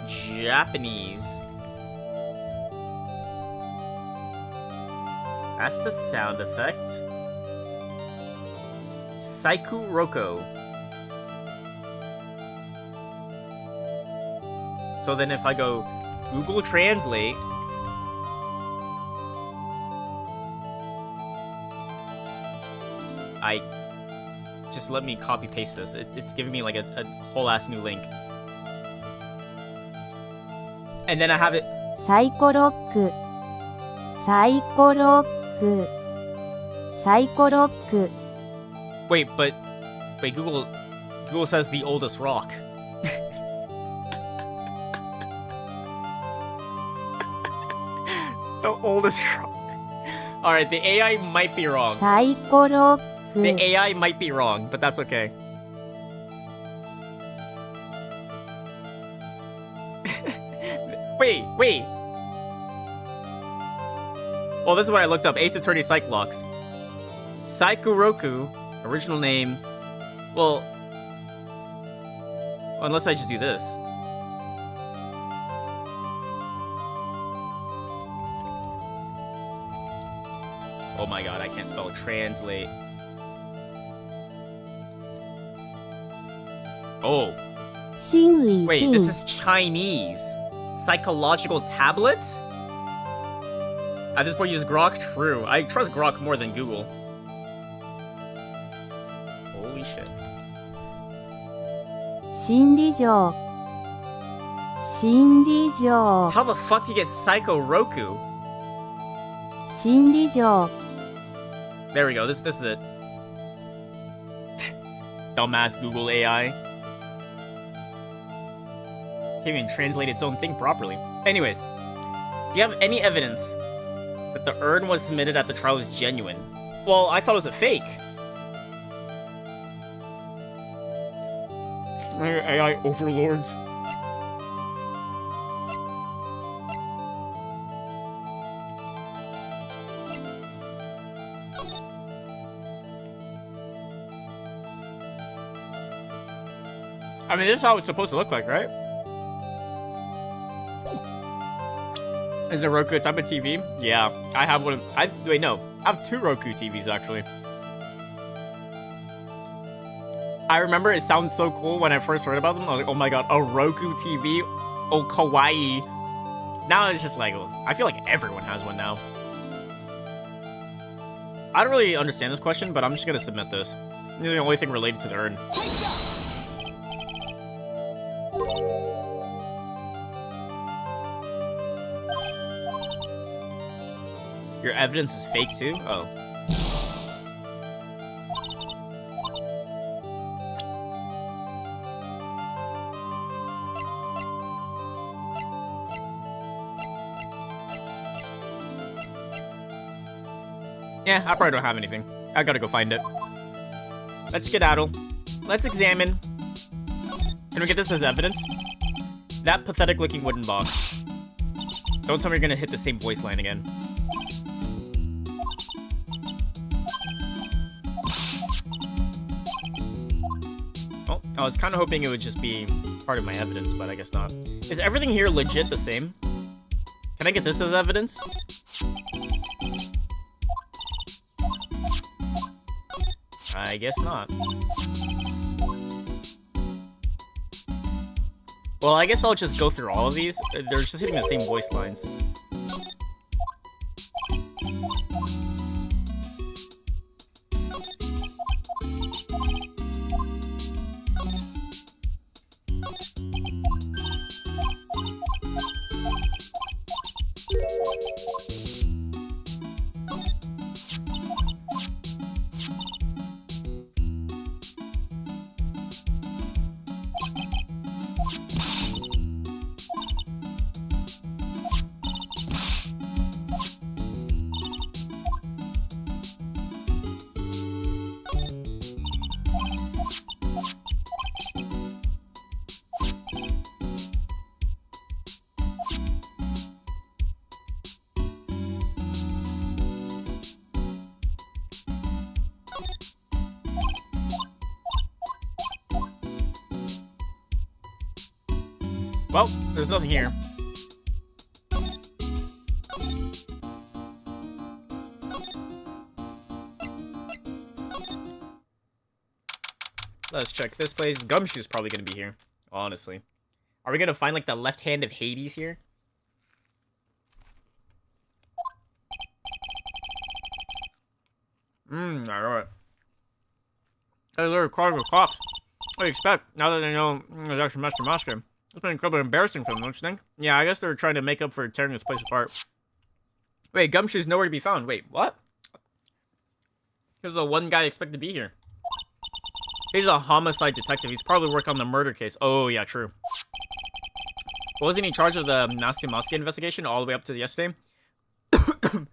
Japanese? That's the sound effect. Saikuroko. So then if I go Google Translate, just let me copy paste this. It's giving me like a whole ass new link. And then I have it. Psycholock. Wait, Google says the oldest rock. The oldest rock. Alright, the AI might be wrong. The AI might be wrong, but that's okay. Wait. Well, this is what I looked up. Ace Attorney Psych Locks. Saikuroku, original name. Well, unless I just do this. Oh my god, I can't spell translate. Oh. Wait, this is Chinese. Psychological tablet? At this point, use Grok? True. I trust Grok more than Google. Holy shit. 心理錠 How the fuck do you get Psycho Roku? 心理錠 There we go. This is it. Dumbass Google AI. Can't even translate its own thing properly. Anyways, do you have any evidence that the urn was submitted at the trial was genuine? Well, I thought it was a fake. AI overlords. I mean, this is how it's supposed to look like, right? Is a Roku a type of TV? Yeah, I have one. Wait, no. I have 2 Roku TVs, actually. I remember it sounded so cool when I first heard about them. I was like, oh my god, a Roku TV? Oh, kawaii. Now it's just like, I feel like everyone has one now. I don't really understand this question, but I'm just gonna submit this. the only thing related to the urn. Your evidence is fake too? Oh. Yeah, I probably don't have anything. I gotta go find it. Let's skedaddle. Let's examine. Can we get this as evidence? That pathetic looking wooden box. Don't tell me you're gonna hit the same voice line again. Oh, I was kind of hoping it would just be part of my evidence, but I guess not. Is everything here legit the same? Can I get this as evidence? I guess not. Well, I guess I'll just go through all of these. They're just hitting the same voice lines. Well, there's nothing here. Let's check this place. Gumshoe's probably gonna be here, honestly. Are we gonna find, like, the left hand of Hades here? Alright. Hey, they're calling the cops. What do you expect, now that they know there's actually Master Masker? It's been incredibly embarrassing for them, don't you think? Yeah, I guess they're trying to make up for tearing this place apart. Wait, Gumshoe's nowhere to be found. Wait, what? Here's the one guy expected to be here. He's a homicide detective. He's probably working on the murder case. Oh, yeah, true. Wasn't he in charge of the Master Masker investigation all the way up to yesterday? I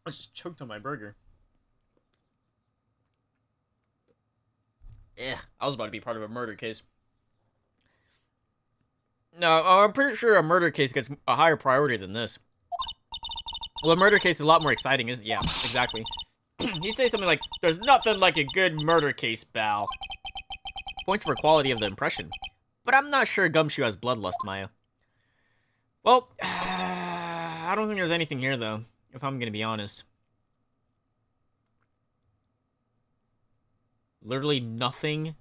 just choked on my burger. Ugh, I was about to be part of a murder case. No, I'm pretty sure a murder case gets a higher priority than this. Well, a murder case is a lot more exciting, isn't it? Yeah, exactly. He'd say something like, "There's nothing like a good murder case, Bal." Points for quality of the impression. But I'm not sure Gumshoe has bloodlust, Maya. Well, I don't think there's anything here, though, if I'm gonna be honest. Literally nothing.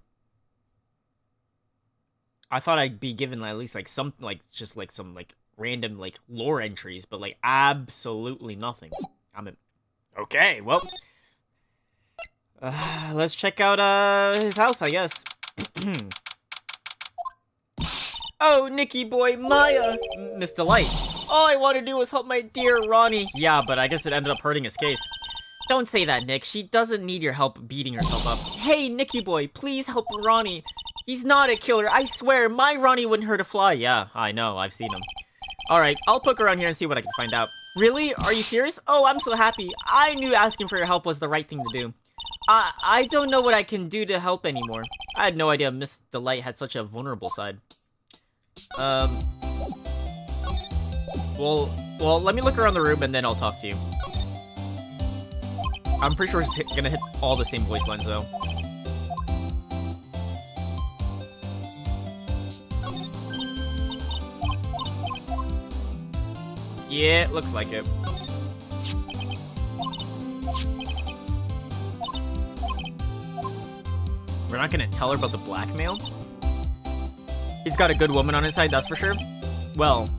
I thought I'd be given at least, like, some, like, just, like, some, like, random, like, lore entries, but, like, absolutely nothing. Okay, well. Let's check out, his house, I guess. Oh, Nicky boy, Maya! Miss Delight. All I want to do was help my dear Ronnie. Yeah, but I guess it ended up hurting his case. Don't say that, Nick. She doesn't need your help beating herself up. Hey, Nicky boy, please help Ronnie. He's not a killer, I swear. My Ronnie wouldn't hurt a fly. Yeah, I know. I've seen him. Alright, I'll poke around here and see what I can find out. Really? Are you serious? Oh, I'm so happy. I knew asking for your help was the right thing to do. I don't know what I can do to help anymore. I had no idea Miss Delight had such a vulnerable side. Well, let me look around the room and then I'll talk to you. I'm pretty sure it's gonna hit all the same voice lines, though. Yeah, it looks like it. We're not gonna tell her about the blackmail? He's got a good woman on his side, that's for sure. Well,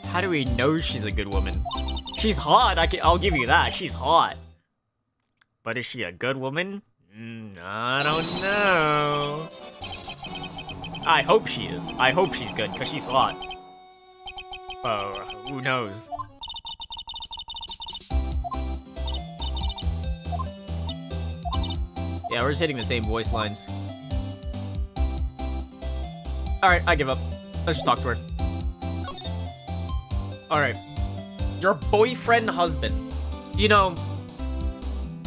how do we know she's a good woman? She's hot, I'll give you that, she's hot. But is she a good woman? I don't know. I hope she is. I hope she's good, because she's hot. Oh, who knows? Yeah, we're just hitting the same voice lines. Alright, I give up. Let's just talk to her. Alright. Your boyfriend husband. You know,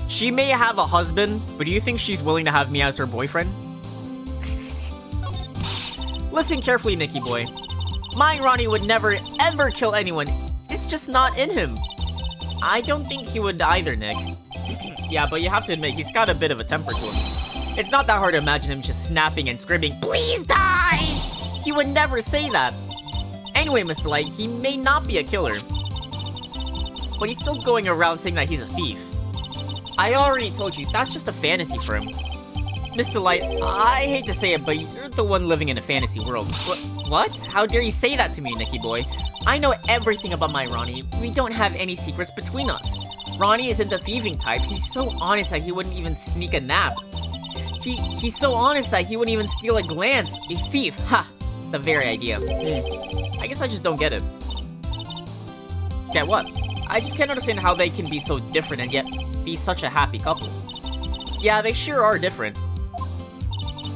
she may have a husband, but do you think she's willing to have me as her boyfriend? Listen carefully, Nicky boy. My Ronnie would never, ever kill anyone. It's just not in him. I don't think he would either, Nick. Yeah, but you have to admit, he's got a bit of a temper to him. It's not that hard to imagine him just snapping and screaming, "Please die!" He would never say that. Anyway, Mr. Light, he may not be a killer, but he's still going around saying that he's a thief. I already told you, that's just a fantasy for him. Mr. Light, I hate to say it, but you're the one living in a fantasy world. What? How dare you say that to me, Nicky boy? I know everything about my Ronnie. We don't have any secrets between us. Ronnie isn't the thieving type. He's so honest that he wouldn't even sneak a nap. He's so honest that he wouldn't even steal a glance. A thief. Ha! The very idea. I guess I just don't get it. Get what? I just can't understand how they can be so different and yet be such a happy couple. Yeah, they sure are different.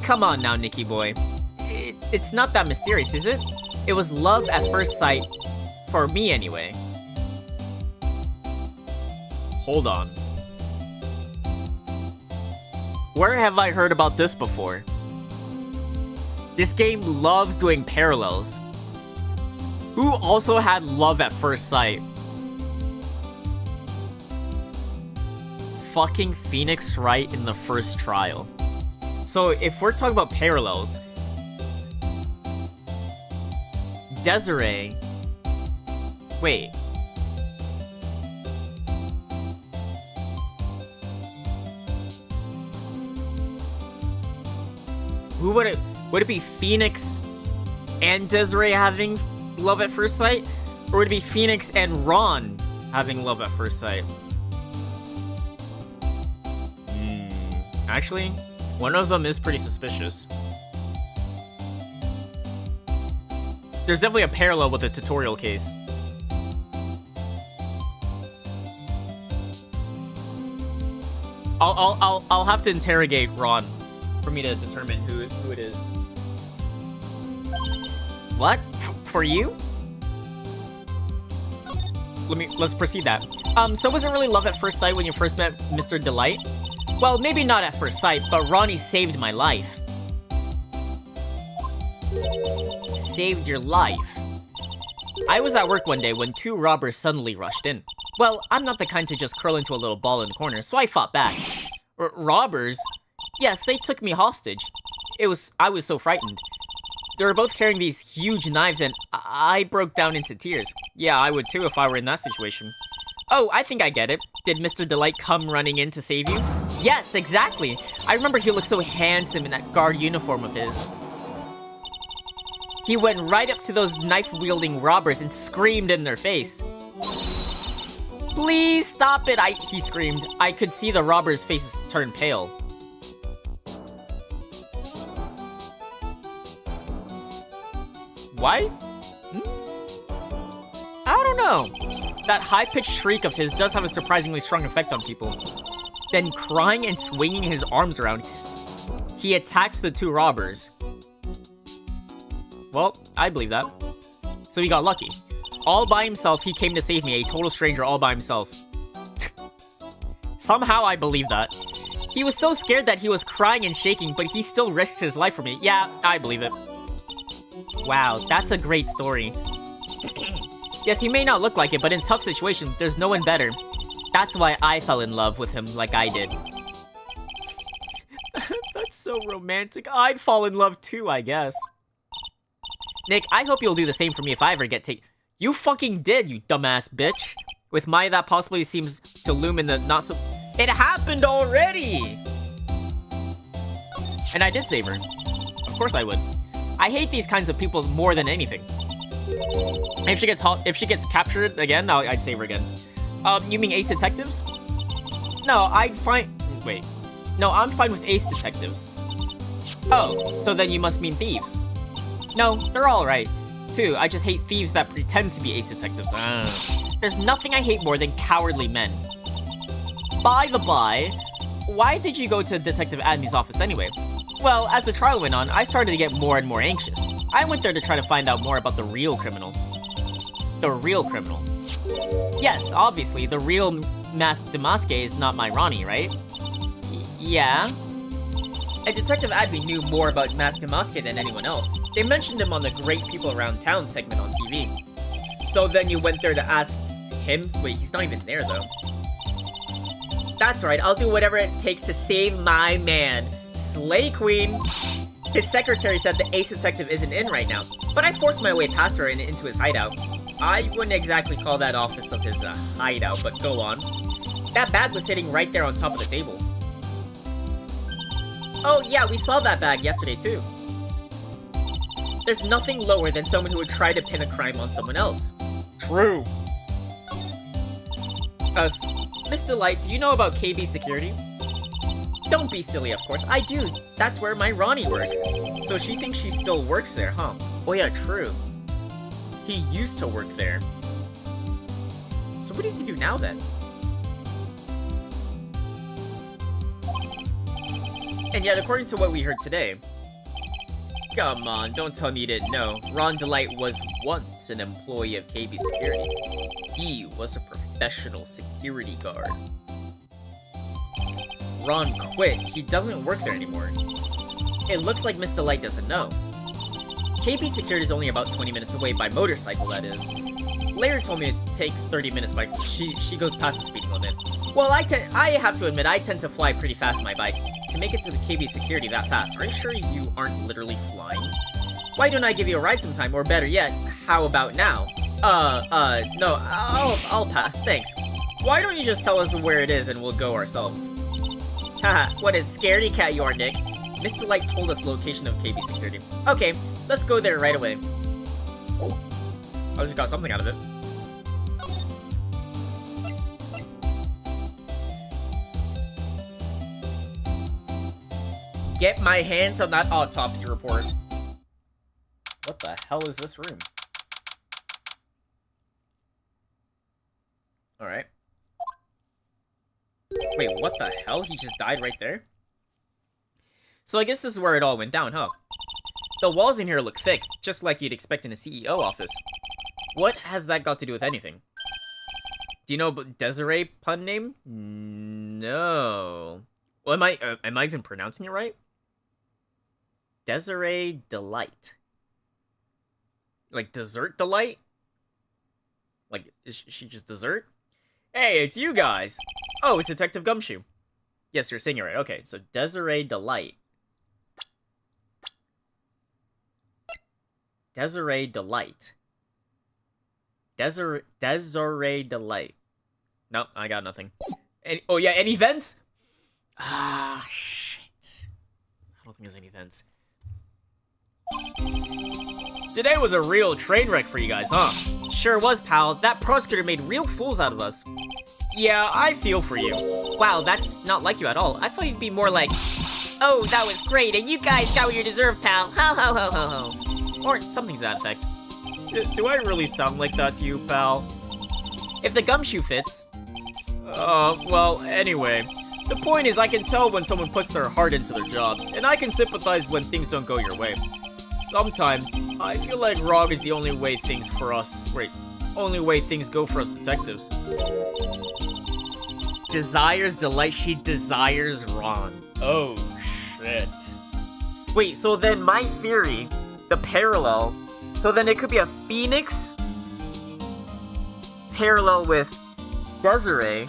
Come on now, Nicky boy. It's not that mysterious, is it? It was love at first sight. For me, anyway. Hold on. Where have I heard about this before? This game loves doing parallels. Who also had love at first sight? Fucking Phoenix Wright in the first trial. So if we're talking about parallels, Desiree... Wait. Who would it be Phoenix and Desiree having love at first sight? Or would it be Phoenix and Ron having love at first sight? Actually, one of them is pretty suspicious. There's definitely a parallel with the tutorial case. I'll have to interrogate Ron for me to determine who it is. What? For you? Let's proceed that. So was it really love at first sight when you first met Mr. Delight? Well, maybe not at first sight, but Ronnie saved my life. Saved your life? I was at work one day when two robbers suddenly rushed in. Well, I'm not the kind to just curl into a little ball in the corner, so I fought back. Robbers? Yes, they took me hostage. I was so frightened. They were both carrying these huge knives and I broke down into tears. Yeah, I would too if I were in that situation. Oh, I think I get it. Did Mr. Delight come running in to save you? Yes, exactly. I remember he looked so handsome in that guard uniform of his. He went right up to those knife-wielding robbers and screamed in their face. Please stop it, he screamed. I could see the robbers' faces turn pale. Why? I don't know. That high-pitched shriek of his does have a surprisingly strong effect on people. Then, crying and swinging his arms around, he attacks the two robbers. Well, I believe that. So he got lucky. All by himself, he came to save me, a total stranger all by himself. Somehow I believe that. He was so scared that he was crying and shaking, but he still risked his life for me. Yeah, I believe it. Wow, that's a great story. Yes, he may not look like it, but in tough situations, there's no one better. That's why I fell in love with him like I did. That's so romantic. I'd fall in love too, I guess. Nick, I hope you'll do the same for me if I ever get taken. You fucking did, you dumbass bitch. With Maya, that possibly seems to loom in the not so... It happened already! And I did save her. Of course I would. I hate these kinds of people more than anything. If she gets captured again, I'd save her again. You mean Ace Detectives? No, I'm fine. Wait. No, I'm fine with ace detectives. Oh, so then you must mean thieves. No, they're alright. Too, I just hate thieves that pretend to be ace detectives. There's nothing I hate more than cowardly men. By the by, why did you go to Detective Adney's office anyway? Well, as the trial went on, I started to get more and more anxious. I went there to try to find out more about the real criminal. The real criminal. Yes, obviously, the real Mask Damaske is not my Ronnie, right? Yeah. And Detective Adney knew more about Mask Damaske than anyone else. They mentioned him on the Great People Around Town segment on TV. So then you went there to ask him? Wait, he's not even there though. That's right, I'll do whatever it takes to save my man. Slay Queen! His secretary said the ace detective isn't in right now, but I forced my way past her and into his hideout. I wouldn't exactly call that office of his hideout, but go on. That bag was sitting right there on top of the table. Oh yeah, we saw that bag yesterday too. There's nothing lower than someone who would try to pin a crime on someone else. True. Miss Delight, do you know about KB Security? Don't be silly, of course. I do. That's where my Ronnie works. So she thinks she still works there, huh? Oh yeah, true. He used to work there. So what does he do now then? And yet, according to what we heard today... Come on, don't tell me you didn't know. Ron Delight was once an employee of KB Security. He was a professional security guard. Ron quit. He doesn't work there anymore. It looks like Miss Delight doesn't know. KB Security is only about 20 minutes away by motorcycle, that is. Larry told me it takes 30 minutes by she goes past the speed limit. Well, I have to admit, I tend to fly pretty fast on my bike. To make it to the KB Security that fast, are you sure you aren't literally flying? Why don't I give you a ride sometime, or better yet, how about now? No, I'll pass, thanks. Why don't you just tell us where it is and we'll go ourselves? Haha, what a scaredy cat you are, Nick. Mr. Light told us location of KB Security. Okay, let's go there right away. Oh, I just got something out of it. Get my hands on that autopsy report. What the hell is this room? Alright. Wait, what the hell? He just died right there? So I guess this is where it all went down, huh? The walls in here look thick, just like you'd expect in a CEO office. What has that got to do with anything? Do you know Desiree pun name? No. Well, am I even pronouncing it right? Desiree Delight. Like dessert delight? Like, is she just dessert? Hey, it's you guys! Oh, it's Detective Gumshoe. Yes, you're saying it right. Okay, so Desiree Delight. Desiree Delight. Desiree Delight. Nope, I got nothing. Oh yeah, any vents? Ah, shit. I don't think there's any vents. Today was a real train wreck for you guys, huh? Sure was, pal. That prosecutor made real fools out of us. Yeah, I feel for you. Wow, that's not like you at all. I thought you'd be more like, oh, that was great, and you guys got what you deserve, pal. Ho ho ho ho ho. Or something to that effect. Do I really sound like that to you, pal? If the gumshoe fits. Well, anyway. The point is, I can tell when someone puts their heart into their jobs, and I can sympathize when things don't go your way. Sometimes, I feel like Rog is the only way things for us. Wait, only way things go for us detectives. Desires Delight, she desires Ron. Oh, shit. Wait, so then my theory, the parallel, so then it could be a Phoenix parallel with Desiree,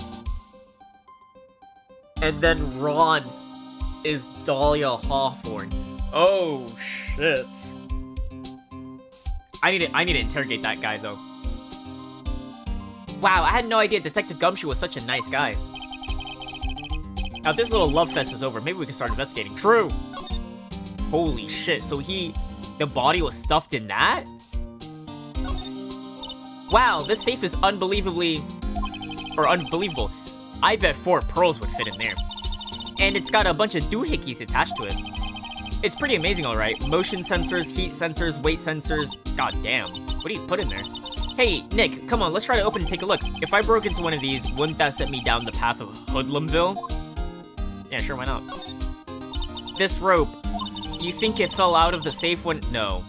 and then Ron is Dahlia Hawthorne. Oh, shit. I need to interrogate that guy, though. Wow, I had no idea Detective Gumshoe was such a nice guy. Now, if this little love fest is over, maybe we can start investigating. True! Holy shit, so the body was stuffed in that? Wow, this safe is unbelievable. I bet 4 pearls would fit in there. And it's got a bunch of doohickeys attached to it. It's pretty amazing, alright. Motion sensors, heat sensors, weight sensors. God damn. What do you put in there? Hey, Nick, come on, let's try to open and take a look. If I broke into one of these, wouldn't that set me down the path of Hoodlumville? Yeah, sure, why not? This rope, do you think it fell out of the safe when... No.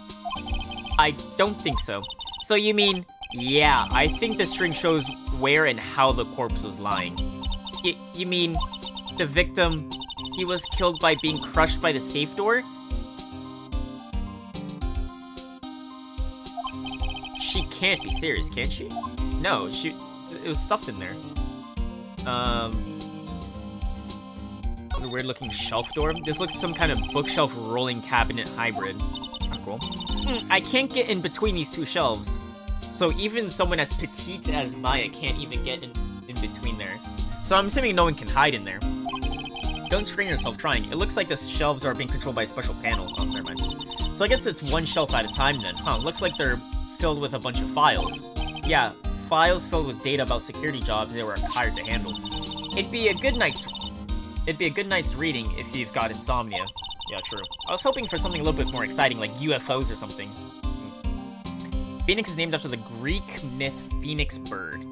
I don't think so. So you mean... Yeah, I think the string shows where and how the corpse was lying. You mean... The victim... He was killed by being crushed by the safe door? She can't be serious, can she? No, it was stuffed in there. It's a weird looking shelf door. This looks some kind of bookshelf rolling cabinet hybrid. Cool. I can't get in between these 2 shelves. So even someone as petite as Maya can't even get in between there. So I'm assuming no one can hide in there. Don't strain yourself trying. It looks like the shelves are being controlled by a special panel. Oh, never mind. So I guess it's 1 shelf at a time then. Huh, looks like they're filled with a bunch of files. Yeah, files filled with data about security jobs they were hired to handle. It'd be a good night's reading if you've got insomnia. Yeah, true. I was hoping for something a little bit more exciting, like UFOs or something. Phoenix is named after the Greek myth Phoenix bird.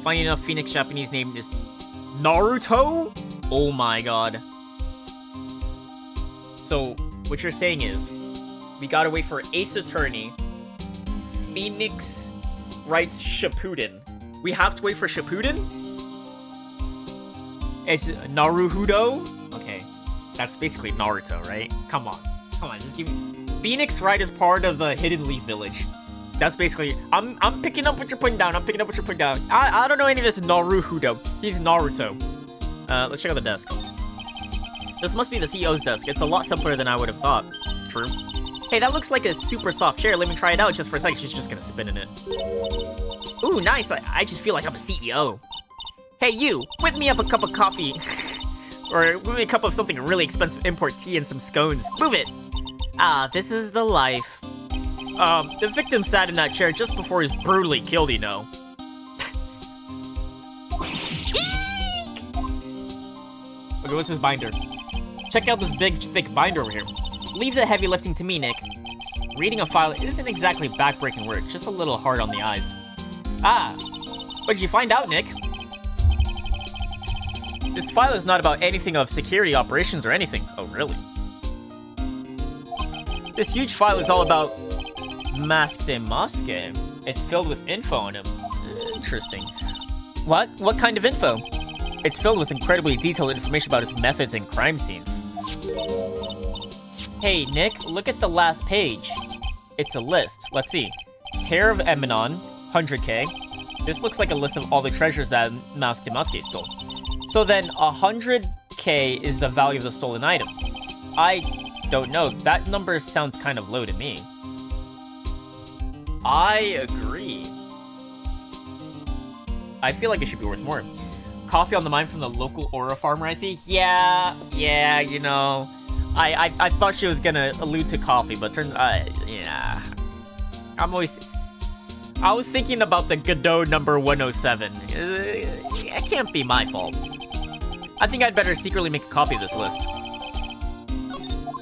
Funny enough, Phoenix Japanese name is Naruto? Oh my god. So, what you're saying is, we gotta wait for Ace Attorney, Phoenix writes Shippuden. We have to wait for Shippuden? It's Naruto? Okay, that's basically Naruto, right? Come on, just give me... Phoenix Wright is part of the Hidden Leaf Village. That's basically... I'm picking up what you're putting down, I don't know any of this Naruto. He's Naruto. Let's check out the desk. This must be the CEO's desk. It's a lot simpler than I would have thought. True. Hey, that looks like a super soft chair. Let me try it out just for a second. She's just gonna spin in it. Ooh, nice. I just feel like I'm a CEO. Hey, you. Whip me up a cup of coffee. Or whip me a cup of something really expensive import tea and some scones. Move it. Ah, this is the life. The victim sat in that chair just before he was brutally killed, you know. Okay, what's this binder? Check out this big, thick binder over here. Leave the heavy lifting to me, Nick. Reading a file isn't exactly backbreaking work, just a little hard on the eyes. Ah, what did you find out, Nick? This file is not about anything of security operations or anything. Oh, really? This huge file is all about Mask de Masque. It's filled with info on him. Interesting. What? What kind of info? It's filled with incredibly detailed information about his methods and crime scenes. Hey, Nick, look at the last page. It's a list. Let's see. Terror of Eminon, 100k. This looks like a list of all the treasures that Mask de Masque stole. So then, 100k is the value of the stolen item. I don't know. That number sounds kind of low to me. I agree. I feel like it should be worth more. Coffee on the mind from the local Aura farmer, I see? Yeah, you know. I thought she was gonna allude to coffee, but yeah. I was thinking about the Godot number 107. It can't be my fault. I think I'd better secretly make a copy of this list.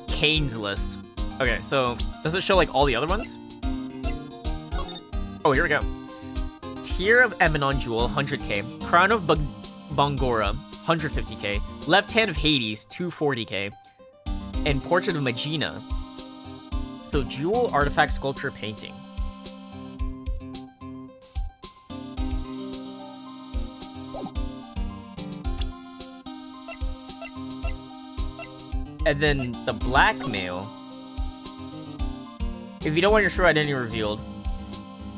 Kane's list. Okay, so does it show like all the other ones? Oh, here we go. Tear of Eminon Jewel, 100k. Crown of Bangora, 150k. Left Hand of Hades, 240k. And Portrait of Magina. So Jewel, Artifact, Sculpture, Painting. And then the blackmail. If you don't want your true identity revealed,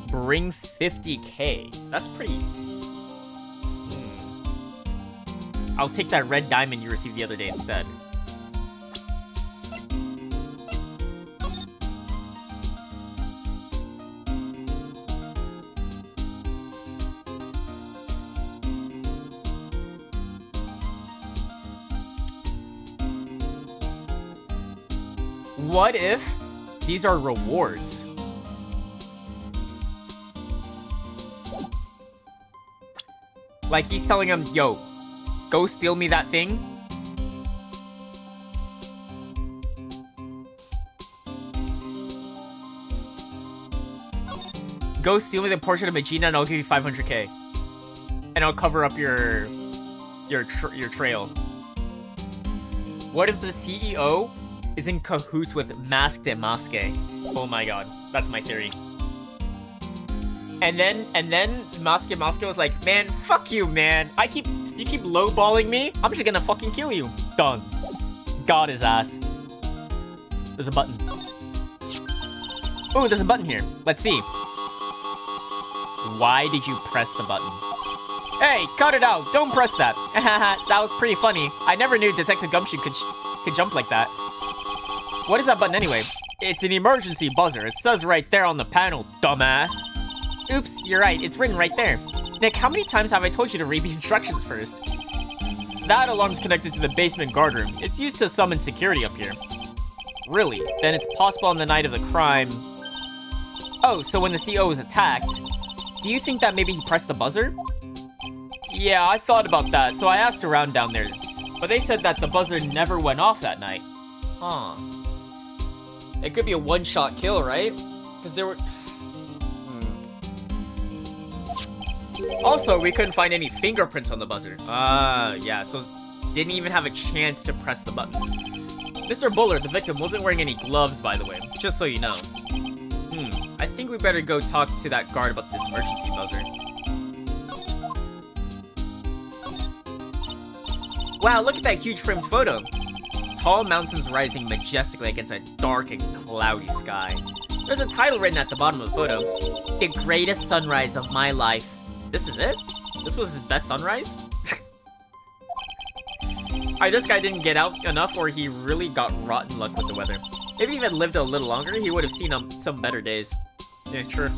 bring 50k. That's pretty... I'll take that red diamond you received the other day instead. What if these are rewards? Like he's telling him, yo, go steal me that thing. Go steal me the portrait of Magina and I'll give you 500k. And I'll cover up your trail. What if the CEO is in cahoots with Masked and Maske? Oh my god, that's my theory. And then Masked and Maske was like, man, fuck you, man. You keep lowballing me. I'm just gonna fucking kill you. Done. Got his ass. There's a button. Oh, there's a button here. Let's see. Why did you press the button? Hey, cut it out. Don't press that. That was pretty funny. I never knew Detective Gumshoe could jump like that. What is that button anyway? It's an emergency buzzer. It says right there on the panel, dumbass. Oops, you're right. It's written right there. Nick, how many times have I told you to read the instructions first? That alarm's connected to the basement guard room. It's used to summon security up here. Really? Then it's possible on the night of the crime... Oh, so when the CEO was attacked, do you think that maybe he pressed the buzzer? Yeah, I thought about that, so I asked around down there. But they said that the buzzer never went off that night. Huh. It could be a one-shot kill, right? Because there were... Also, we couldn't find any fingerprints on the buzzer. Yeah, so didn't even have a chance to press the button. Mr. Bullard, the victim, wasn't wearing any gloves, by the way, just so you know. I think we better go talk to that guard about this emergency buzzer. Wow, look at that huge framed photo. Tall mountains rising majestically against a dark and cloudy sky. There's a title written at the bottom of the photo. The greatest sunrise of my life. This is it? This was his best sunrise? Alright, this guy didn't get out enough or he really got rotten luck with the weather. If he even lived a little longer, he would have seen some better days. Yeah, true.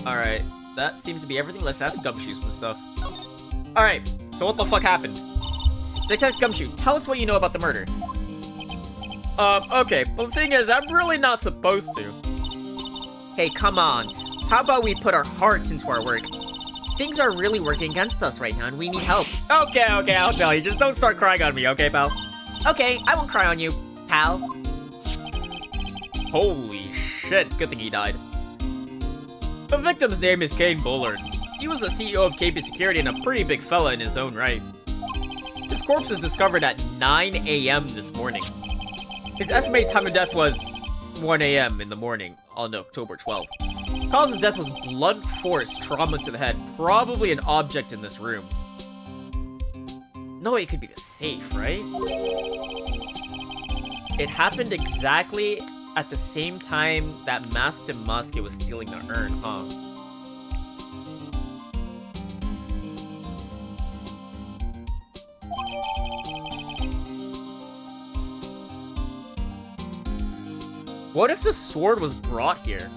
Alright, that seems to be everything. Let's ask Gumshoe some stuff. Alright, so what the fuck happened? Detective Gumshoe, tell us what you know about the murder. Okay, well the thing is, I'm really not supposed to. Hey, come on. How about we put our hearts into our work? Things are really working against us right now and we need help. Okay, I'll tell you. Just don't start crying on me, okay, pal? Okay, I won't cry on you, pal. Holy shit, good thing he died. The victim's name is Kane Bullard. He was the CEO of KB Security and a pretty big fella in his own right. His corpse was discovered at 9 a.m. this morning. His estimated time of death was 1 a.m. in the morning on October 12th. Cause of death was blunt force trauma to the head, probably an object in this room. No way it could be the safe, right? It happened exactly at the same time that Masked and Maske was stealing the urn, huh? What if the sword was brought here?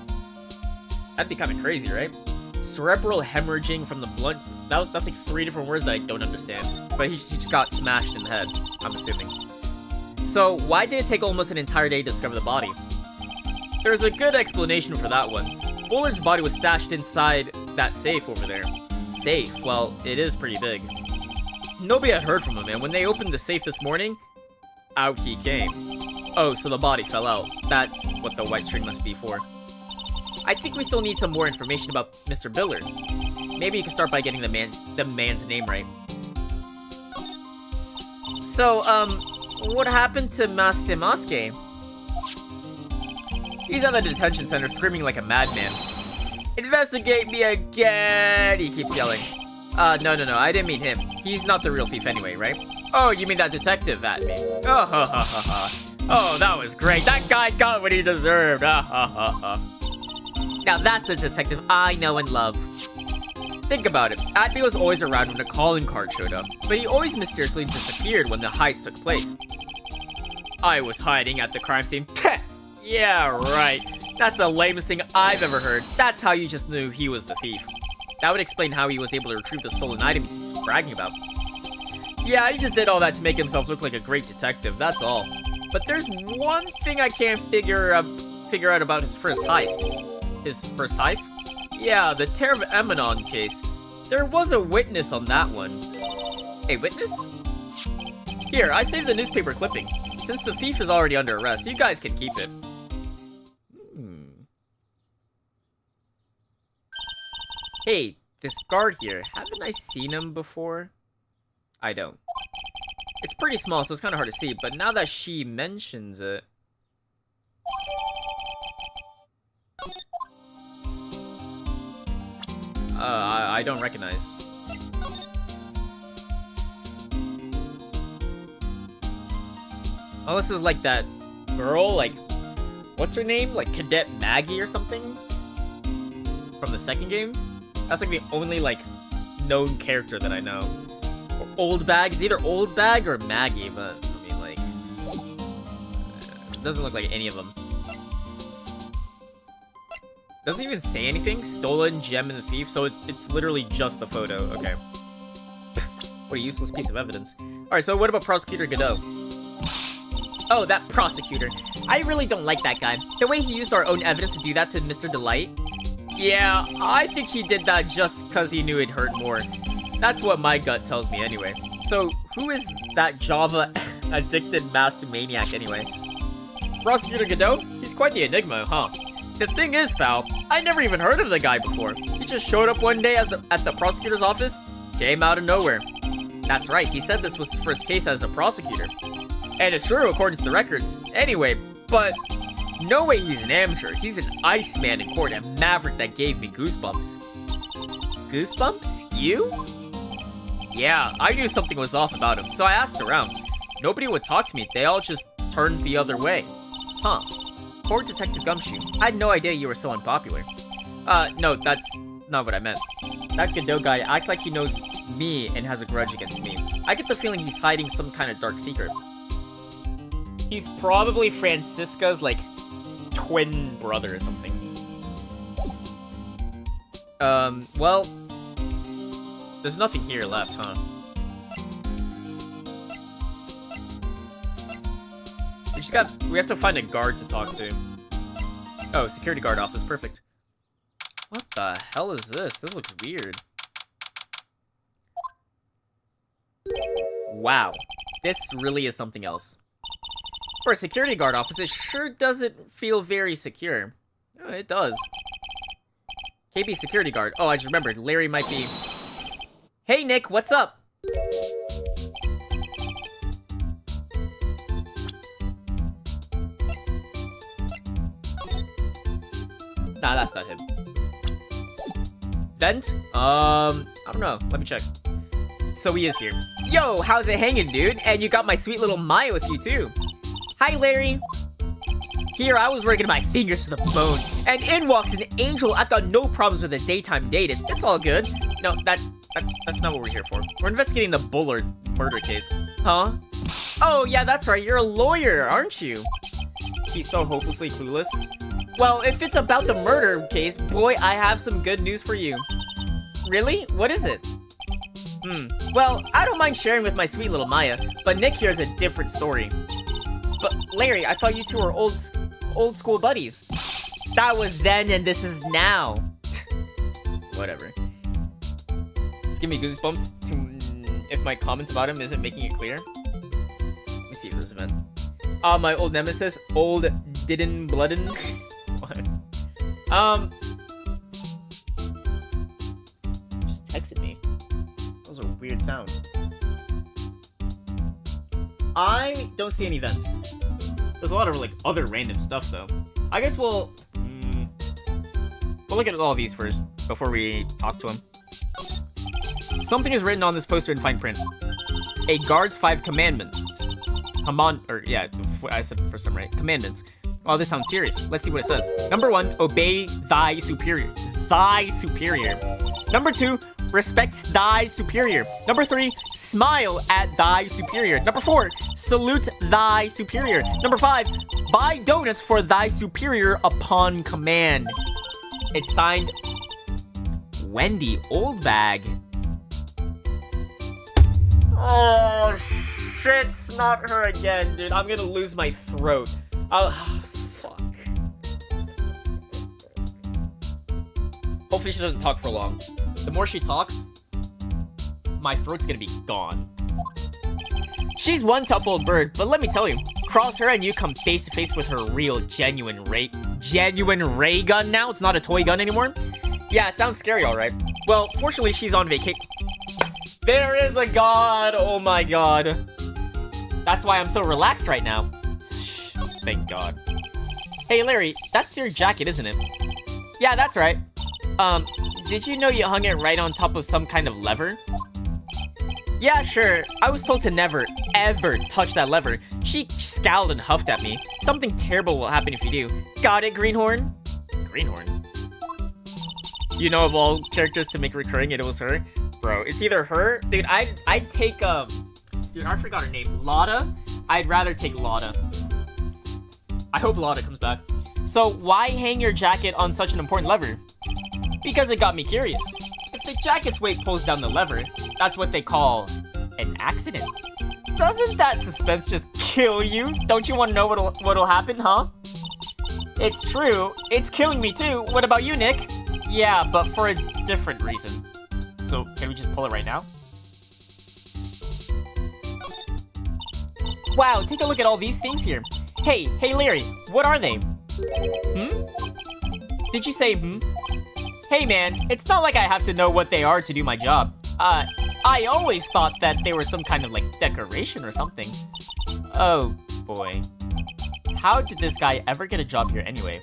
That'd be kind of crazy, right? Cerebral hemorrhaging from the blunt... That's like 3 different words that I don't understand. But he just got smashed in the head, I'm assuming. So, why did it take almost an entire day to discover the body? There's a good explanation for that one. Bullard's body was stashed inside that safe over there. Safe? Well, it is pretty big. Nobody had heard from him, and when they opened the safe this morning, out he came. Oh, so the body fell out. That's what the white string must be for. I think we still need some more information about Mr. Bullard. Maybe you can start by getting the man's name right. So, what happened to Masked and Maske? He's at the detention center screaming like a madman. Investigate me again, he keeps yelling. No, I didn't mean him. He's not the real thief anyway, right? Oh, you mean that detective at me? Oh, ha ha ha ha. Oh, that was great. That guy got what he deserved. Ah, ha ha ha. Now that's the detective I know and love. Think about it. Atby was always around when a calling card showed up, but he always mysteriously disappeared when the heist took place. I was hiding at the crime scene. Yeah, right. That's the lamest thing I've ever heard. That's how you just knew he was the thief. That would explain how he was able to retrieve the stolen item he keeps bragging about. Yeah, he just did all that to make himself look like a great detective, that's all. But there's one thing I can't figure out about his first heist. His first heist? Yeah, the Terror of Emanon case. There was a witness on that one. A witness? Here, I saved the newspaper clipping. Since the thief is already under arrest, you guys can keep it. Hey, this guard here, haven't I seen him before? I don't. It's pretty small, so it's kind of hard to see, but now that she mentions it... I don't recognize. Oh, this is like that girl, like... What's her name? Like Cadet Maggie or something? From the second game? That's like the only, like, known character that I know. Or Old Bag. It's either Old Bag or Maggie, but, I mean, like... It doesn't look like any of them. Doesn't even say anything. Stolen, gem, and the thief, so it's literally just the photo. Okay. What a useless piece of evidence. Alright, so what about Prosecutor Godot? Oh, that prosecutor. I really don't like that guy. The way he used our own evidence to do that to Mr. Delight. Yeah, I think he did that just because he knew it'd hurt more. That's what my gut tells me anyway. So, who is that Java-addicted masked maniac anyway? Prosecutor Godot? He's quite the enigma, huh? The thing is, pal, I never even heard of the guy before. He just showed up one day at the prosecutor's office, came out of nowhere. That's right, he said this was his first case as a prosecutor. And it's true according to the records. Anyway, but... No way he's an amateur. He's an Iceman in court, a maverick that gave me goosebumps. Goosebumps? You? Yeah, I knew something was off about him, so I asked around. Nobody would talk to me. They all just turned the other way. Huh. Poor Detective Gumshoe. I had no idea you were so unpopular. No, that's not what I meant. That Godot guy acts like he knows me and has a grudge against me. I get the feeling he's hiding some kind of dark secret. He's probably Francisca's, like, twin brother or something. Well... There's nothing here left, huh? We have to find a guard to talk to. Oh, security guard office, perfect. What the hell is this? This looks weird. Wow. This really is something else. For a security guard office, it sure doesn't feel very secure. Oh, it does. KB security guard. Oh, I just remembered. Larry might be... Hey, Nick, what's up? Nah, that's not him. Vent? I don't know. Let me check. So he is here. Yo, how's it hanging, dude? And you got my sweet little Maya with you, too. Hi, Larry. Here, I was working my fingers to the bone. And in walks an angel. I've got no problems with a daytime date. It's all good. No, that's not what we're here for. We're investigating the Bullard murder case. Huh? Oh, yeah, that's right. You're a lawyer, aren't you? He's so hopelessly clueless. Well, if it's about the murder case, boy, I have some good news for you. Really? What is it? Well, I don't mind sharing with my sweet little Maya, but Nick here is a different story. But, Larry, I thought you two were old school buddies. That was then and this is now. Whatever. It's giving me goosebumps if my comments about him isn't making it clear. Let me see this event. My old nemesis, old Didden Bloodin. What? Just texted me. That was a weird sound. I don't see any vents. There's a lot of, like, other random stuff, though. I guess we'll look at all these first, before we talk to him. Something is written on this poster in fine print. A guard's 5 commandments. I said for some right. Commandments. Oh, this sounds serious. Let's see what it says. Number 1, obey thy superior. Thy superior. Number 2, respect thy superior. Number 3, smile at thy superior. Number 4, salute thy superior. Number 5, buy donuts for thy superior upon command. It's signed Wendy Oldbag. Oh, shit, not her again, dude. I'm gonna lose my throat. Oh, fuck. Hopefully she doesn't talk for long. The more she talks, my throat's gonna be gone. She's one tough old bird, but let me tell you, cross her and you come face to face with her real, genuine ray gun now. It's not a toy gun anymore. Yeah, it sounds scary, alright. Well, fortunately, she's on vacation. There is a god! Oh my god. That's why I'm so relaxed right now. Thank god. Hey, Larry, that's your jacket, isn't it? Yeah, that's right. Did you know you hung it right on top of some kind of lever? Yeah, sure. I was told to never, ever touch that lever. She scowled and huffed at me. Something terrible will happen if you do. Got it, Greenhorn? Greenhorn? You know, of all characters to make recurring, it was her. Bro, it's either her. Dude, I'd take, dude, I forgot her name. Lotta? I'd rather take Lotta. I hope Lotta comes back. So, why hang your jacket on such an important lever? Because it got me curious. If the jacket's weight pulls down the lever, that's what they call an accident. Doesn't that suspense just kill you? Don't you want to know what'll happen, huh? It's true. It's killing me too. What about you, Nick? Yeah, but for a different reason. So, can we just pull it right now? Wow, take a look at all these things here. Hey, Larry, what are they? Did you say Hey man, it's not like I have to know what they are to do my job. I always thought that they were some kind of like decoration or something. Oh boy. How did this guy ever get a job here anyway?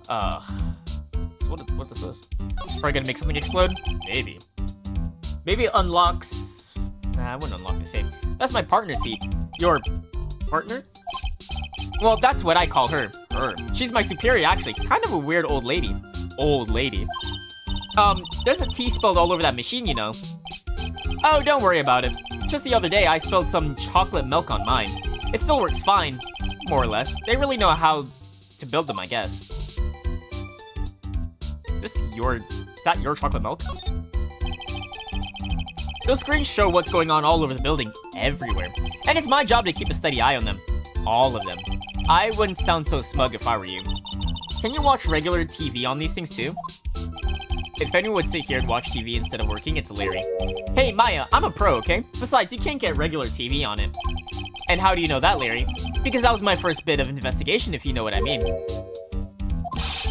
So what is this? Probably gonna make something explode? Maybe. Maybe it unlocks... Nah, I wouldn't unlock the safe. That's my partner's seat. Your partner? Well, that's what I call her. She's my superior, actually. Kind of a weird old lady. There's a T spilled all over that machine, you know. Oh, don't worry about it. Just the other day, I spilled some chocolate milk on mine. It still works fine, more or less. They really know how to build them, I guess. Is that your chocolate milk? Those screens show what's going on all over the building, everywhere. And it's my job to keep a steady eye on them. All of them. I wouldn't sound so smug if I were you. Can you watch regular TV on these things too? If anyone would sit here and watch TV instead of working, it's Larry. Hey, Maya, I'm a pro, okay? Besides, you can't get regular TV on it. And how do you know that, Larry? Because that was my first bit of investigation, if you know what I mean.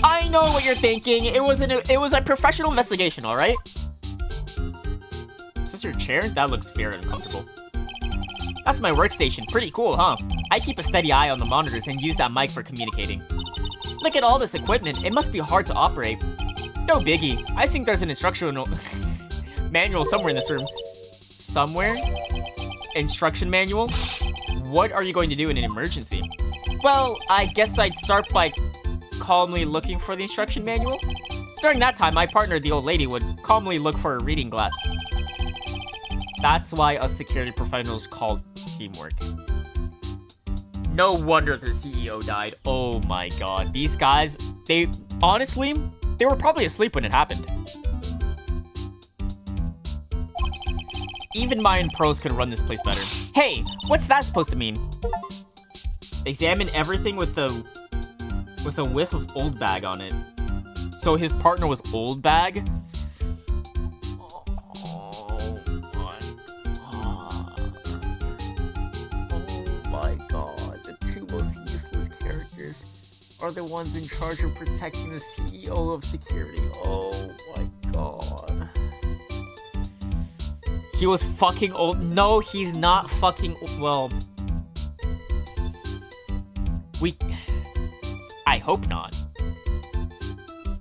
I know what you're thinking. It was a professional investigation, alright? Is this your chair? That looks very uncomfortable. That's my workstation. Pretty cool, huh? I keep a steady eye on the monitors and use that mic for communicating. Look at all this equipment. It must be hard to operate. No biggie. I think there's an instructional manual somewhere in this room. Somewhere? Instruction manual? What are you going to do in an emergency? Well, I guess I'd start by calmly looking for the instruction manual. During that time, my partner, the old lady, would calmly look for a reading glass. That's why us security professionals called teamwork. No wonder the CEO died. Oh my god. These guys, honestly, they were probably asleep when it happened. Even Mayan pros could run this place better. Hey, what's that supposed to mean? Examine everything with a whiff of old bag on it. So his partner was old bag? Are the ones in charge of protecting the CEO of security. Oh my god. He was fucking old. No, he's not fucking well. I hope not.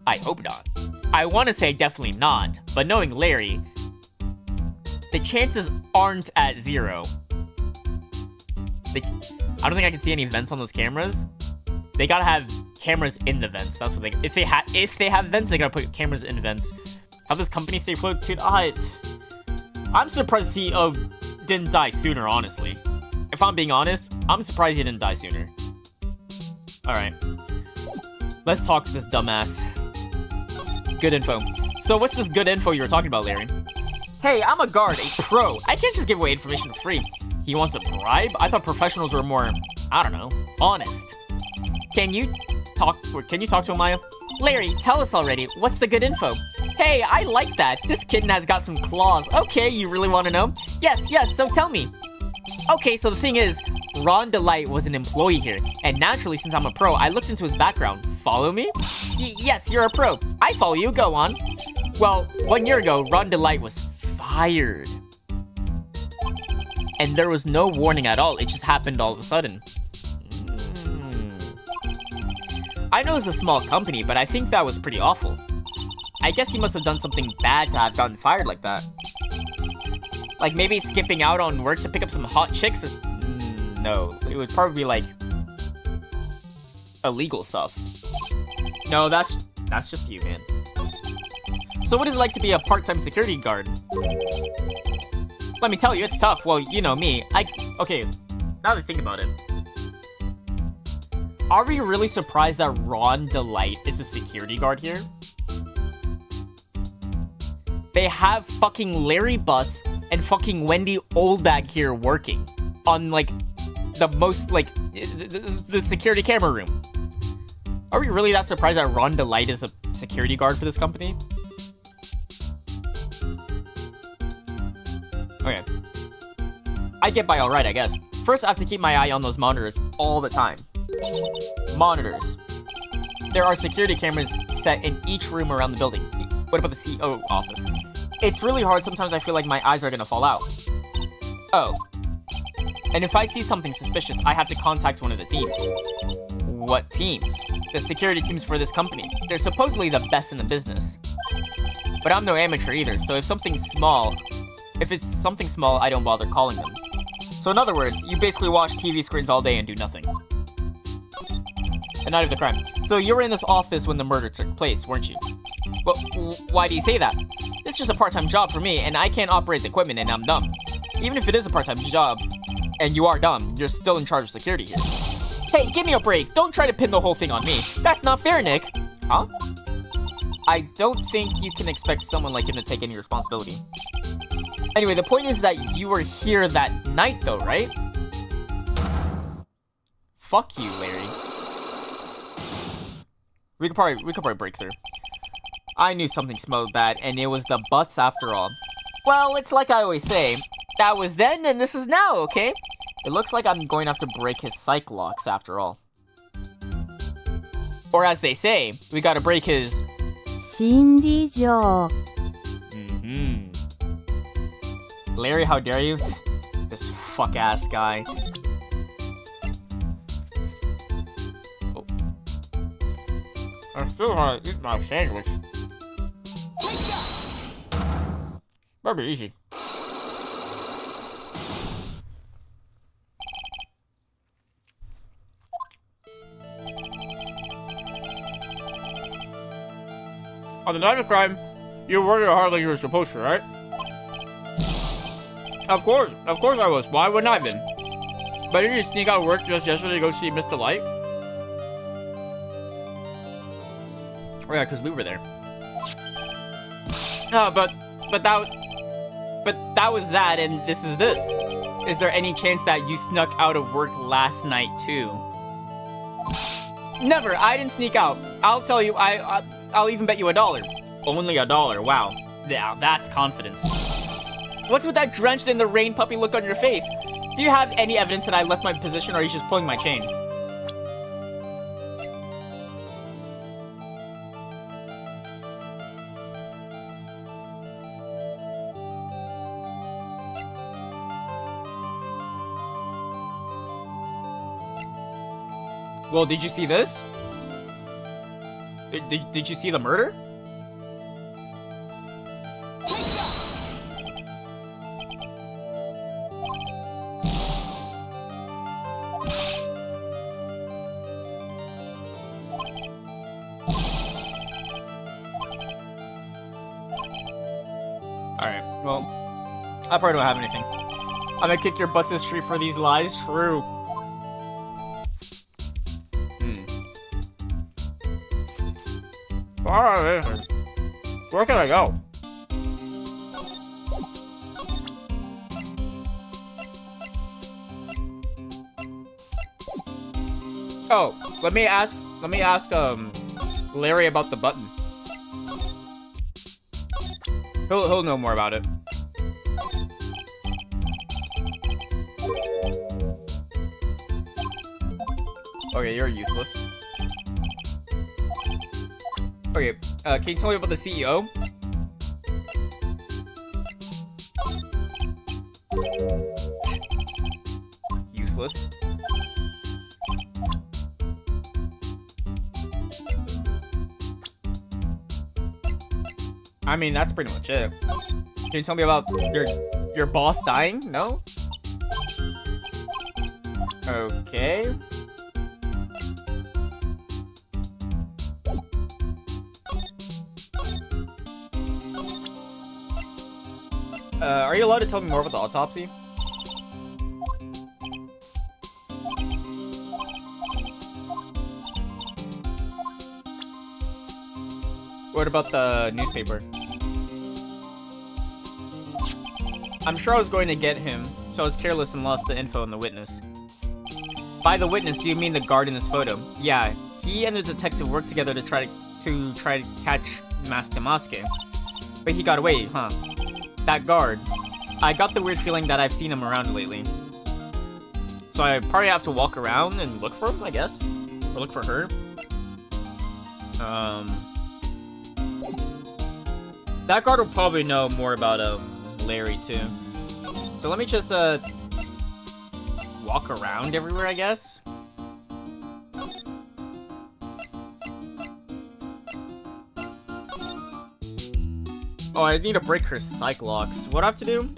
I hope not. I want to say definitely not, but knowing Larry, the chances aren't at 0. I don't think I can see any vents on those cameras. They gotta have cameras in the vents. That's what they. If they have vents, they gotta put cameras in vents. How does company stay afloat? Dude, I'm surprised the CEO didn't die sooner. Honestly, if I'm being honest, I'm surprised he didn't die sooner. All right, let's talk to this dumbass. Good info. So what's this good info you were talking about, Larry? Hey, I'm a guard, a pro. I can't just give away information for free. He wants a bribe? I thought professionals were more, I don't know, honest. Can you Can you talk to him, Maya? Larry, tell us already. What's the good info? Hey, I like that. This kitten has got some claws. Okay, you really want to know? Yes, so tell me. Okay, so the thing is, Ron Delight was an employee here, and naturally, since I'm a pro, I looked into his background. Follow me? Yes, you're a pro. I follow you. Go on. Well, 1 year ago, Ron Delight was fired. And there was no warning at all. It just happened all of a sudden. I know it's a small company, but I think that was pretty awful. I guess he must have done something bad to have gotten fired like that. Like maybe skipping out on work to pick up some hot chicks? No, it would probably be like illegal stuff. No, that's just you, man. So what is it like to be a part-time security guard? Let me tell you, it's tough. Well, you know me. Okay, now that I think about it. Are we really surprised that Ron Delight is a security guard here? They have fucking Larry Butts and fucking Wendy Oldbag here working on, like, the most, like, the security camera room. Are we really that surprised that Ron Delight is a security guard for this company? Okay. I get by alright, I guess. First, I have to keep my eye on those monitors all the time. Monitors. There are security cameras set in each room around the building. What about the CO office? It's really hard. Sometimes I feel like my eyes are gonna fall out. Oh. And if I see something suspicious, I have to contact one of the teams. What teams? The security teams for this company. They're supposedly the best in the business. But I'm no amateur either, so if it's something small, I don't bother calling them. So in other words, you basically watch TV screens all day and do nothing. The night of the crime. So you were in this office when the murder took place, weren't you? Well, why do you say that? It's just a part-time job for me, and I can't operate the equipment, and I'm dumb. Even if it is a part-time job, and you are dumb, you're still in charge of security here. Hey, give me a break. Don't try to pin the whole thing on me. That's not fair, Nick. Huh? I don't think you can expect someone like him to take any responsibility. Anyway, the point is that you were here that night, though, right? Fuck you, Larry. We could probably break through. I knew something smelled bad, and it was the butts after all. Well, it's like I always say, that was then and this is now, okay? It looks like I'm going to have to break his psych locks after all. Or as they say, we gotta break his... 心理上 Larry, how dare you? This fuck-ass guy. Oh. I still want to eat my sandwich. That'd be easy. On the night of crime, you were working hard like you were supposed to, right? Of course I was. Why wouldn't I have been? But didn't you sneak out of work just yesterday to go see Miss Delight? Oh yeah, because we were there. But that was that, and this is this. Is there any chance that you snuck out of work last night too? Never. I didn't sneak out. I'll tell you. I'll even bet you $1. Only $1. Wow. Yeah, that's confidence. What's with that drenched in the rain puppy look on your face? Do you have any evidence that I left my position, or are you just pulling my chain? Well, did you see this? Did you see the murder? Alright, well, I probably don't have anything. I'm gonna kick your butt's history for these lies. True. Alright, where can I go? Oh, let me ask Let me ask Larry about the button. He'll know more about it. Okay, you're useless. Okay, can you tell me about the CEO? Useless. I mean, that's pretty much it. Can you tell me about your boss dying? No? Okay. Are you allowed to tell me more about the autopsy? What about the newspaper? I'm sure I was going to get him, so I was careless and lost the info on the witness. By the witness, do you mean the guard in this photo? Yeah, he and the detective worked together to try to catch Maske. But he got away, huh? That guard. I got the weird feeling that I've seen him around lately. So I probably have to walk around and look for him, I guess? Or look for her. That guard will probably know more about, Larry, too. So let me just, walk around everywhere, I guess? Oh, I need to break her psych locks. What do I have to do?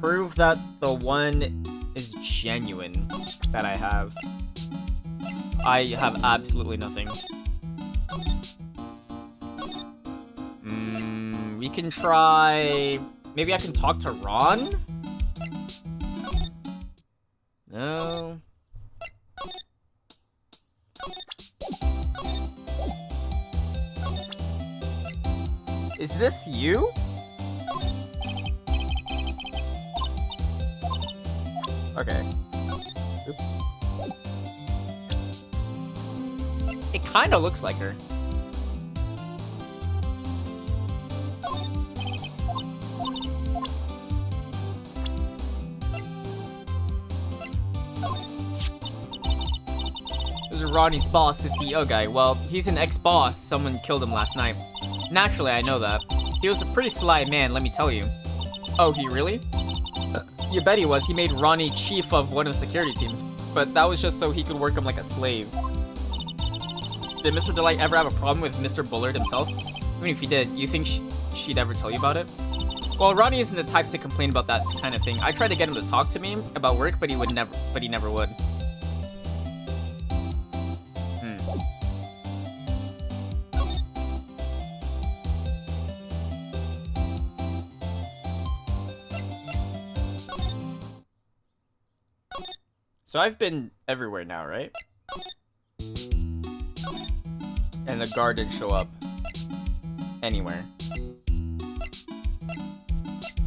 Prove that the one is genuine that I have. I have absolutely nothing. We can try... Maybe I can talk to Ron? No. Is this you? Okay. Oops. It kinda looks like her. This is Ronnie's boss, the CEO guy. Well, he's an ex-boss. Someone killed him last night. Naturally, I know that. He was a pretty sly man, let me tell you. Oh, he really? You bet he was. He made Ronnie chief of one of the security teams. But that was just so he could work him like a slave. Did Mr. Delight ever have a problem with Mr. Bullard himself? I mean, if he did, you think she'd ever tell you about it? Well, Ronnie isn't the type to complain about that kind of thing. I tried to get him to talk to me about work, but he never would. So I've been everywhere now, right? And the guard didn't show up. Anywhere.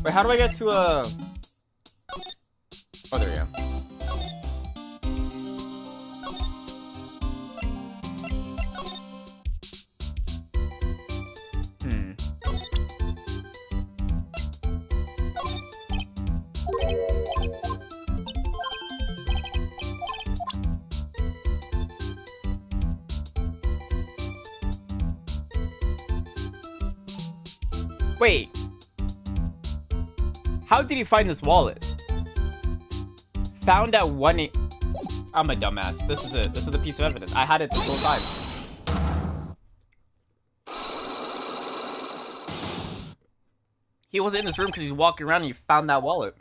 Wait, how do I get to a... Oh, there we go. Wait. How did he find this wallet? Found at 1 I'm a dumbass. This is it. This is the piece of evidence. I had it the whole time. He wasn't in this room because he's walking around and he found that wallet.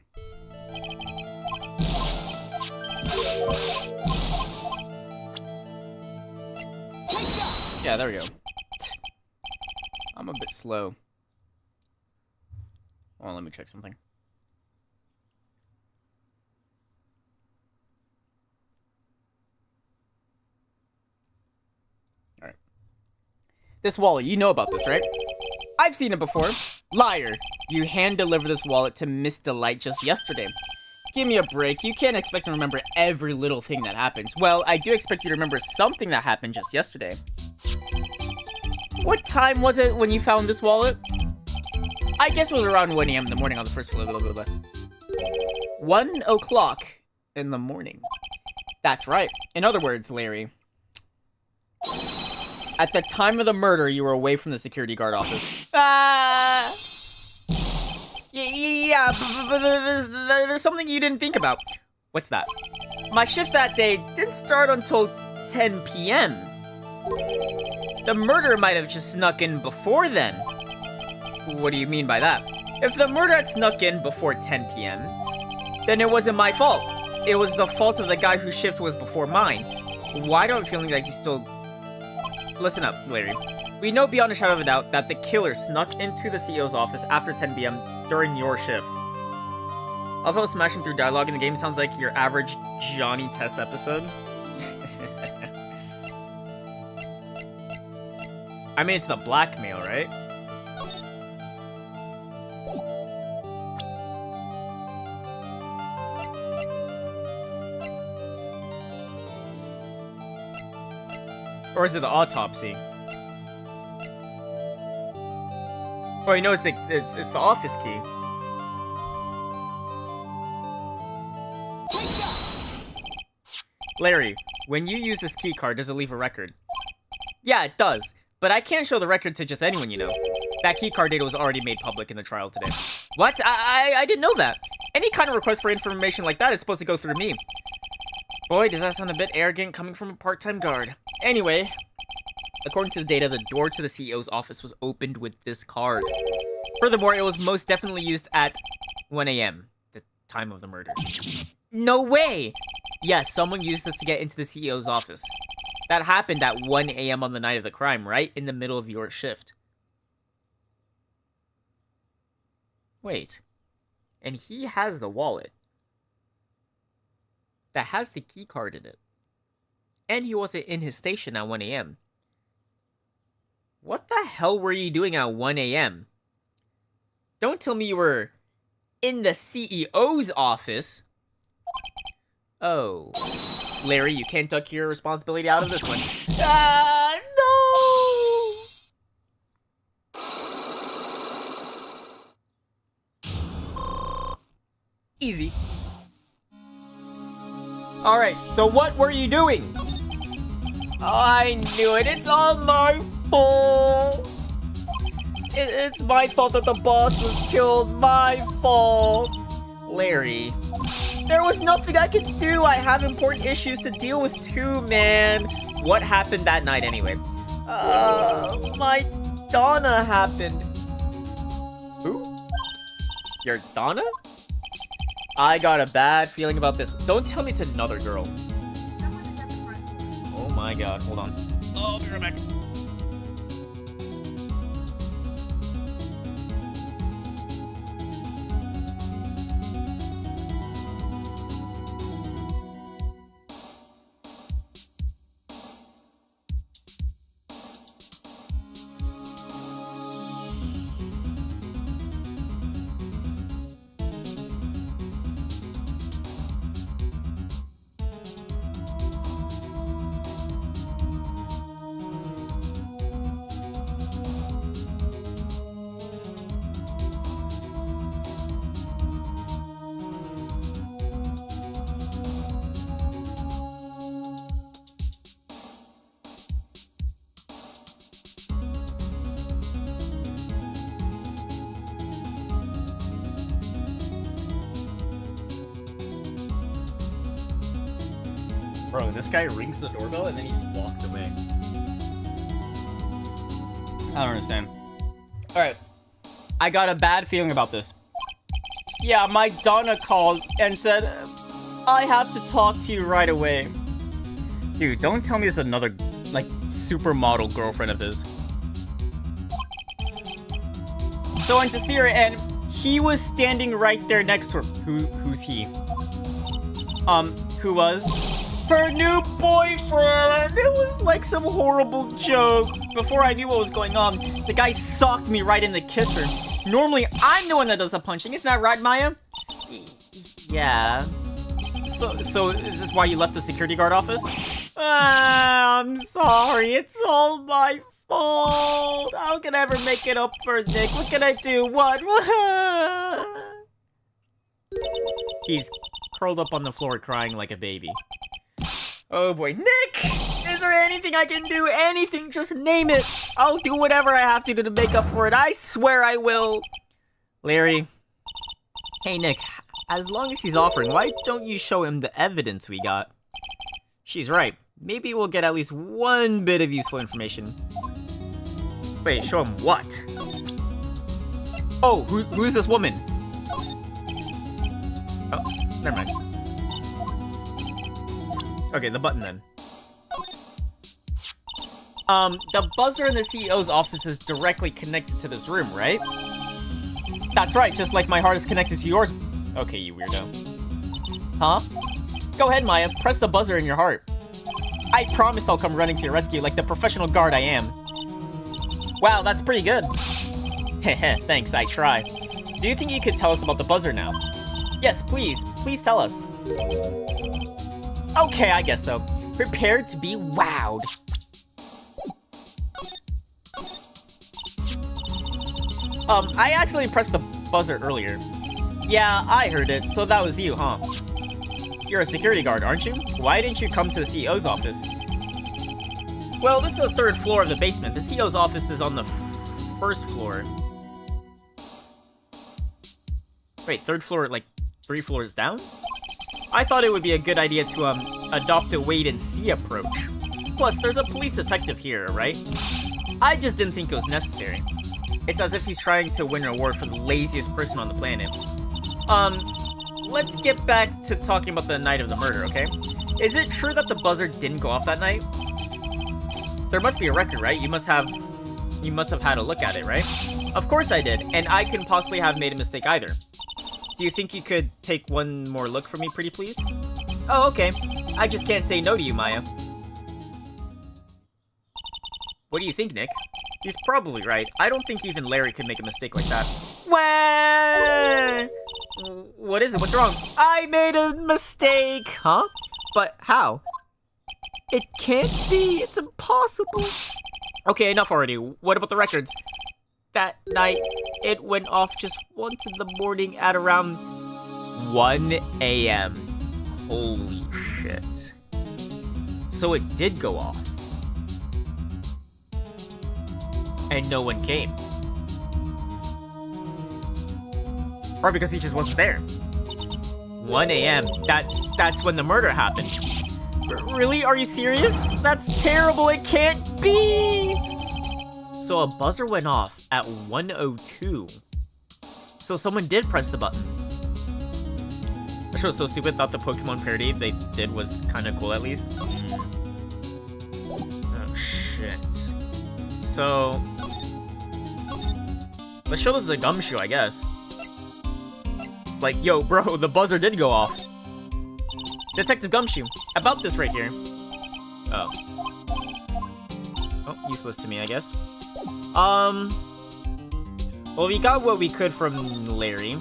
Yeah, there we go. I'm a bit slow. Well, let me check something. Alright. This wallet, you know about this, right? I've seen it before. Liar! You hand-delivered this wallet to Miss Delight just yesterday. Give me a break. You can't expect to remember every little thing that happens. Well, I do expect you to remember something that happened just yesterday. What time was it when you found this wallet? I guess it was around 1 a.m. in the morning on the first floor. 1 o'clock in the morning. That's right. In other words, Larry, at the time of the murder, you were away from the security guard office. Yeah, but there's something you didn't think about. What's that? My shift that day didn't start until 10 p.m. The murder might have just snuck in before then. What do you mean by that? If the murder had snuck in before 10 p.m., then it wasn't my fault. It was the fault of the guy whose shift was before mine. Why do I feel like he's still... Listen up, Larry. We know beyond a shadow of a doubt that the killer snuck into the CEO's office after 10 p.m. during your shift. Although smashing through dialogue in the game sounds like your average Johnny Test episode. I mean, it's the blackmail, right? Or is it the autopsy? Oh, you know it's the office key. Larry, when you use this key card, does it leave a record? Yeah, it does. But I can't show the record to just anyone, you know. That key card data was already made public in the trial today. What? I didn't know that. Any kind of request for information like that is supposed to go through me. Boy, does that sound a bit arrogant coming from a part-time guard. Anyway, according to the data, the door to the CEO's office was opened with this card. Furthermore, it was most definitely used at 1 a.m., the time of the murder. No way! Yes, someone used this to get into the CEO's office. That happened at 1 a.m. on the night of the crime, right in the middle of your shift. Wait. And he has the wallet that has the key card in it. And he wasn't in his station at 1 a.m. What the hell were you doing at 1 a.m.? Don't tell me you were in the CEO's office. Oh. Larry, you can't duck your responsibility out of this one. No! Easy. Alright, so what were you doing? I knew it. It's all my fault. It's my fault that the boss was killed. My fault. Larry. There was nothing I could do. I have important issues to deal with too, man. What happened that night anyway? My Donna happened. Who? Your Donna? I got a bad feeling about this. Don't tell me it's another girl. Oh my god, hold on. Oh, I'll be right back. Bro, this guy rings the doorbell and then he just walks away. I don't understand. Alright. I got a bad feeling about this. Yeah, my Donna called and said, I have to talk to you right away. Dude, don't tell me it's another, like, supermodel girlfriend of his. So I went to see her and he was standing right there next to her. Who's he? Who was? Her new boyfriend! It was like some horrible joke. Before I knew what was going on, the guy socked me right in the kisser. Normally, I'm the one that does the punching. Isn't that right, Maya? Yeah. So is this why you left the security guard office? I'm sorry. It's all my fault. How can I ever make it up for Nick? What can I do? What? He's curled up on the floor crying like a baby. Oh boy. Nick! Is there anything I can do? Anything, just name it. I'll do whatever I have to do to make up for it. I swear I will. Larry. Hey, Nick. As long as he's offering, why don't you show him the evidence we got? She's right. Maybe we'll get at least one bit of useful information. Wait, show him what? Oh, who's this woman? Oh, never mind. Okay, the button then. The buzzer in the CEO's office is directly connected to this room, right? That's right, just like my heart is connected to yours. Okay, you weirdo. Huh? Go ahead, Maya. Press the buzzer in your heart. I promise I'll come running to your rescue like the professional guard I am. Wow, that's pretty good. Heh, thanks, I try. Do you think you could tell us about the buzzer now? Yes, please. Please tell us. Okay, I guess so. Prepared to be wowed. I accidentally pressed the buzzer earlier. Yeah, I heard it, so that was you, huh? You're a security guard, aren't you? Why didn't you come to the CEO's office? Well, this is the 3rd floor of the basement. The CEO's office is on the 1st floor. Wait, 3rd floor, like 3 floors down? I thought it would be a good idea to, adopt a wait-and-see approach. Plus, there's a police detective here, right? I just didn't think it was necessary. It's as if he's trying to win an award for the laziest person on the planet. Let's get back to talking about the night of the murder, okay? Is it true that the buzzer didn't go off that night? There must be a record, right? You must have had a look at it, right? Of course I did, and I couldn't possibly have made a mistake either. Do you think you could take one more look for me, pretty please? Oh, okay. I just can't say no to you, Maya. What do you think, Nick? He's probably right. I don't think even Larry could make a mistake like that. What is it? What's wrong? I made a mistake! Huh? But how? It can't be. It's impossible. Okay, enough already. What about the records? That night, it went off just once in the morning at around 1 a.m. Holy shit. So it did go off. And no one came. Or because he just wasn't there. 1 a.m. That's when the murder happened. Really? Are you serious? That's terrible. It can't be. So a buzzer went off at 1:02. So someone did press the button. That show was so stupid. Thought the Pokemon parody they did was kind of cool at least. Oh shit. So let's show this as a gumshoe, I guess. Like, yo, bro, the buzzer did go off. Detective Gumshoe, about this right here. Oh. Oh, useless to me, I guess. Well, we got what we could from Larry.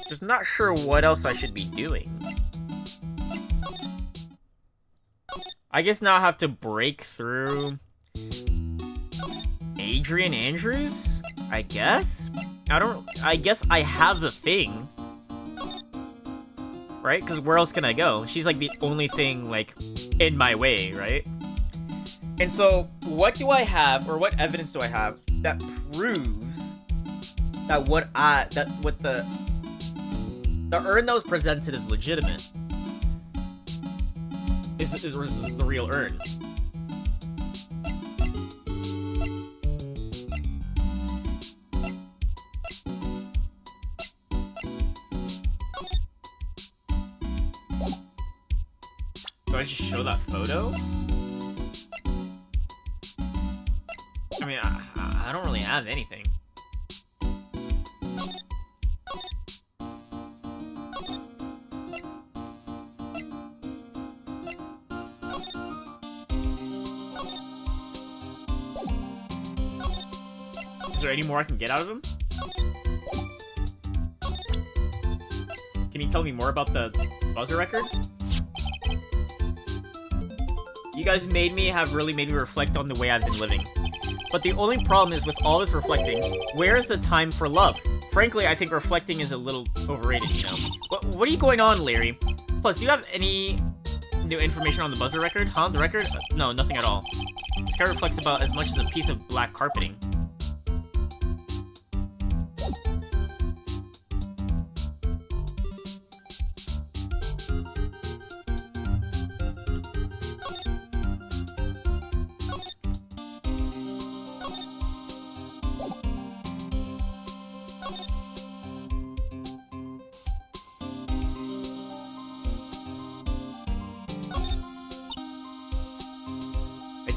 Just not sure what else I should be doing. I guess now I have to break through Adrian Andrews? I guess? I guess I have the thing. Right? Because where else can I go? She's like the only thing like in my way, right? And so what do I have, or what evidence do I have that proves that what the urn that was presented is legitimate? Is the real urn? Do I just show that photo? I mean, I don't really have anything. there any more I can get out of him? Can you tell me more about the buzzer record? You guys really made me reflect on the way I've been living. But the only problem is with all this reflecting, where is the time for love? Frankly, I think reflecting is a little overrated, you know? What are you going on, Larry? Plus, do you have any new information on the buzzer record? Huh? The record? No, nothing at all. This guy reflects about as much as a piece of black carpeting.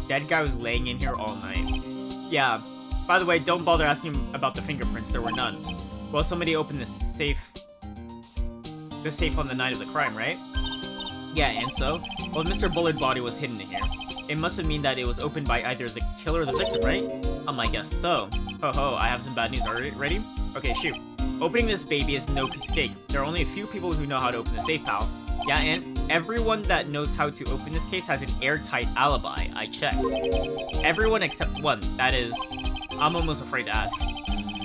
Dead guy was laying in here all night. Yeah. By the way, don't bother asking about the fingerprints. There were none. Well, somebody opened the safe on the night of the crime, right? Yeah, and so? Well, Mr. Bullard's body was hidden in here. It must have mean that it was opened by either the killer or the victim, right? I guess so. Ho ho, I have some bad news. Are you ready? Okay, shoot. Opening this baby is no piece of cake. There are only a few people who know how to open the safe, pal. Yeah, and everyone that knows how to open this case has an airtight alibi. I checked. Everyone except one. That is, I'm almost afraid to ask.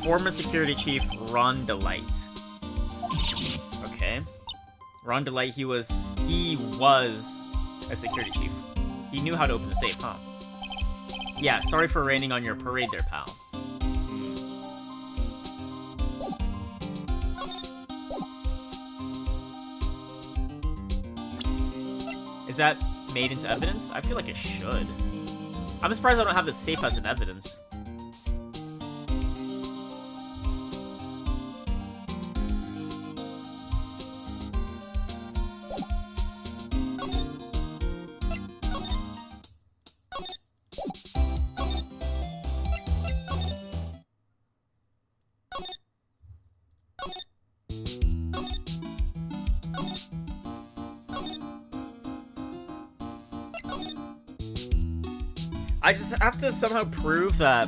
Former Security Chief Ron DeLight. Okay. Ron DeLight, he was a security chief. He knew how to open the safe, huh? Yeah, sorry for raining on your parade there, pal. Is that made into evidence? I feel like it should. I'm surprised I don't have the safe as an evidence. I just have to somehow prove that...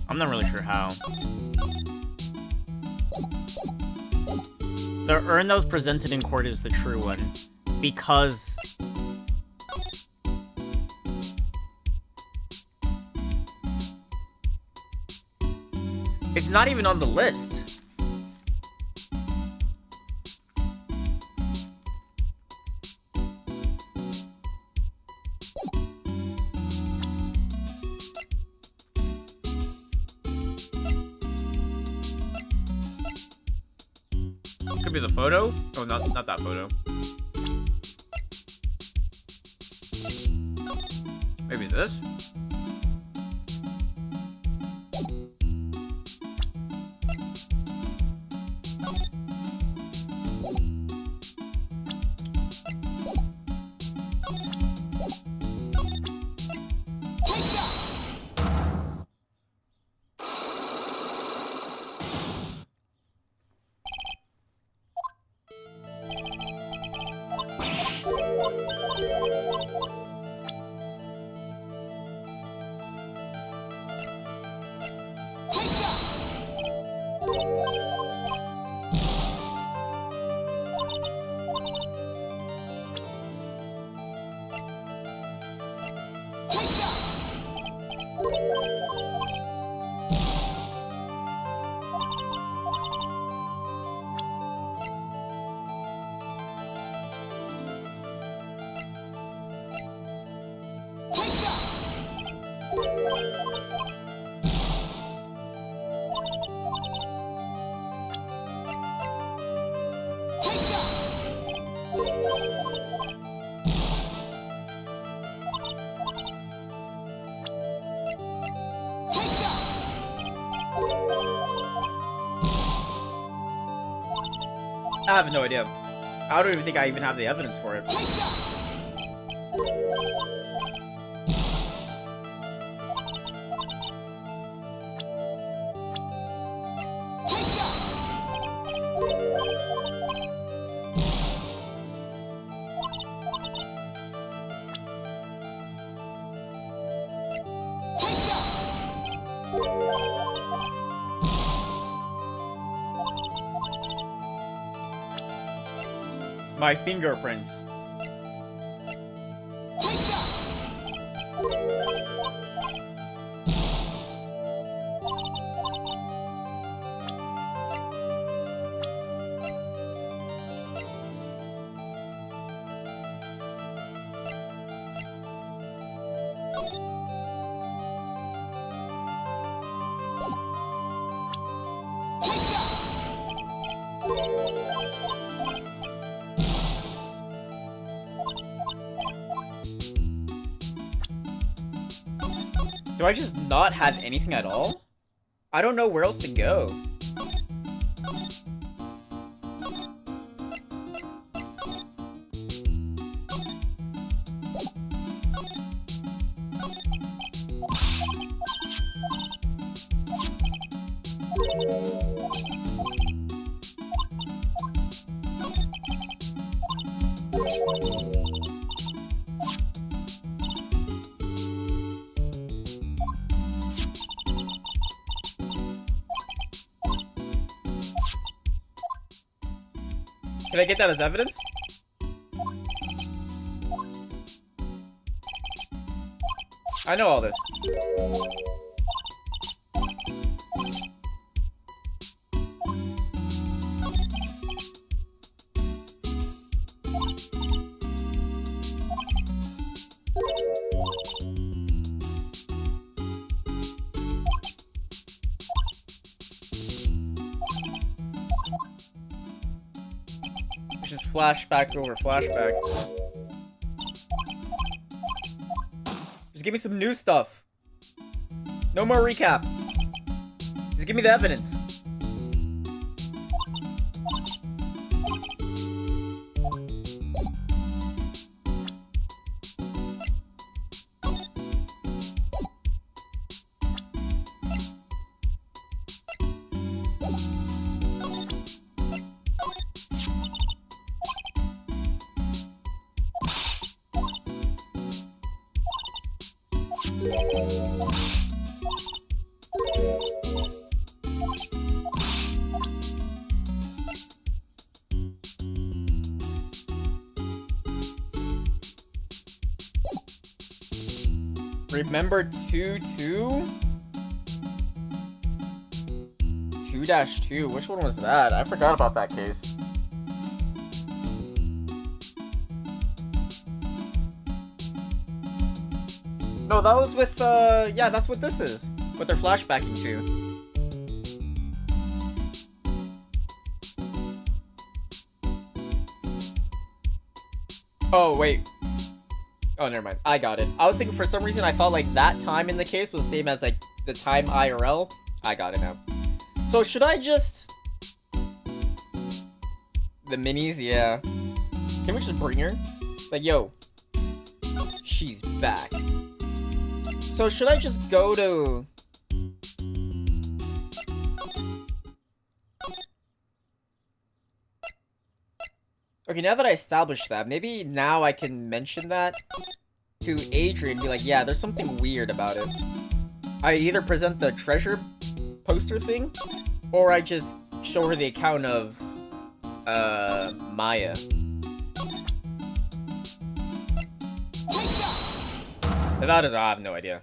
I'm not really sure how. The urn that was presented in court is the true one, because... it's not even on the list. Could be the photo? Oh, not that photo. Maybe this? I have no idea. I don't even think I even have the evidence for it. My fingerprints. Do I just not have anything at all? I don't know where else to go. Can I get that as evidence? I know all this. Just flashback over flashback. Just give me some new stuff. No more recap. Just give me the evidence. Remember 2-2? 2-2? Which one was that? I forgot about that case. No, that was with, yeah, that's what this is. What they're flashbacking to. Oh, wait. Oh, never mind. I got it. I was thinking for some reason I thought like that time in the case was the same as like the time IRL. I got it now. So should I just... The minis, yeah. Can we just bring her? Like, yo. She's back. So should I just go to... Okay, now that I established that, maybe now I can mention that to Adrian, be like, yeah, there's something weird about it. I either present the treasure poster thing, or I just show her the account of, Maya. If that is, I have no idea.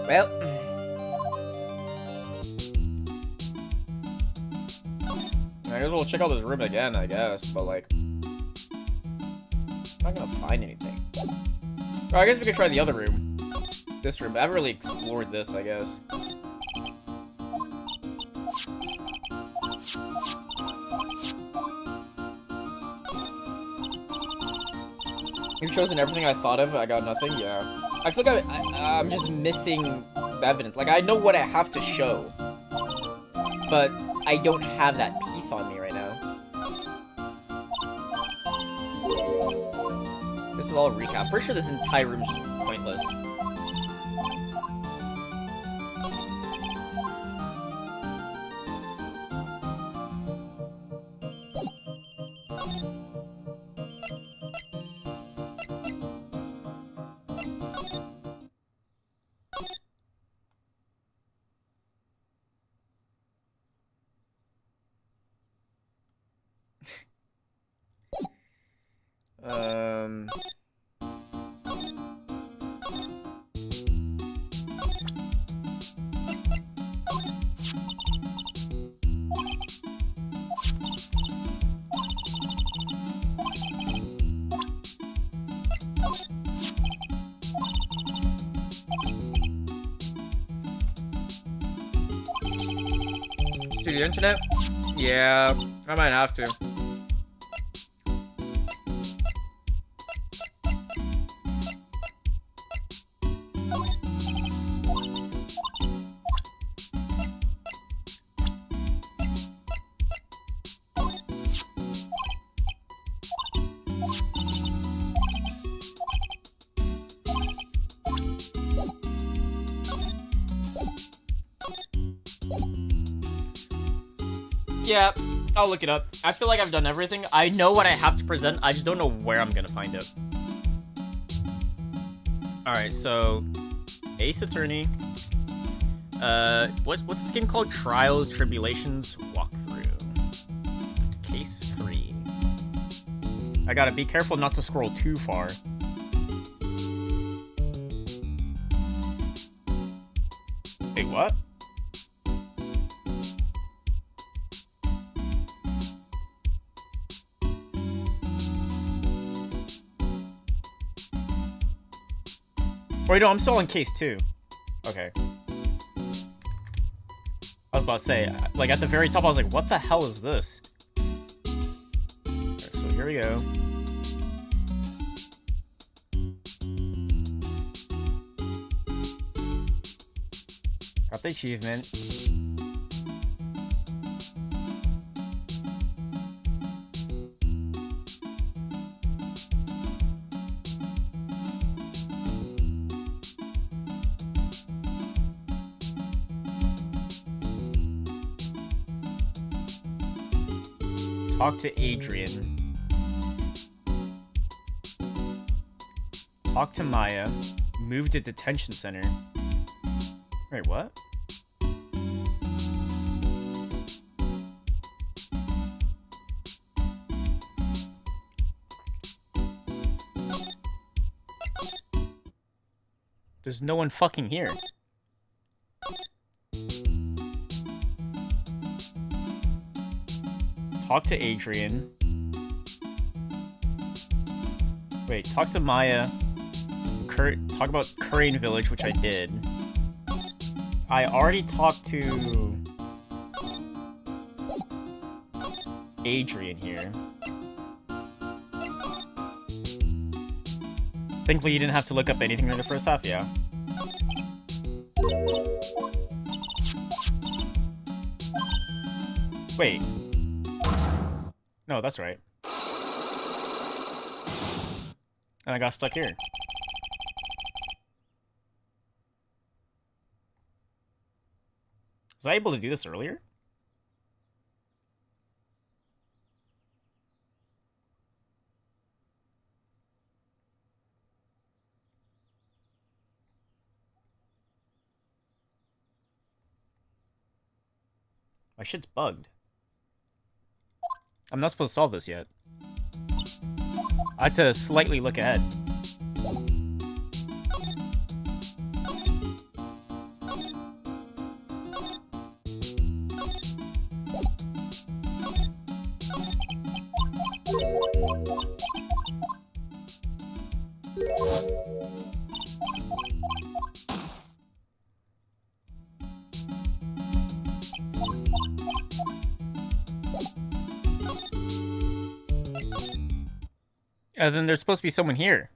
Well, I guess we'll check out this room again, I guess, but like, I'm not gonna find anything. Or I guess we could try the other room. This room. I haven't really explored this, I guess. You've chosen everything I thought of. I got nothing. Yeah. I feel like I'm just missing the evidence. Like, I know what I have to show. But I don't have that piece on me right now. This is all a recap. I'm pretty sure this entire room is just pointless. To the internet? Yeah, I might have to. Yeah, I'll look it up. I feel like I've done everything. I know what I have to present. I just don't know where I'm gonna find it. Alright, so... Ace Attorney. What's this game called? Trials, Tribulations, Walkthrough. Case 3. I gotta be careful not to scroll too far. Wait, what? Wait, no, I'm still on case 2. Okay. I was about to say, like, at the very top, I was like, what the hell is this? Alright, so here we go. Got the achievement. Talk to Adrian. Talk to Maya. Move to detention center. Wait, what? There's no one fucking here. Talk to Adrian. Wait, talk to Maya. Talk about Crane Village, which I did. I already talked to Adrian here. Thankfully, you didn't have to look up anything in the first half, yeah. Wait. No, that's right. And I got stuck here. Was I able to do this earlier? My shit's bugged. I'm not supposed to solve this yet. I had to slightly look ahead. Then there's supposed to be someone here.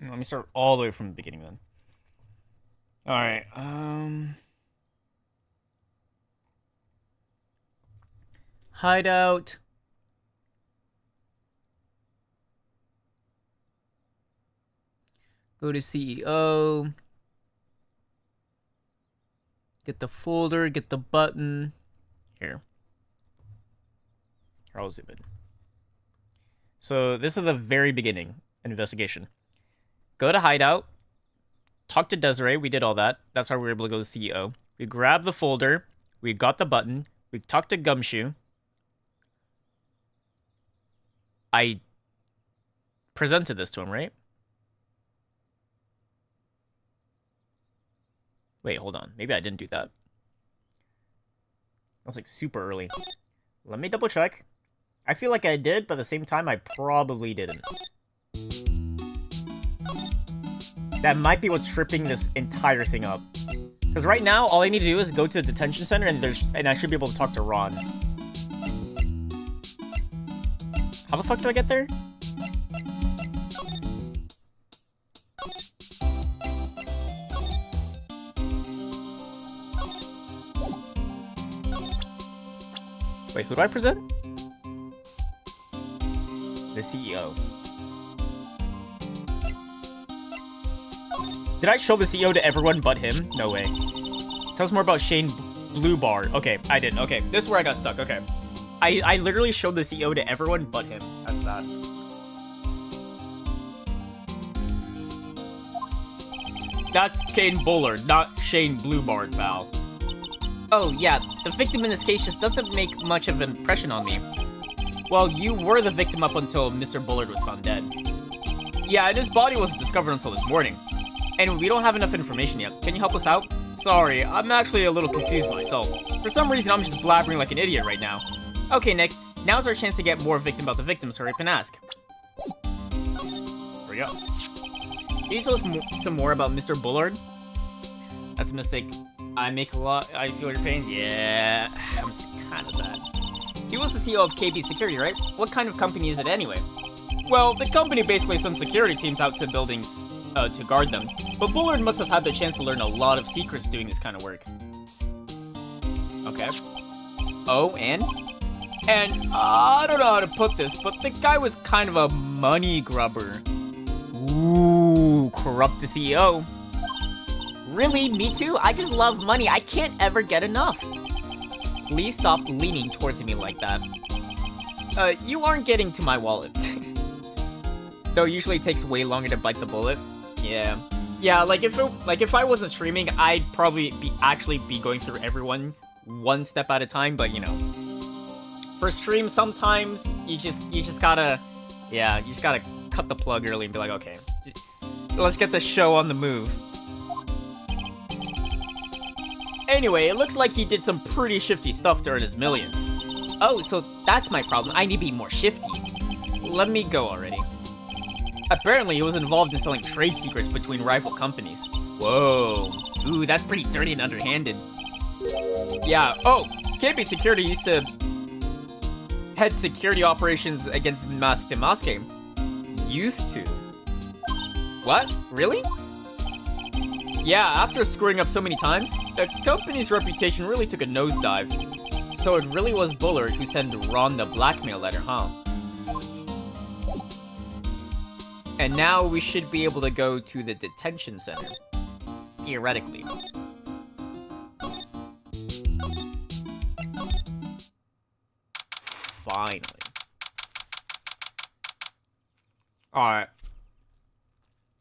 Let me start all the way from the beginning then. Alright, hideout. Go to CEO. Get the folder, get the button. Here. I'll zoom in. So this is the very beginning investigation. Go to hideout. Talk to Desiree. We did all that. That's how we were able to go to CEO. We grabbed the folder. We got the button. We talked to Gumshoe. I presented this to him, right? Wait, hold on. Maybe I didn't do that. That was like super early. Let me double check. I feel like I did, but at the same time, I probably didn't. That might be what's tripping this entire thing up. Because right now, all I need to do is go to the detention center and I should be able to talk to Ron. How the fuck do I get there? Wait, who do I present? The CEO. Did I show the CEO to everyone but him? No way. Tell us more about Shane Blue Bar. Okay, I did. Okay, this is where I got stuck. Okay. I literally showed the CEO to everyone but him. That's sad. That's Kane Bullard, not Shane Blue Bar, pal. Oh, yeah, the victim in this case just doesn't make much of an impression on me. Well, you were the victim up until Mr. Bullard was found dead. Yeah, and his body wasn't discovered until this morning. And we don't have enough information yet. Can you help us out? Sorry, I'm actually a little confused myself. For some reason, I'm just blabbering like an idiot right now. Okay, Nick, now's our chance to get more victim about the victims. Hurry up and ask. Hurry up. Can you tell us some more about Mr. Bullard? That's a mistake. I feel your pain. Yeah, I'm kind of sad. He was the CEO of KB Security, right? What kind of company is it anyway? Well, the company basically sends security teams out to buildings to guard them. But Bullard must have had the chance to learn a lot of secrets doing this kind of work. Okay. Oh, and? And I don't know how to put this, but the guy was kind of a money grubber. Ooh, corrupt the CEO. Really? Me too? I just love money. I can't ever get enough. Please stop leaning towards me like that. You aren't getting to my wallet. Though usually it takes way longer to bite the bullet. Yeah. Yeah, like if I wasn't streaming, I'd probably be going through everyone one step at a time, but you know. For stream, sometimes you just gotta cut the plug early and be like, okay, let's get the show on the move. Anyway, it looks like he did some pretty shifty stuff to earn his millions. Oh, so that's my problem. I need to be more shifty. Let me go already. Apparently, he was involved in selling trade secrets between rival companies. Whoa. Ooh, that's pretty dirty and underhanded. Yeah, oh, KB Security used to head security operations against Mask to Mask game. Used to. What? Really? Yeah, after screwing up so many times, the company's reputation really took a nosedive. So it really was Bullard who sent Ron the blackmail letter, huh? And now we should be able to go to the detention center. Theoretically. Finally. Alright.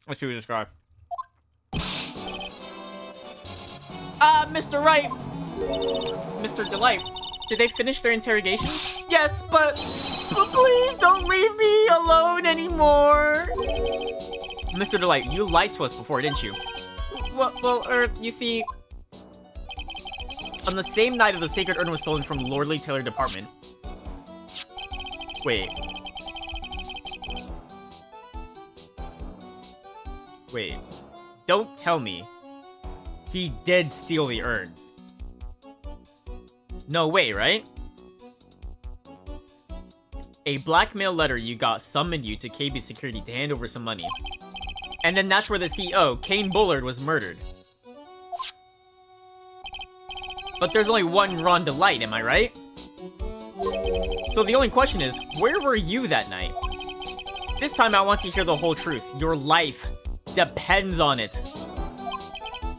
Let's see this guy. Mr. Wright! Mr. Delight, did they finish their interrogation? Yes, but please don't leave me alone anymore! Mr. Delight, you lied to us before, didn't you? Well, you see... on the same night of the sacred urn was stolen from Lordly Taylor Department. Wait. Wait. Don't tell me he did steal the urn. No way, right? A blackmail letter you got summoned you to KB Security to hand over some money. And then that's where the CEO, Kane Bullard, was murdered. But there's only one Ron Delight, am I right? So the only question is, where were you that night? This time I want to hear the whole truth. Your life depends on it.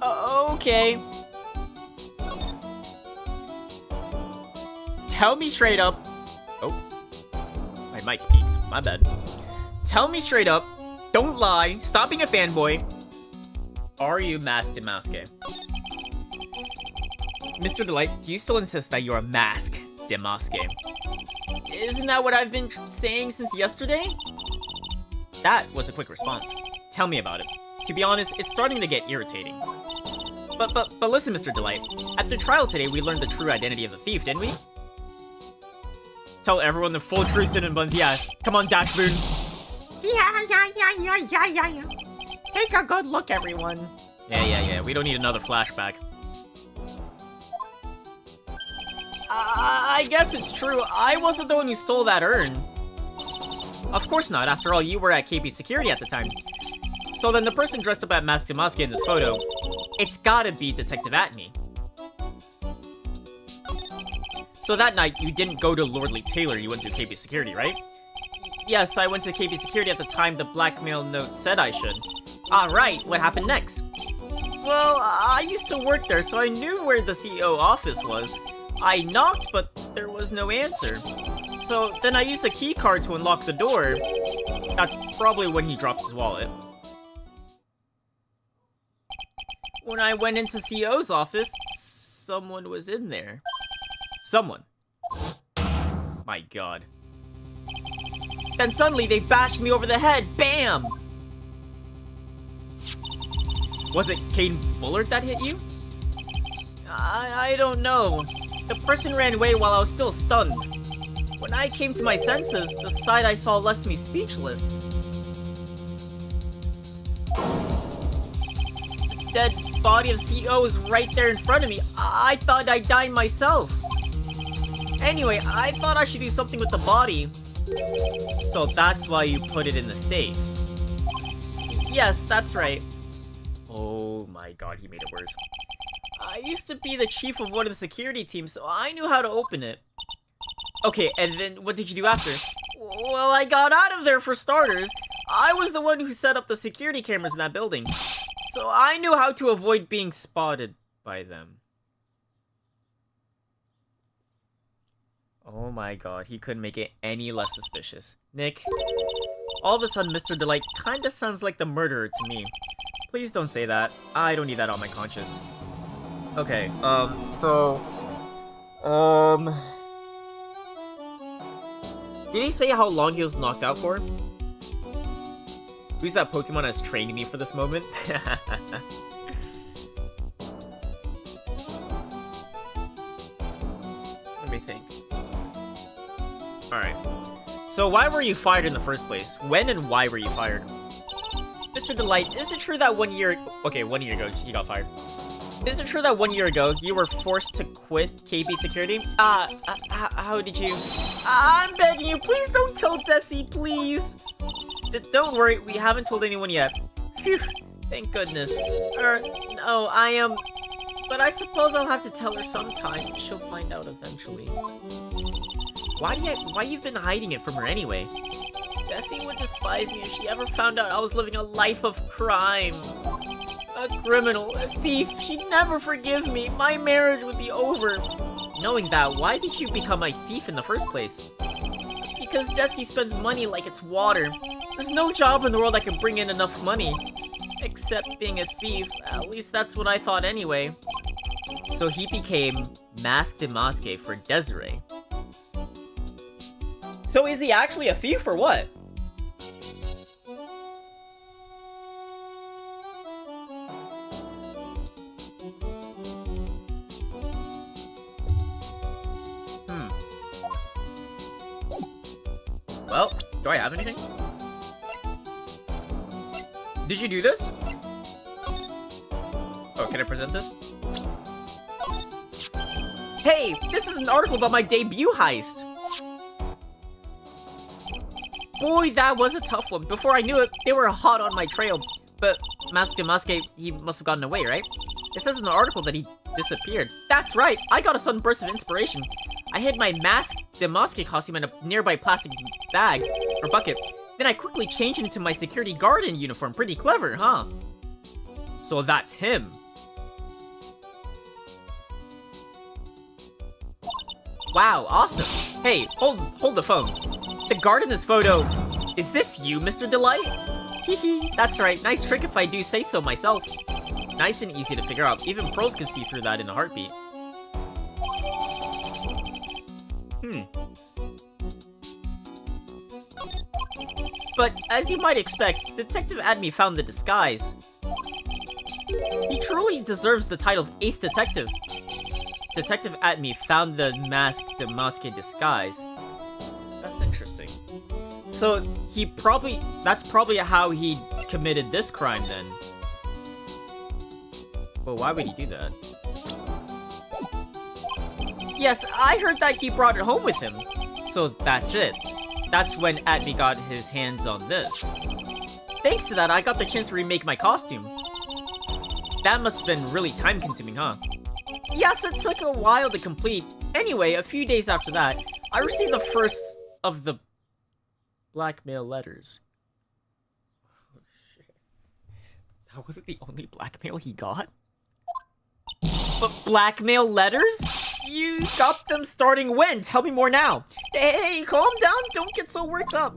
Okay. Tell me straight up. Oh. My mic peaks. My bad. Tell me straight up. Don't lie. Stop being a fanboy. Are you Mask Demaske? Mr. Delight, do you still insist that you're a Mask Demaske? Isn't that what I've been saying since yesterday? That was a quick response. Tell me about it. To be honest, it's starting to get irritating. But listen, Mr. Delight. At the trial today, we learned the true identity of the thief, didn't we? Tell everyone the full truth, Cinnamon Buns. Yeah, come on, Dashboon. Yeah. Take a good look, everyone. Yeah. We don't need another flashback. I guess it's true. I wasn't the one who stole that urn. Of course not. After all, you were at KB Security at the time. So then the person dressed up at Mask Demaske in this photo, it's gotta be Detective Atney. So that night, you didn't go to Lordly Taylor, you went to KB Security, right? Yes, I went to KB Security at the time the blackmail note said I should. Alright, what happened next? Well, I used to work there, so I knew where the CEO office was. I knocked, but there was no answer. So then I used the key card to unlock the door. That's probably when he dropped his wallet. When I went into CEO's office, someone was in there. Someone. My god. Then suddenly they bashed me over the head. Bam! Was it Kane Bullard that hit you? I don't know. The person ran away while I was still stunned. When I came to my senses, the sight I saw left me speechless. The dead body of CEO was right there in front of me. I thought I'd die myself. Anyway, I thought I should do something with the body. So that's why you put it in the safe. Yes, that's right. Oh my god, he made it worse. I used to be the chief of one of the security teams, so I knew how to open it. Okay, and then what did you do after? Well, I got out of there for starters. I was the one who set up the security cameras in that building, so I knew how to avoid being spotted by them. Oh my god, he couldn't make it any less suspicious. Nick, all of a sudden Mr. Delight kinda sounds like the murderer to me. Please don't say that. I don't need that on my conscience. Okay, did he say how long he was knocked out for? Who's that Pokemon that's training me for this moment? Let me think. Alright. So why were you fired in the first place? When and why were you fired? Mr. Delight, is it true that 1 year... Okay, 1 year ago he got fired. Is it true that 1 year ago you were forced to quit KB Security? How did you... I'm begging you, please don't tell Desi, please. Don't worry, we haven't told anyone yet. Phew, thank goodness. No, but I suppose I'll have to tell her sometime. She'll find out eventually. Why you've been hiding it from her anyway? Desi would despise me if she ever found out I was living a life of crime. A criminal, a thief, she'd never forgive me. My marriage would be over. Knowing that, why did you become a thief in the first place? Because Desi spends money like it's water. There's no job in the world that can bring in enough money. Except being a thief. At least that's what I thought anyway. So he became Mask Demaske for Desiree. So is he actually a thief or what? Well, do I have anything? Did you do this? Oh, can I present this? Hey, this is an article about my debut heist. Boy, that was a tough one. Before I knew it, they were hot on my trail. But Mask Damaske, he must have gotten away, right? It says in the article that he disappeared. That's right, I got a sudden burst of inspiration. I hid my Mask Damaske costume in a nearby plastic bag, or bucket. Then I quickly changed into my security guard in uniform. Pretty clever, huh? So that's him. Wow, awesome. Hey, hold the phone. The guard in this photo, is this you, Mr. Delight? Hehe, that's right, nice trick if I do say so myself. Nice and easy to figure out. Even pros can see through that in a heartbeat. But, as you might expect, Detective Admi found the disguise. He truly deserves the title of Ace Detective. Detective Admi found the Mask Damaske disguise. That's interesting. So, that's probably how he committed this crime then. But why would he do that? Yes, I heard that he brought it home with him. So that's it. That's when Atmi got his hands on this. Thanks to that, I got the chance to remake my costume. That must have been really time-consuming, huh? Yes, it took a while to complete. Anyway, a few days after that, I received the first of the blackmail letters. Oh, shit. That wasn't the only blackmail he got? But blackmail letters? You got them starting when? Tell me more now. Hey, calm down. Don't get so worked up.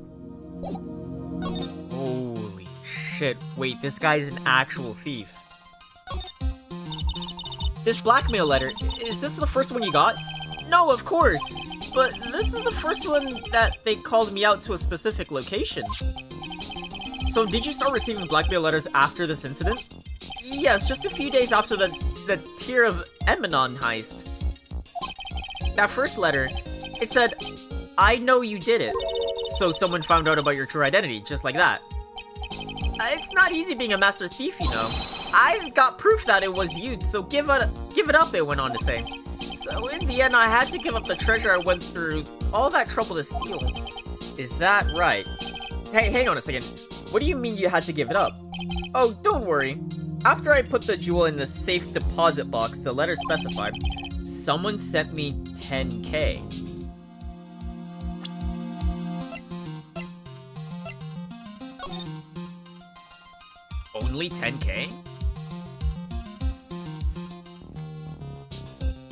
Holy shit. Wait, this guy's an actual thief. This blackmail letter, is this the first one you got? No, of course. But this is the first one that they called me out to a specific location. So did you start receiving blackmail letters after this incident? Yes, just a few days after the Tear of Eminon heist. That first letter, it said, I know you did it. So someone found out about your true identity, just like that. It's not easy being a master thief, you know. I've got proof that it was you, so give it up, it went on to say. So in the end, I had to give up the treasure I went through all that trouble to steal. Is that right? Hey, hang on a second. What do you mean you had to give it up? Oh, don't worry. After I put the jewel in the safe deposit box, the letter specified, someone sent me 10K. Only 10K?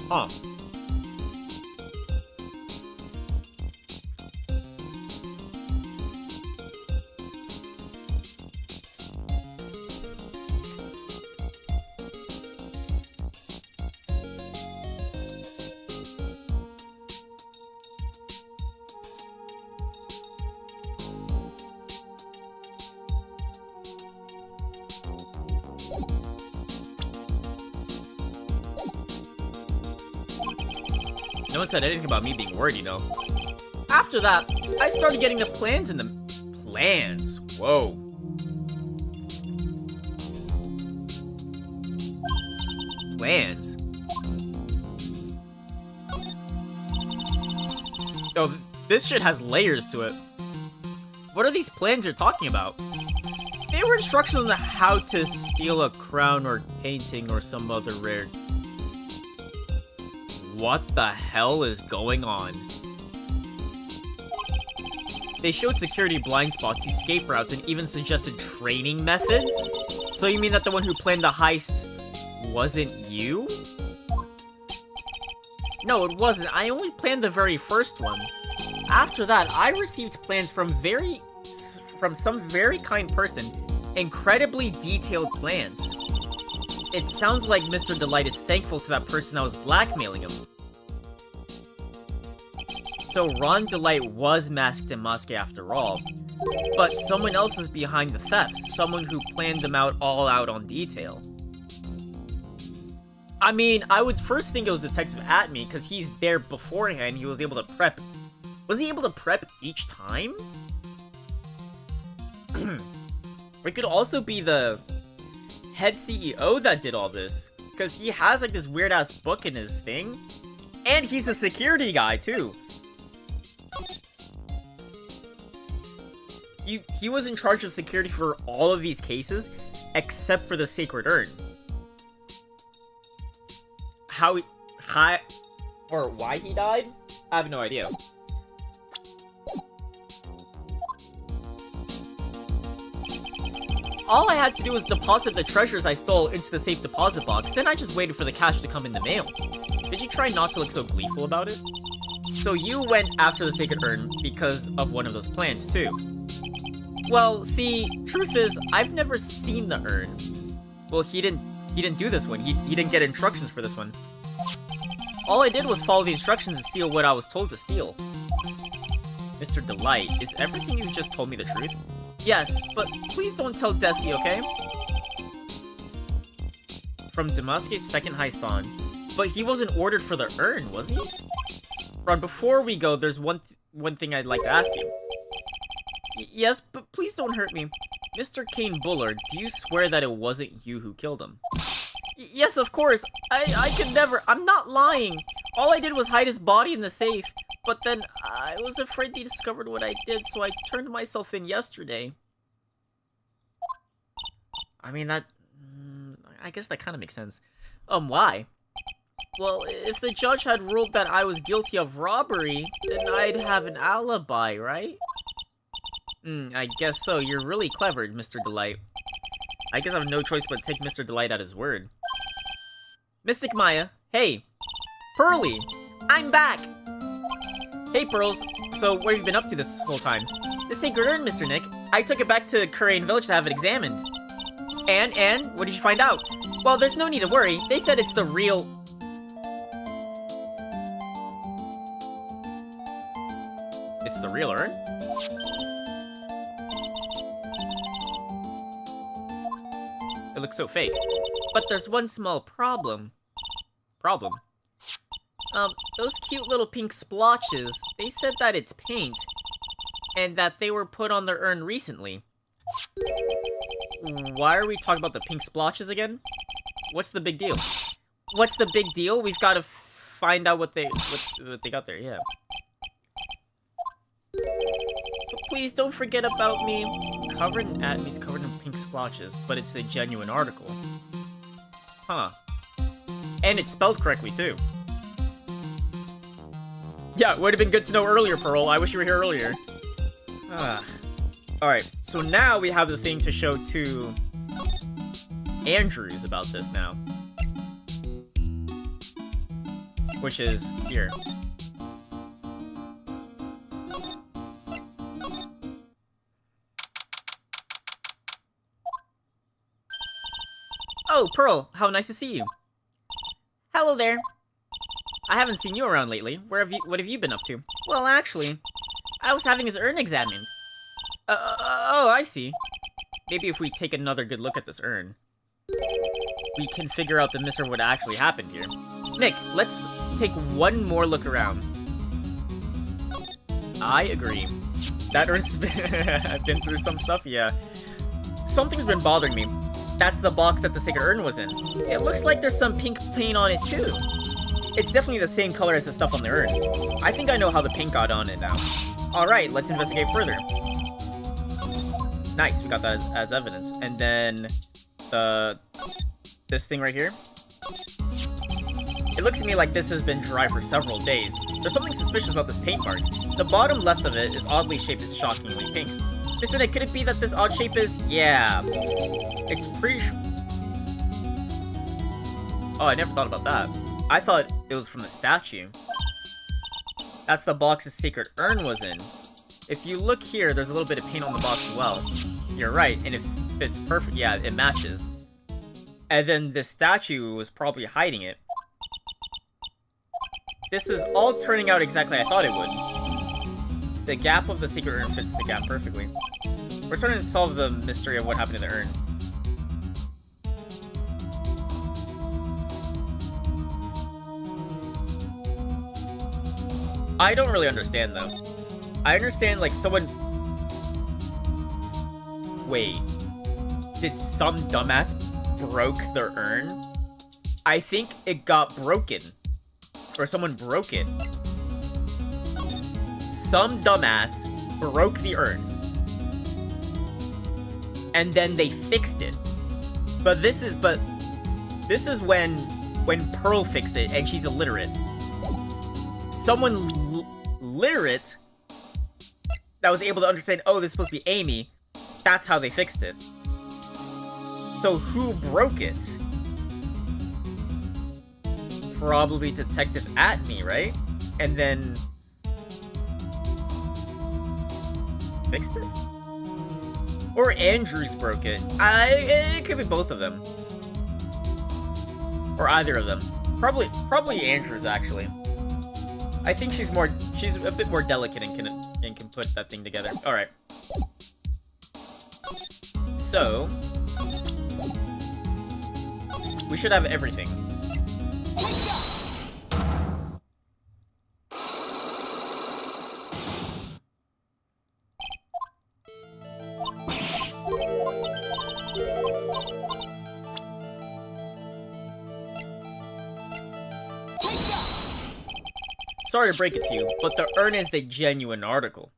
Huh. No one said anything about me being worried, you know. After that, I started getting the plans in the... Plans? Whoa. Plans? Oh, this shit has layers to it. What are these plans you're talking about? They were instructions on how to steal a crown or painting or some other rare... What the hell is going on? They showed security blind spots, escape routes, and even suggested training methods? So you mean that the one who planned the heist wasn't you? No, it wasn't. I only planned the very first one. After that, I received plans from some very kind person. Incredibly detailed plans. It sounds like Mr. Delight is thankful to that person that was blackmailing him. So Ron Delight was Mask Damaske after all. But someone else is behind the thefts. Someone who planned them all out on detail. I mean, I would first think it was Detective Atmi, because he's there beforehand. He was able to prep Was he able to prep each time? It could also be the head CEO that did all this, because he has like this weird ass book in his thing, and he's a security guy too. He was in charge of security for all of these cases, except for the Sacred Urn. Or why he died? I have no idea. All I had to do was deposit the treasures I stole into the safe deposit box, then I just waited for the cash to come in the mail. Did you try not to look so gleeful about it? So you went after the Sacred Urn because of one of those plans too. Well, see, truth is, I've never seen the urn. Well, he didn't do this one. He didn't get instructions for this one. All I did was follow the instructions and steal what I was told to steal. Mr. Delight, is everything you just told me the truth? Yes, but please don't tell Desi, okay? From Damascus' second heist on. But he wasn't ordered for the urn, was he? Ron, before we go, there's one thing I'd like to ask you. Yes, but please don't hurt me. Mr. Kane Bullard, do you swear that it wasn't you who killed him? Yes, of course. I could never. I'm not lying. All I did was hide his body in the safe. But then I was afraid they discovered what I did, so I turned myself in yesterday. I mean, that... I guess that kind of makes sense. Why? Well, if the judge had ruled that I was guilty of robbery, then I'd have an alibi, right? I guess so. You're really clever, Mr. Delight. I guess I have no choice but take Mr. Delight at his word. Mystic Maya, hey. Pearly, I'm back! Hey, Pearls. So, what have you been up to this whole time? The Sacred Urn, Mr. Nick. I took it back to Kurain Village to have it examined. And, what did you find out? Well, there's no need to worry. They said it's the real... It's the real urn? It looks so fake. But there's one small problem. Problem? Those cute little pink splotches, they said that it's paint. And that they were put on their urn recently. Why are we talking about the pink splotches again? What's the big deal? What's the big deal? We've got to find out what they got there, yeah. But please don't forget about me. Covered in pink splotches, but it's a genuine article. Huh. And it's spelled correctly, too. Yeah, it would have been good to know earlier, Pearl. I wish you were here earlier. Alright, so now we have the thing to show to Andrews about this now. Which is here. Oh, Pearl, how nice to see you. Hello there. I haven't seen you around lately. What have you been up to? Well, actually, I was having his urn examined. Oh, I see. Maybe if we take another good look at this urn, we can figure out the mystery of what actually happened here. Nick, let's take one more look around. I agree. That urn's been through some stuff, yeah. Something's been bothering me. That's the box that the Sacred Urn was in. It looks like there's some pink paint on it, too. It's definitely the same color as the stuff on the urn. I think I know how the paint got on it now. Alright, let's investigate further. Nice, we got that as evidence. And then this thing right here. It looks to me like this has been dry for several days. There's something suspicious about this paint mark. The bottom left of it is oddly shaped as shockingly pink. Mr. Nick, could it be that this odd shape is... Yeah. It's pretty... Oh, I never thought about that. I thought it was from the statue. That's the box the Sacred Urn was in. If you look here, there's a little bit of paint on the box as well. You're right, and it fits perfect. Yeah, it matches. And then the statue was probably hiding it. This is all turning out exactly I thought it would. The gap of the Sacred Urn fits the gap perfectly. We're starting to solve the mystery of what happened to the urn. I don't really understand, though. I understand, like, someone... Wait. Did some dumbass broke their urn? I think it got broken. Or someone broke it. Some dumbass broke the urn. And then they fixed it. But this is when Pearl fixed it and she's illiterate. Someone literate that was able to understand, oh, this is supposed to be Amy. That's how they fixed it. So who broke it? Probably Detective Atme, right? And then fixed it? Or Andrews broke it. It could be both of them. Or either of them. Probably Andrews, actually. I think she's a bit more delicate and can put that thing together. Alright. So we should have everything. Sorry to break it to you, but the urn is the genuine article.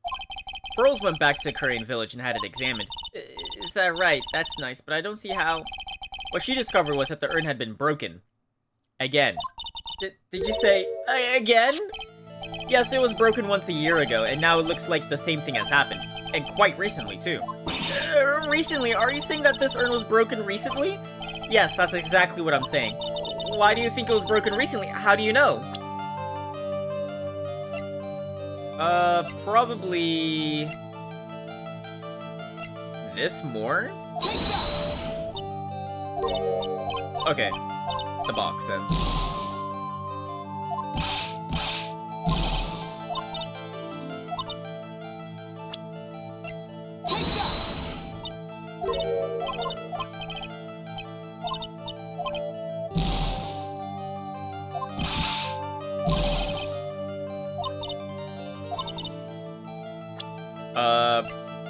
Pearls went back to Korean Village and had it examined. Is that right? That's nice, but I don't see how... What she discovered was that the urn had been broken. Again. Did you say, again? Yes, it was broken once a year ago, and now it looks like the same thing has happened. And quite recently, too. Recently? Are you saying that this urn was broken recently? Yes, that's exactly what I'm saying. Why do you think it was broken recently? How do you know? Probably... this more? Okay. The box, then.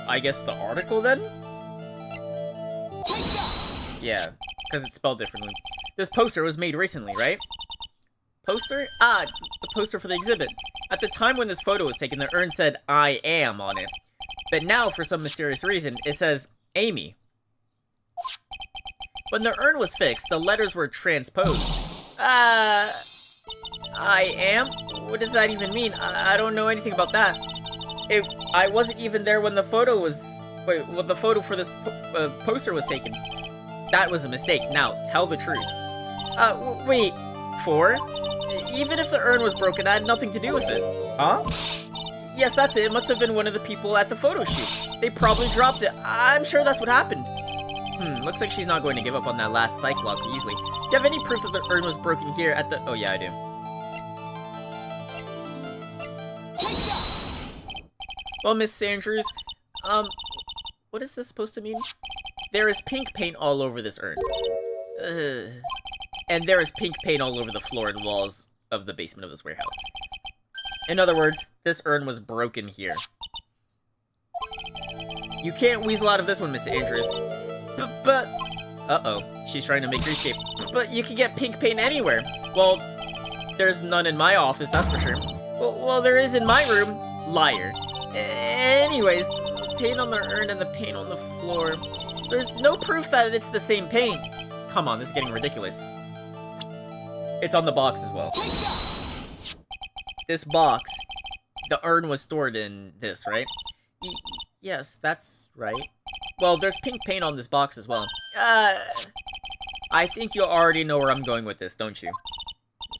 I guess the article, then? Yeah, because it's spelled differently. This poster was made recently, right? Poster? Ah, the poster for the exhibit. At the time when this photo was taken, the urn said, I am on it. But now, for some mysterious reason, it says, Amy. When the urn was fixed, the letters were transposed. I am? What does that even mean? I don't know anything about that. I wasn't even there when the photo was... Wait, when the photo for this poster was taken. That was a mistake. Now, tell the truth. Wait. 4? Even if the urn was broken, I had nothing to do with it. Huh? Yes, that's it. It must have been one of the people at the photo shoot. They probably dropped it. I'm sure that's what happened. Looks like she's not going to give up on that last psych lock easily. Do you have any proof that the urn was broken here at the... Oh, yeah, I do. Well, Miss Andrews, what is this supposed to mean? There is pink paint all over this urn. And there is pink paint all over the floor and walls of the basement of this warehouse. In other words, this urn was broken here. You can't weasel out of this one, Miss Andrews. But... Uh-oh, she's trying to make her escape. But you can get pink paint anywhere. Well, there's none in my office, that's for sure. Well, there is in my room. Liar. Anyways, the paint on the urn and the paint on the floor. There's no proof that it's the same paint. Come on, this is getting ridiculous. It's on the box as well. This box, the urn was stored in this, right? Yes, that's right. Well, there's pink paint on this box as well. I think you already know where I'm going with this, don't you?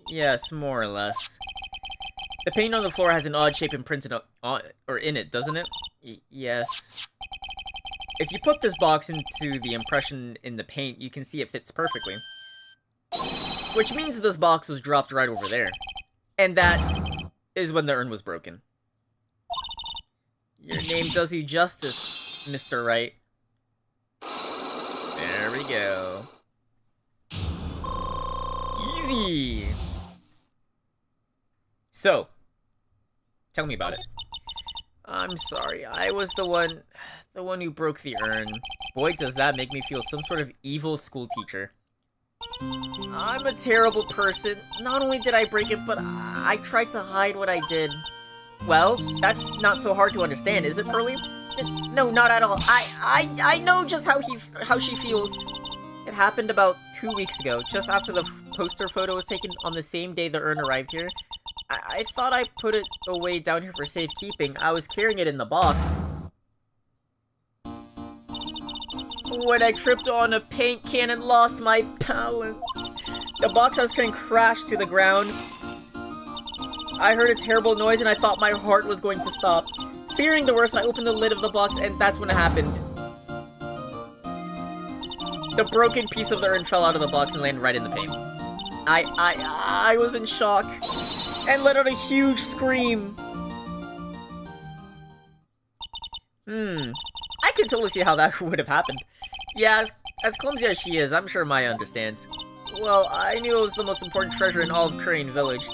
Yes, more or less. The paint on the floor has an odd shape imprinted on, or in it, doesn't it? Yes. If you put this box into the impression in the paint, you can see it fits perfectly. Which means this box was dropped right over there. And that is when the urn was broken. Your name does you justice, Mr. Wright. There we go. Easy! So, tell me about it. I'm sorry. I was the one who broke the urn. Boy, does that make me feel some sort of evil school teacher. I'm a terrible person. Not only did I break it, but I tried to hide what I did. Well, that's not so hard to understand, is it, Pearly? No, not at all. I know just how she feels. It happened about 2 weeks ago, just after the poster photo was taken on the same day the urn arrived here. I thought I put it away down here for safekeeping. I was carrying it in the box. When I tripped on a paint can and lost my balance. The box I was carrying crashed to the ground. I heard a terrible noise and I thought my heart was going to stop. Fearing the worst, I opened the lid of the box and that's when it happened. The broken piece of the urn fell out of the box and landed right in the paint. I was in shock and let out a huge scream. I could totally see how that would have happened. Yeah, as clumsy as she is, I'm sure Maya understands. Well, I knew it was the most important treasure in all of Crane Village.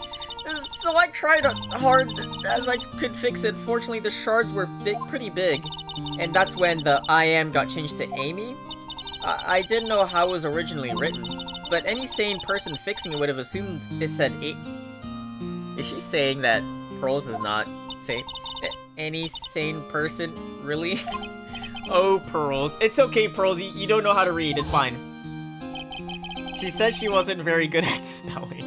So I tried hard as I could fix it. Fortunately, the shards were pretty big. And that's when the I am got changed to Amy. I didn't know how it was originally written, but any sane person fixing it would have assumed it said Is she saying that Pearls is not sane? Any sane person? Really? Oh, Pearls. It's okay, Pearls. You don't know how to read. It's fine. She said she wasn't very good at spelling.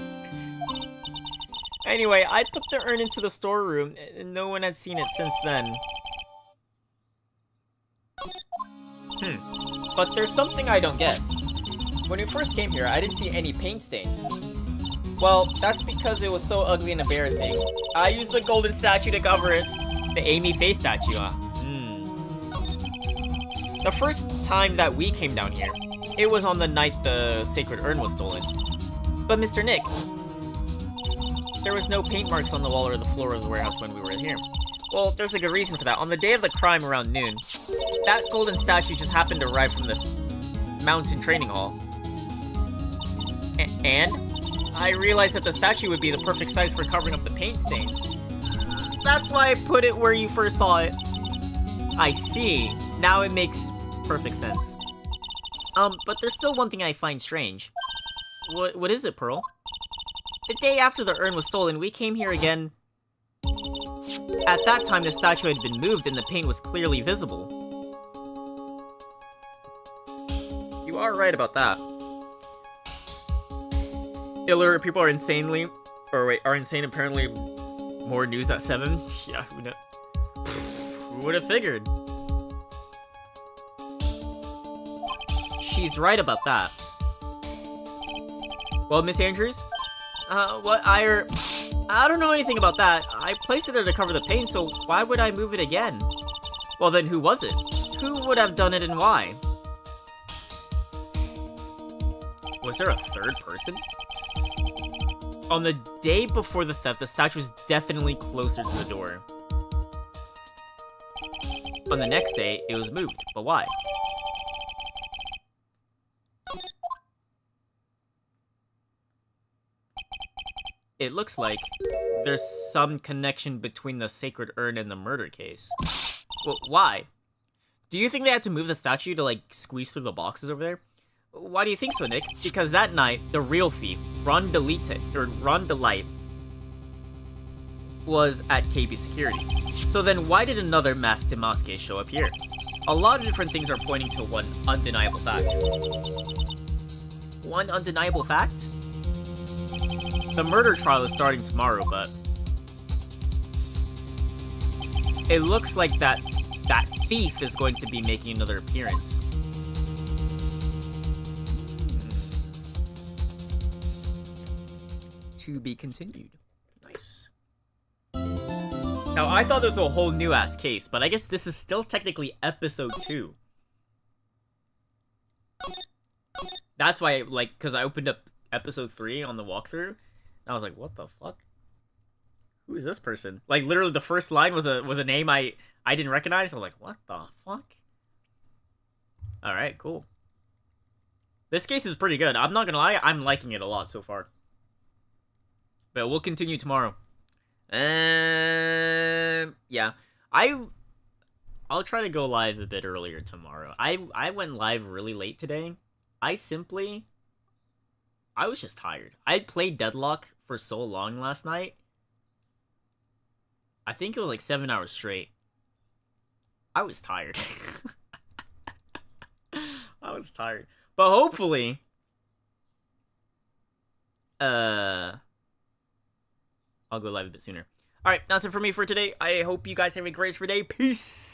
Anyway, I put the urn into the storeroom, and no one had seen it since then. But there's something I don't get. When we first came here, I didn't see any paint stains. Well, that's because it was so ugly and embarrassing. I used the golden statue to cover it. The Amy face statue, huh? The first time that we came down here, it was on the night the sacred urn was stolen. But Mr. Nick, there was no paint marks on the wall or the floor of the warehouse when we were in here. Well, there's a good reason for that. On the day of the crime around noon, that golden statue just happened to arrive from the mountain training hall. And I realized that the statue would be the perfect size for covering up the paint stains. That's why I put it where you first saw it. I see. Now it makes perfect sense. But there's still one thing I find strange. What is it, Pearl? The day after the urn was stolen, we came here again. At that time, the statue had been moved and the paint was clearly visible. You are right about that. Illiterate people are are insane apparently more news at 7? Yeah, who would have figured? She's right about that. Well, Miss Andrews? I don't know anything about that. I placed it there to cover the paint, so why would I move it again? Well then, who was it? Who would have done it and why? Was there a third person? On the day before the theft, the statue was definitely closer to the door. On the next day, it was moved, but why? It looks like there's some connection between the sacred urn and the murder case. Well, why? Do you think they had to move the statue to, like, squeeze through the boxes over there? Why do you think so, Nick? Because that night, the real thief, Ron Delight, was at KB Security. So then why did another masked Demaske show up here? A lot of different things are pointing to one undeniable fact. One undeniable fact? The murder trial is starting tomorrow, but it looks like that thief is going to be making another appearance. To be continued. Nice. Now, I thought this was a whole new ass case, but I guess this is still technically episode 2. That's why, like, because I opened up episode 3 on the walkthrough, and I was like, what the fuck? Who is this person? Like, literally the first line was a name I didn't recognize. I was like, what the fuck? Alright, cool. This case is pretty good. I'm not gonna lie, I'm liking it a lot so far. But we'll continue tomorrow. Yeah. I'll try to go live a bit earlier tomorrow. I went live really late today. I was just tired. I played Deadlock for so long last night. I think it was like 7 hours straight. I was tired. I was tired. But hopefully, I'll go live a bit sooner. Alright, that's it for me for today. I hope you guys have a great day. Peace!